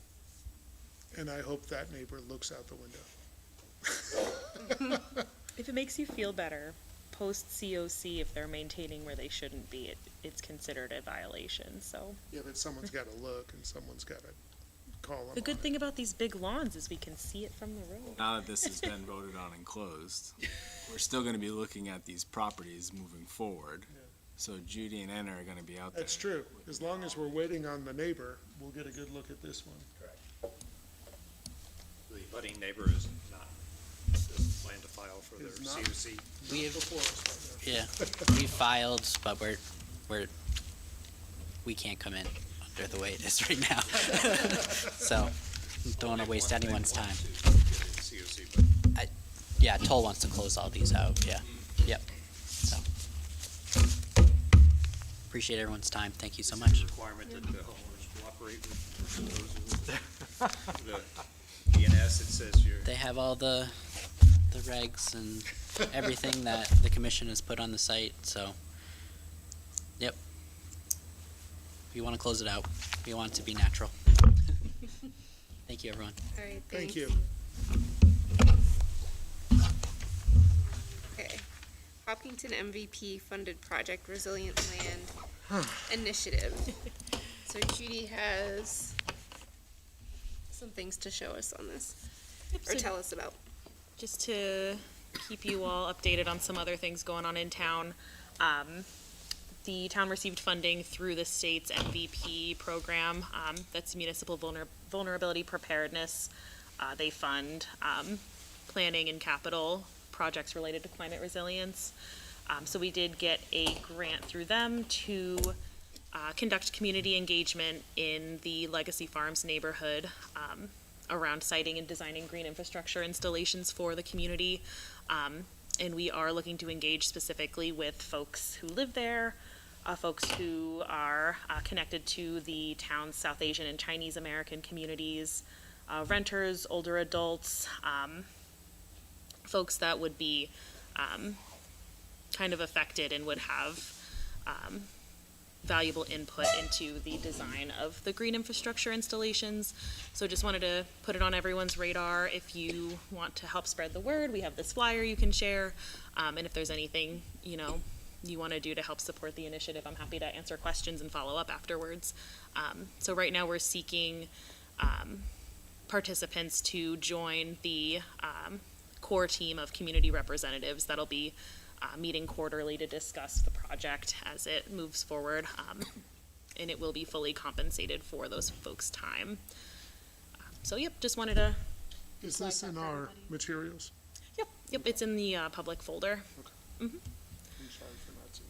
And I hope that neighbor looks out the window. If it makes you feel better, post COC, if they're maintaining where they shouldn't be, it's considered a violation, so. Yeah, but someone's gotta look and someone's gotta call them The good on thing about these big lawns is we can see it from the road. Now that this has been voted on and closed, we're still gonna be looking at these properties moving forward. So Judy and Anna are gonna be out there. That's true. As long as we're waiting on the neighbor, we'll get a good look at this one. The budding neighbor is not, doesn't plan to file for their Is not? COC. We have, Before us right now. yeah, we filed, but we can't come in under the way it is right now. So, don't wanna waste anyone's time. COC, but Yeah, Toll wants to close all these out, yeah. Yep, so. Appreciate everyone's time, thank you so much. requirement that the homeowners cooperate with those the DNS, it says you're. They have all the regs and everything that the commission has put on the site, so. Yep. We wanna close it out, we want it to be natural. Thank you, everyone. All right, Thank thanks. you. Okay. Hopkinton MVP funded project Resilient Land Initiative. So Judy has some things to show us on this, or so- tell us about. Just to keep you all updated on some other things going on in town. The town received funding through the state's MVP program. That's Municipal Vulnerability Preparedness. They fund planning and capital projects related to climate resilience. So we did get a grant through them to conduct community engagement in the Legacy Farms neighborhood around siting and designing green infrastructure installations for the community. And we are looking to engage specifically with folks who live there, folks who are connected to the town's South Asian and Chinese American communities, renters, older adults, folks that would be kind of affected and would have valuable input into the design of the green infrastructure installations. So just wanted to put it on everyone's radar. If you want to help spread the word, we have this flyer you can share. And if there's anything, you know, you want to do to help support the initiative, I'm happy to answer questions and follow up afterwards. So right now we're seeking participants to join the core team of community representatives that'll be meeting quarterly to discuss the project as it moves forward, and it will be fully compensated for those folks' time. So yep, just wanted to. Is this in our materials? Yep, it's in the public folder. I'm sorry for not seeing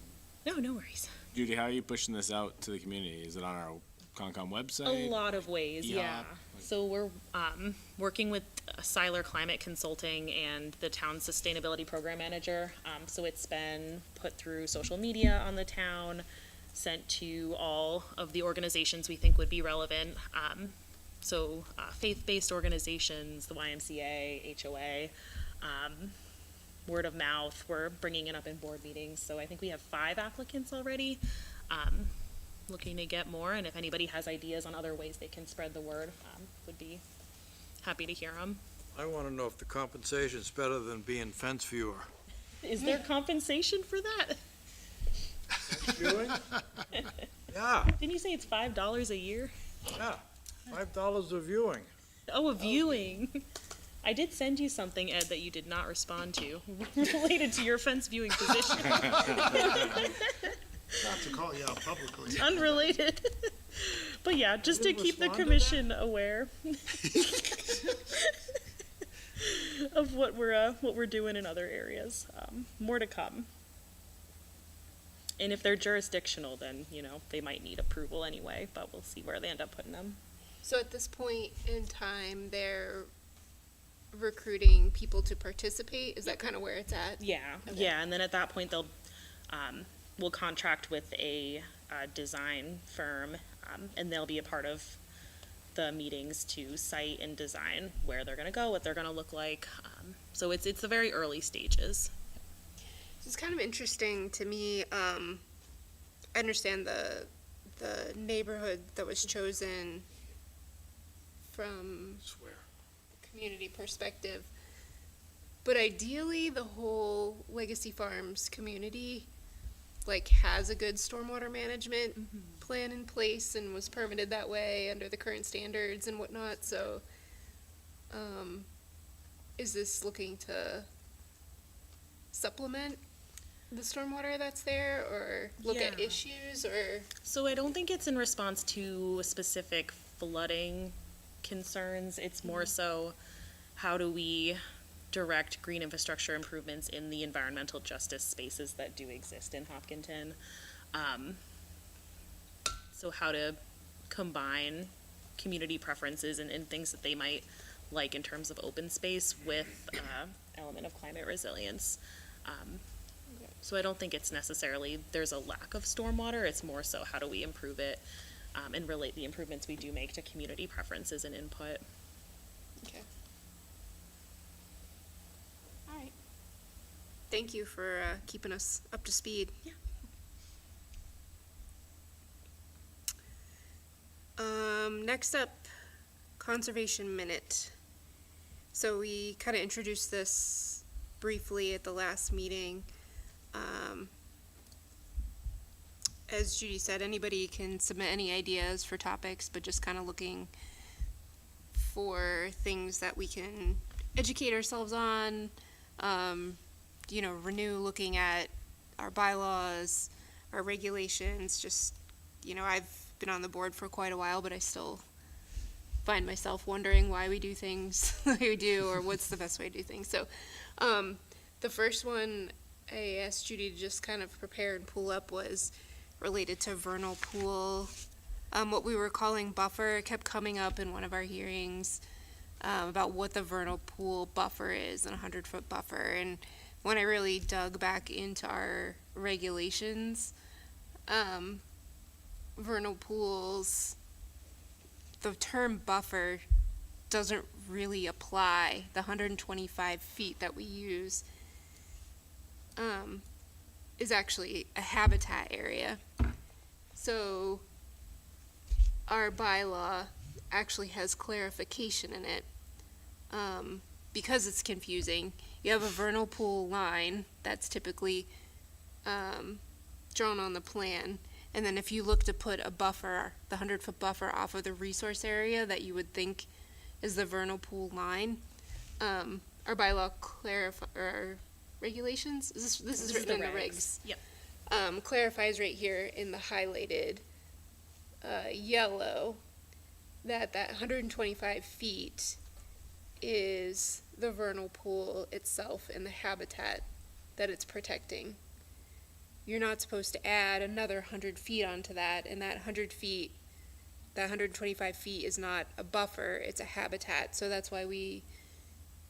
it. No worries. Judy, how are you pushing this out to the community? Is it on our Concom website? A lot of ways, yeah. So we're working with Seiler Climate Consulting and the town's sustainability program manager. So it's been put through social media on the town, sent to all of the organizations we think would be relevant. So faith-based organizations, the YMCA, HOA, word of mouth. We're bringing it up in board meetings. So I think we have 5 applicants already. Looking to get more, and if anybody has ideas on other ways they can spread the word, would be happy to hear them. I want to know if the compensation's better than being fence viewer. Is there compensation for that? Viewing? Yeah, Didn't you say it's $5 a year? yeah, $5 a viewing. Oh, a viewing. I did send you something, Ed, that you did not respond to related to your fence viewing position. Not to call you out publicly. Unrelated. But yeah, just to keep the commission aware of what we're doing in other areas. More to come. And if they're jurisdictional, then, you know, they might need approval anyway, but we'll see where they end up putting them. So at this point in time, they're recruiting people to participate? Is that kind of where it's at? Yeah, Okay. yeah, and then at that point, we'll contract with a design firm, and they'll be a part of the meetings to site and design where they're gonna go, what they're gonna look like. So it's the very early stages. It's kind of interesting to me. I understand the neighborhood that was chosen from community perspective, but ideally the whole Legacy Farms community like has a good stormwater management plan in place and was permitted that way under the current standards and whatnot. So is this looking to supplement the stormwater that's there, or look at Yeah. issues, or? So I don't think it's in response to specific flooding concerns. It's more so, how do we direct green infrastructure improvements in the environmental justice spaces that do exist in Hopkinton? So how to combine community preferences and things that they might like in terms of open space with element of climate resilience. So I don't think it's necessarily there's a lack of stormwater. It's more so how do we improve it and relate the improvements we do make to community preferences and input. Okay. All right. Thank you for keeping us up to speed. Yeah. Next up, conservation minute. So we kind of introduced this briefly at the last meeting. As Judy said, anybody can submit any ideas for topics, but just kind of looking for things that we can educate ourselves on, renew looking at our bylaws, our regulations, just, I've been on the board for quite a while, but I still find myself wondering why we do things the way we do, or what's the best way to do things. So, the first one I asked Judy to just kind of prepare and pull up was related to vernal pool. What we were calling buffer kept coming up in one of our hearings about what the vernal pool buffer is and a 100-foot buffer. And when I really dug back into our regulations, vernal pools, the term buffer doesn't really apply. The 125 feet that we use is actually a habitat area. So our bylaw actually has clarification in it. Because it's confusing, you have a vernal pool line that's typically drawn on the plan. And then if you look to put a buffer, the 100-foot buffer off of the resource area that you would think is the vernal pool line, our bylaw our regulations, this is written in the regs. Yep. Clarifies right here in the highlighted yellow that 125 feet is the vernal pool itself and the habitat that it's protecting. You're not supposed to add another 100 feet onto that, and that 100 feet, that 125 feet is not a buffer, it's a habitat. So that's why we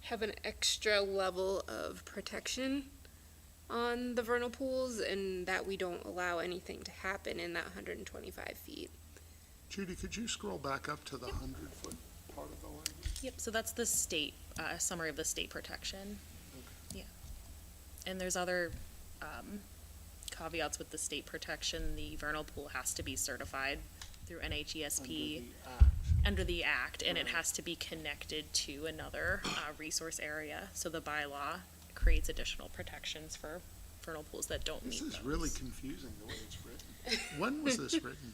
have an extra level of protection on the vernal pools, and that we don't allow anything to happen in that 125 feet. Judy, could you scroll back up to the 100-foot part of the language? Yep, so that's the state, summary of the state protection. Yeah. And there's other caveats with the state protection. The vernal pool has to be certified through NHESP under the act, and it has to be connected to another resource area. So the bylaw creates additional protections for vernal pools that don't meet those. This is really confusing the way it's written. When was this written?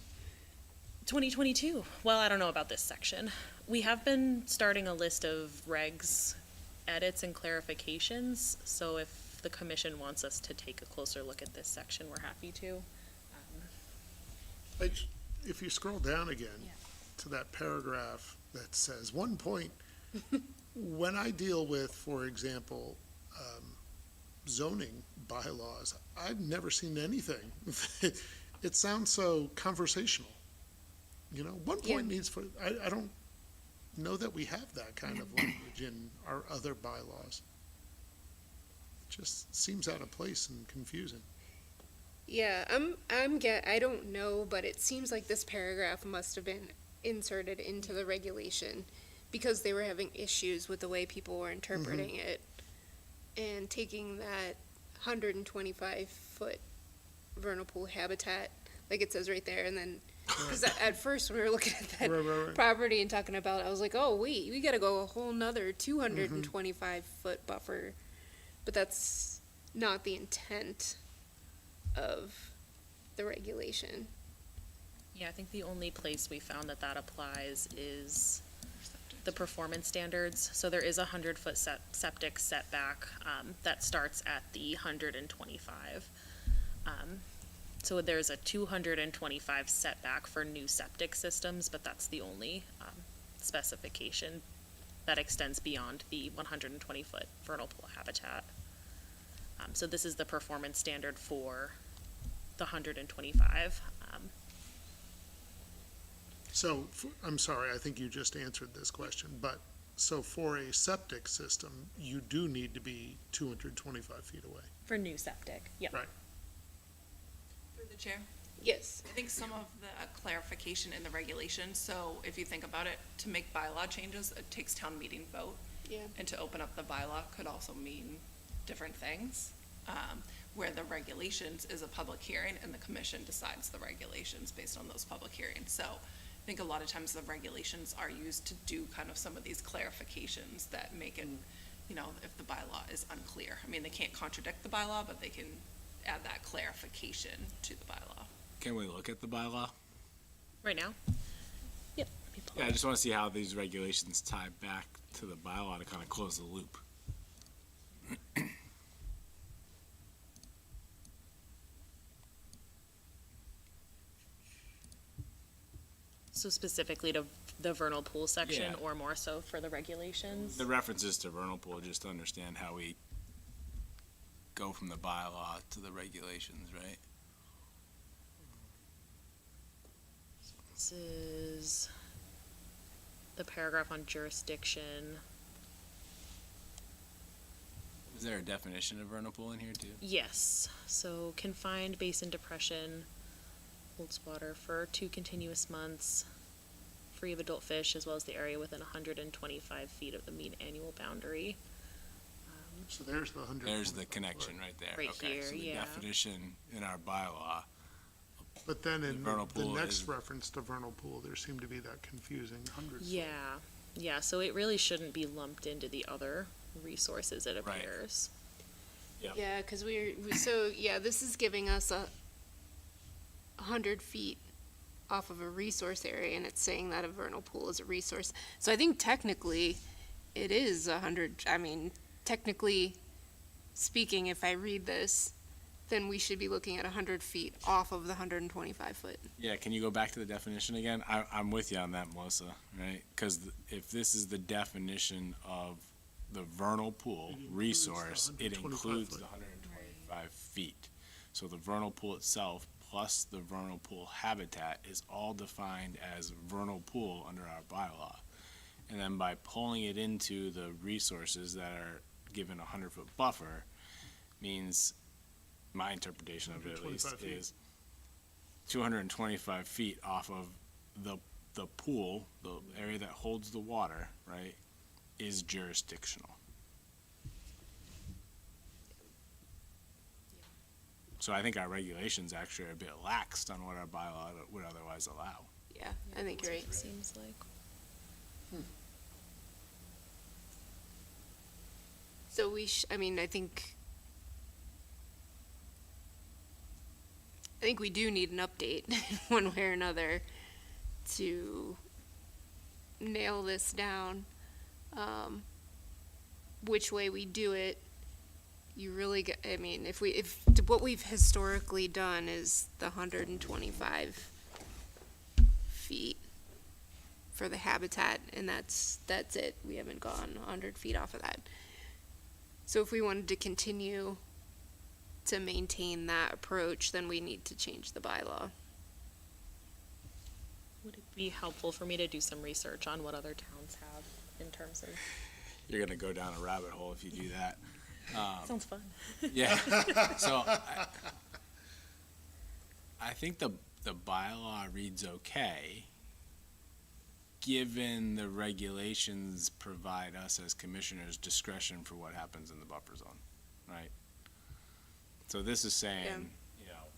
2022. Well, I don't know about this section. We have been starting a list of regs, edits, and clarifications. So if the commission wants us to take a closer look at this section, we're happy to. If you scroll down again to that paragraph that says 1 point, when I deal with, for example, zoning bylaws, I've never seen anything. It sounds so conversational. You know, 1 point needs for, I don't know that we have that kind of language in our other bylaws. It just seems out of place and confusing. Yeah, I don't know, but it seems like this paragraph must have been inserted into the regulation because they were having issues with the way people were interpreting it and taking that 125-foot vernal pool habitat, like it says right there, and then, because at first when we were looking at that property and talking about it, I was like, oh, wait, we gotta go a whole nother 225-foot buffer, but that's not the intent of the regulation. Yeah, I think the only place we found that that applies is the performance standards. So there is a 100-foot septic setback that starts at the 125. So there's a 225 setback for new septic systems, but that's the only specification that extends beyond the 120-foot vernal pool habitat. So this is the performance standard for the 125. So, I'm sorry, I think you just answered this question, but, so for a septic system, you do need to be 225 feet away. For new septic, yep. Right. Through the chair? Yes. I think some of the clarification in the regulations, so if you think about it, to make bylaw changes, it takes town meeting vote. Yeah. And to open up the bylaw could also mean different things, where the regulations is a public hearing and the commission decides the regulations based on those public hearings. So I think a lot of times the regulations are used to do kind of some of these clarifications that make it, you know, if the bylaw is unclear. I mean, they can't contradict the bylaw, but they can add that clarification to the bylaw. Can we look at the bylaw? Right now? Yep. Yeah, I just want to see how these regulations tie back to the bylaw to kind of close the loop. So specifically to the vernal pool section, Yeah. or more so for the regulations? The references to vernal pool, just to understand how we go from the bylaw to the regulations, right? This is the paragraph on jurisdiction. Is there a definition of vernal pool in here too? Yes, so confined basin depression holds water for 2 continuous months, free of adult fish, as well as the area within 125 feet of the mean annual boundary. So there's the 100. There's the connection right there. Right Okay, here, so the yeah. definition in our bylaw. But then in vernal the pool next is- reference to vernal pool, there seemed to be that confusing 100. Yeah, so it really shouldn't be lumped into the other resources, it Right. appears. Yeah, because this is giving us 100 feet off of a resource area, and it's saying that a vernal pool is a resource. So I think technically, it is 100, I mean, technically speaking, if I read this, then we should be looking at 100 feet off of the 125 foot. Yeah, can you go back to the definition again? I'm with you on that, Melissa, right? Because if this is the definition of the vernal pool resource, it 125 includes foot. the 125 feet. So the vernal pool itself plus the vernal pool habitat is all defined as vernal pool under our bylaw. And then by pulling it into the resources that are given a 100-foot buffer means, my interpretation of it at least, 125 feet. is 225 feet off of the pool, the area that holds the water, right, is jurisdictional. So I think our regulations actually are a bit laxed on what our bylaw would otherwise allow. Yeah, I think you're right. Seems like. So I mean, I think we do need an update one way or another to nail this down. Which way we do it, you really get, I mean, if what we've historically done is the 125 feet for the habitat, and that's it. We haven't gone 100 feet off of that. So if we wanted to continue to maintain that approach, then we need to change the bylaw. Would it be helpful for me to do some research on what other towns have in terms of? You're gonna go down a rabbit hole if you do that. Sounds fun. Yeah, so I think the bylaw reads okay, given the regulations provide us as commissioners discretion for what happens in the buffer zone, right? So this is saying, you know,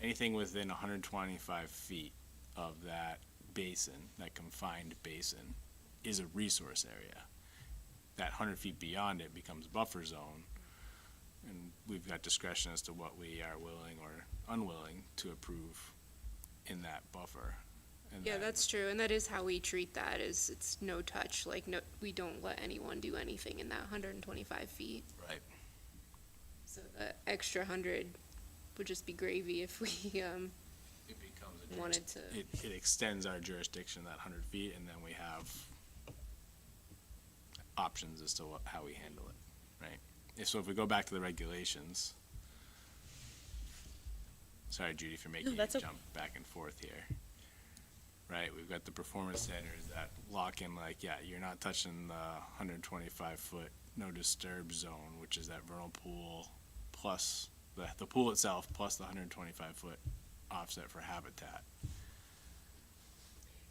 anything within 125 feet of that basin, that confined basin, is a resource area. That 100 feet beyond it becomes buffer zone, and we've got discretion as to what we are willing or unwilling to approve in that buffer. And Yeah, then- that's true, and that is how we treat that, is it's no touch, like, no, we don't let anyone do anything in that 125 feet. Right. So the extra 100 would just be gravy if we, It becomes a wanted to. It extends our jurisdiction that 100 feet, and then we have options as to how we handle it, right? So if we go back to the regulations, sorry, Judy, for making you that's jump back and forth here. Right, we've got the performance standards that lock in, like, yeah, you're not touching the 125-foot no disturb zone, which is that vernal pool plus the pool itself plus the 125-foot offset for habitat.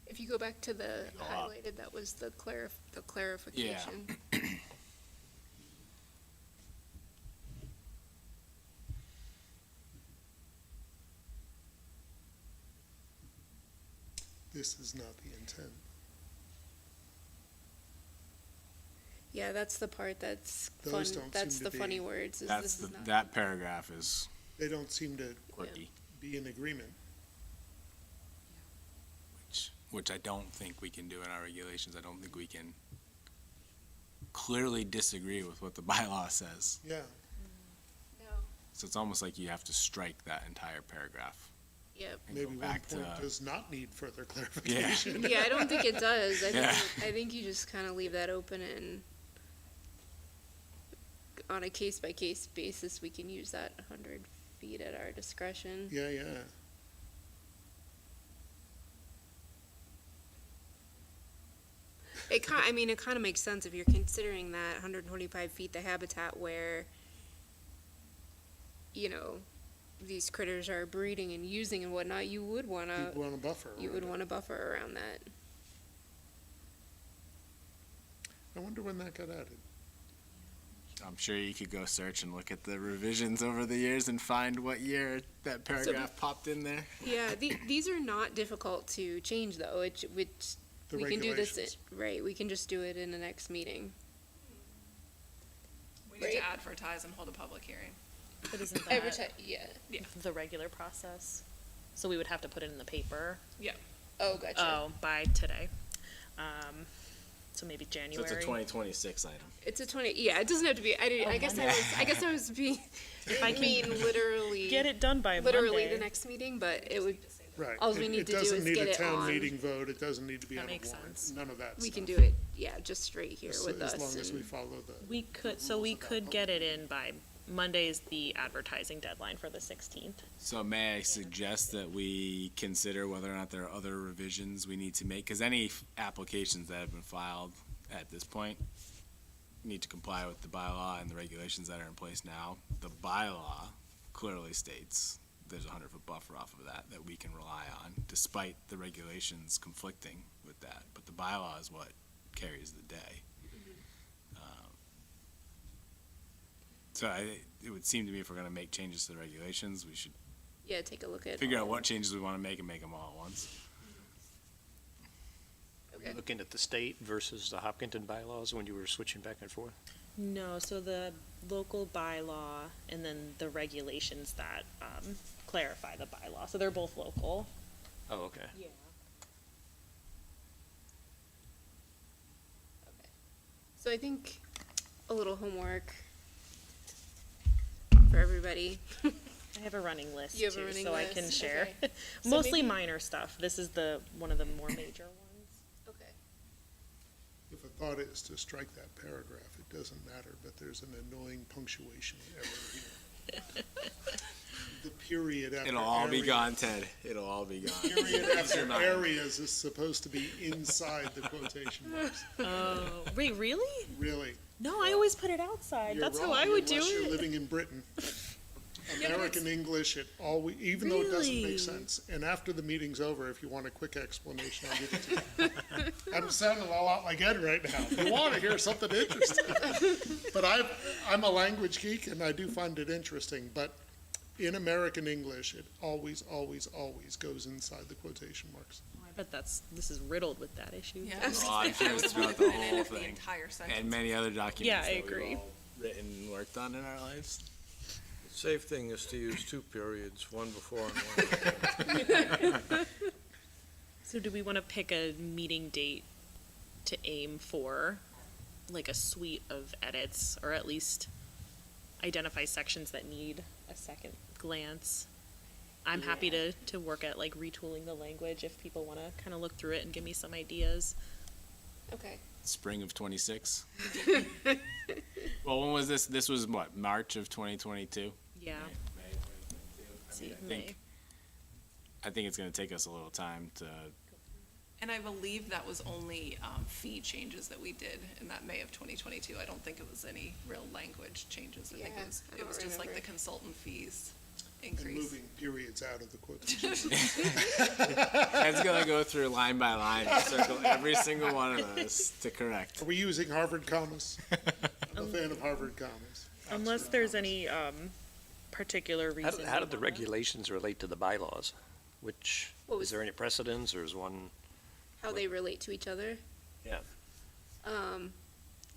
If you go back to the Go up. highlighted, that was the clarification. This is not the intent. Yeah, that's the part that's fun, Those don't that's seem the to funny be- words, is That's this is not. that paragraph is They don't seem to quirky, be in agreement. which I don't think we can do in our regulations. I don't think we can clearly disagree with what the bylaw says. Yeah. So it's almost like you have to strike that entire paragraph. Yep. and Maybe go one back point to- does not need further clarification. Yeah, I don't think it does. Yeah. I think you just kind of leave that open and on a case-by-case basis, we can use that 100 feet at our discretion. Yeah, yeah. It kind of makes sense if you're considering that 125 feet, the habitat where, you know, these critters are breeding and using and whatnot, you would want You'd want a buffer. you around would it. want a buffer around that. I wonder when that got added. I'm sure you could go search and look at the revisions over the years and find what year that paragraph popped in there. Yeah, these are not difficult to change, though. The We can do this, regulations. right, we can just do it in the next meeting. We need Right. to advertise and hold a public hearing. But isn't Every that time, yeah. the regular process? So we would have to put it in the paper. Yeah. Oh, gotcha. Oh, by today. So maybe So January. it's a 2026 item. It's a 20, yeah, it doesn't have to be, I guess I was being, If I can literally. get it done by Literally Monday. the next meeting, but it would, Right. all we need to do is It doesn't need get a it town on. meeting vote, it doesn't need to be That on a makes warrant, sense. none of that We can stuff. do it, yeah, just straight here As- with us. As long as we and- follow the. We could, so we could get it in by Monday is the advertising deadline for the 16th. So may I suggest that we consider whether or not there are other revisions we need to make? Because any applications that have been filed at this point need to comply with the bylaw and the regulations that are in place now. The bylaw clearly states there's a 100-foot buffer off of that we can rely on, despite the regulations conflicting with that. But the bylaw is what carries the day. So it would seem to me if we're gonna make changes to the regulations, we should Yeah, take a look at. figure out all- what changes we wanna make and make them all at once. Okay. Looking at the state versus the Hopkinton bylaws when you were switching back and forth? No, so the local bylaw and then the regulations that clarify the bylaw. So they're both local. Oh, okay. Yeah. So I think a little homework for everybody. I have a running list You have a too, running so I can list? share. Okay. So Mostly maybe- minor stuff. This is one of the more major ones. Okay. If a thought is to strike that paragraph, it doesn't matter, but there's an annoying punctuation error here. The period after. It'll all be areas- gone, Ted. It'll all be gone. Period after Your mind. areas is supposed to be inside the quotation marks. Oh, wait, really? Really. No, I always put it outside. You're That's how wrong I would do unless you're it. living in Britain. American English, it always, even though it doesn't Really? make sense. And after the meeting's over, if you want a quick explanation, I'll give it to you. I'm sounding a lot like Ed right now. You want to hear something interesting. But I'm a language geek and I do find it interesting, but in American English, it always, always, always goes inside the quotation marks. I bet this is riddled with that issue. Yeah. Oh, I'm sure I it's would throughout have the put it in whole if the thing. entire sentence. And many other documents Yeah, I that we've agree. all written and worked on in our lives. Safe thing is to use two periods, one before and one after. So do we want to pick a meeting date to aim for, like a suite of edits, or at least identify sections that need a second glance? I'm happy to work at like retooling the language if people want to kind of look through it and give me some ideas. Okay. Spring of 26. Well, when was this? This was what, March of 2022? Yeah. I think it's going to take us a little time to. And I believe that was only fee changes that we did in that May of 2022. I don't think it was any real language changes. I think Yeah, it I don't was just like the remember. consultant fees And increase. moving periods out of the quotation. Ed's going to go through line by line and circle every single one of those to correct. Are we using Harvard commas? I'm a fan of Harvard commas. Unless there's any particular reason. How we did the wanna- regulations relate to the bylaws? Which, What is there any precedence or is one? How they relate to each other. Yeah. Kind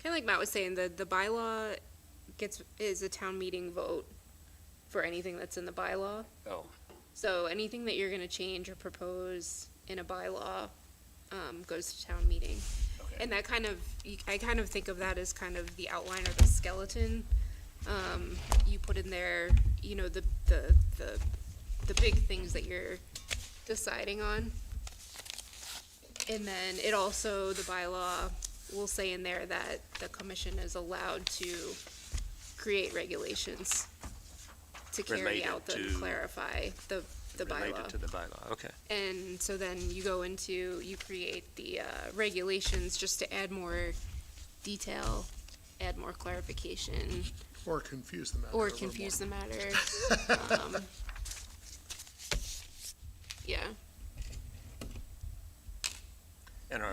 of like Matt was saying, the bylaw is a town meeting vote for anything that's in the bylaw. Oh. So anything that you're gonna change or propose in a bylaw, goes to town meeting. And that kind of, I kind of think of that as kind of the outline or the skeleton. You put in there, you know, the big things that you're deciding on. And then it also, the bylaw will say in there that the commission is allowed to create regulations to carry Related out and to- clarify the Related bylaw. to the bylaw, okay. And so then you go into, you create the regulations just to add more detail, add more clarification, Or confuse the matter. a or little confuse the more. matter. Yeah, And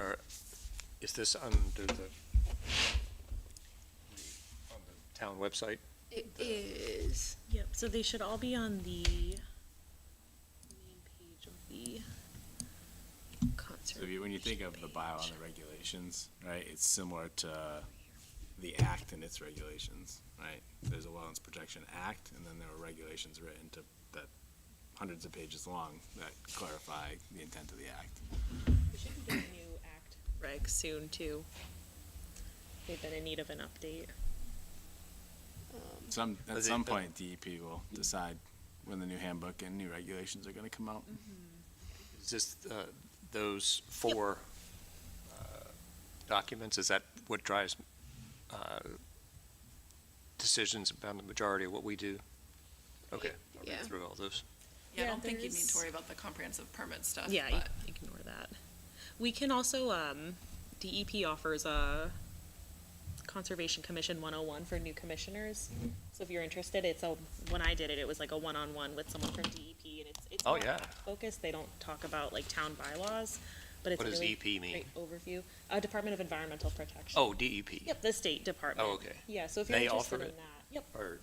is this under the on the town website? it is. Yep, so they should all be on the main page of the So when you think of the bylaw and the regulations, right, it's similar to the act and its regulations, right? There's a Wetlands Protection Act, and then there are regulations written to, that hundreds of pages long that clarify the intent of the act. We should be getting a new act reg soon too. They've been in need of an update. At some point, DEP will decide when the new handbook and new regulations are gonna come out. Is this, those four documents, is that what drives decisions about the majority of what we do? Okay, I'll read Yeah. through all those. Yeah, I Yeah, don't think you need there's- to worry about the comprehensive permit stuff. Yeah, but ignore that. We can also, DEP offers a Conservation Commission 101 for new commissioners. So if you're interested, when I did it, it was like a one-on-one with someone from DEP, and it's Oh, more yeah. focused. They don't talk about like town bylaws, but it's What a does really EP mean? great overview. Department of Environmental Protection. Oh, DEP. Yep, the state department. Oh, okay. Yeah, so if you're They interested offer in it? that, yep, Or,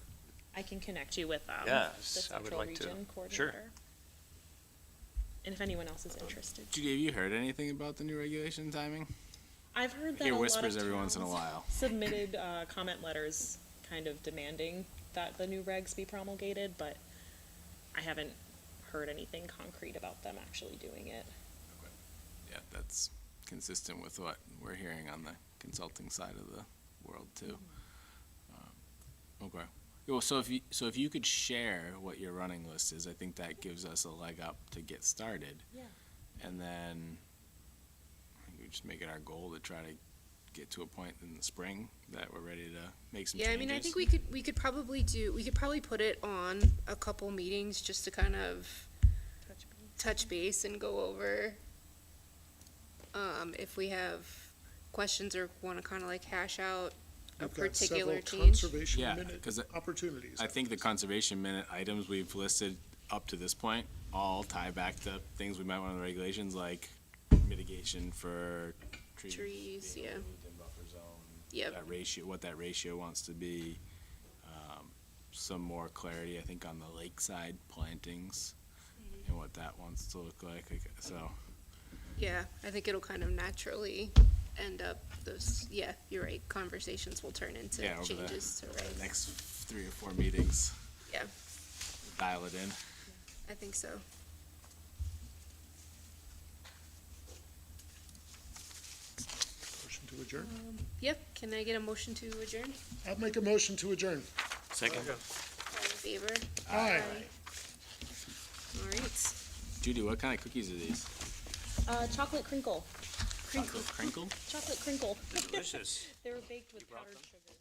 I can connect you with the yes, I would Central like to. Region Sure. coordinator. And if anyone else is interested. Judy, have you heard anything about the new regulation timing? I've heard that Hear a lot whispers of every once in a towns while. submitted comment letters kind of demanding that the new regs be promulgated, but I haven't heard anything concrete about them actually doing it. Yeah, that's consistent with what we're hearing on the consulting side of the world too. Okay. Well, so if you could share what your running list is, I think that gives us a leg up to get started. Yeah. And then I think we just make it our goal to try to get to a point in the spring that we're ready to make some Yeah, changes. I mean, I think we could probably put it on a couple meetings just to kind of touch base and go over, if we have questions or wanna kinda like hash out a We've got particular several change. conservation Yeah, minute 'cause opportunities. I think the conservation minute items we've listed up to this point all tie back to things we might want in the regulations, like mitigation for Trees, being yeah. removed in buffer zone. Yep. That ratio, what that ratio wants to be. Some more clarity, I think, on the lakeside plantings Mm-hmm. and what that wants to look like, so. Yeah, I think it'll kind of naturally end up those, yeah, you're right, conversations will turn into Yeah, over changes to the regs. next 3 or 4 meetings. Yeah. Dial it in. I think so. Motion to adjourn? Yep, can I get a motion to adjourn? I'll make a motion to adjourn. Second. All in favor? Aye. All right. Judy, what kind of cookies are these? Chocolate crinkle. Crinkle? Crinkle? Chocolate crinkle. Delicious. They were baked with powdered sugar.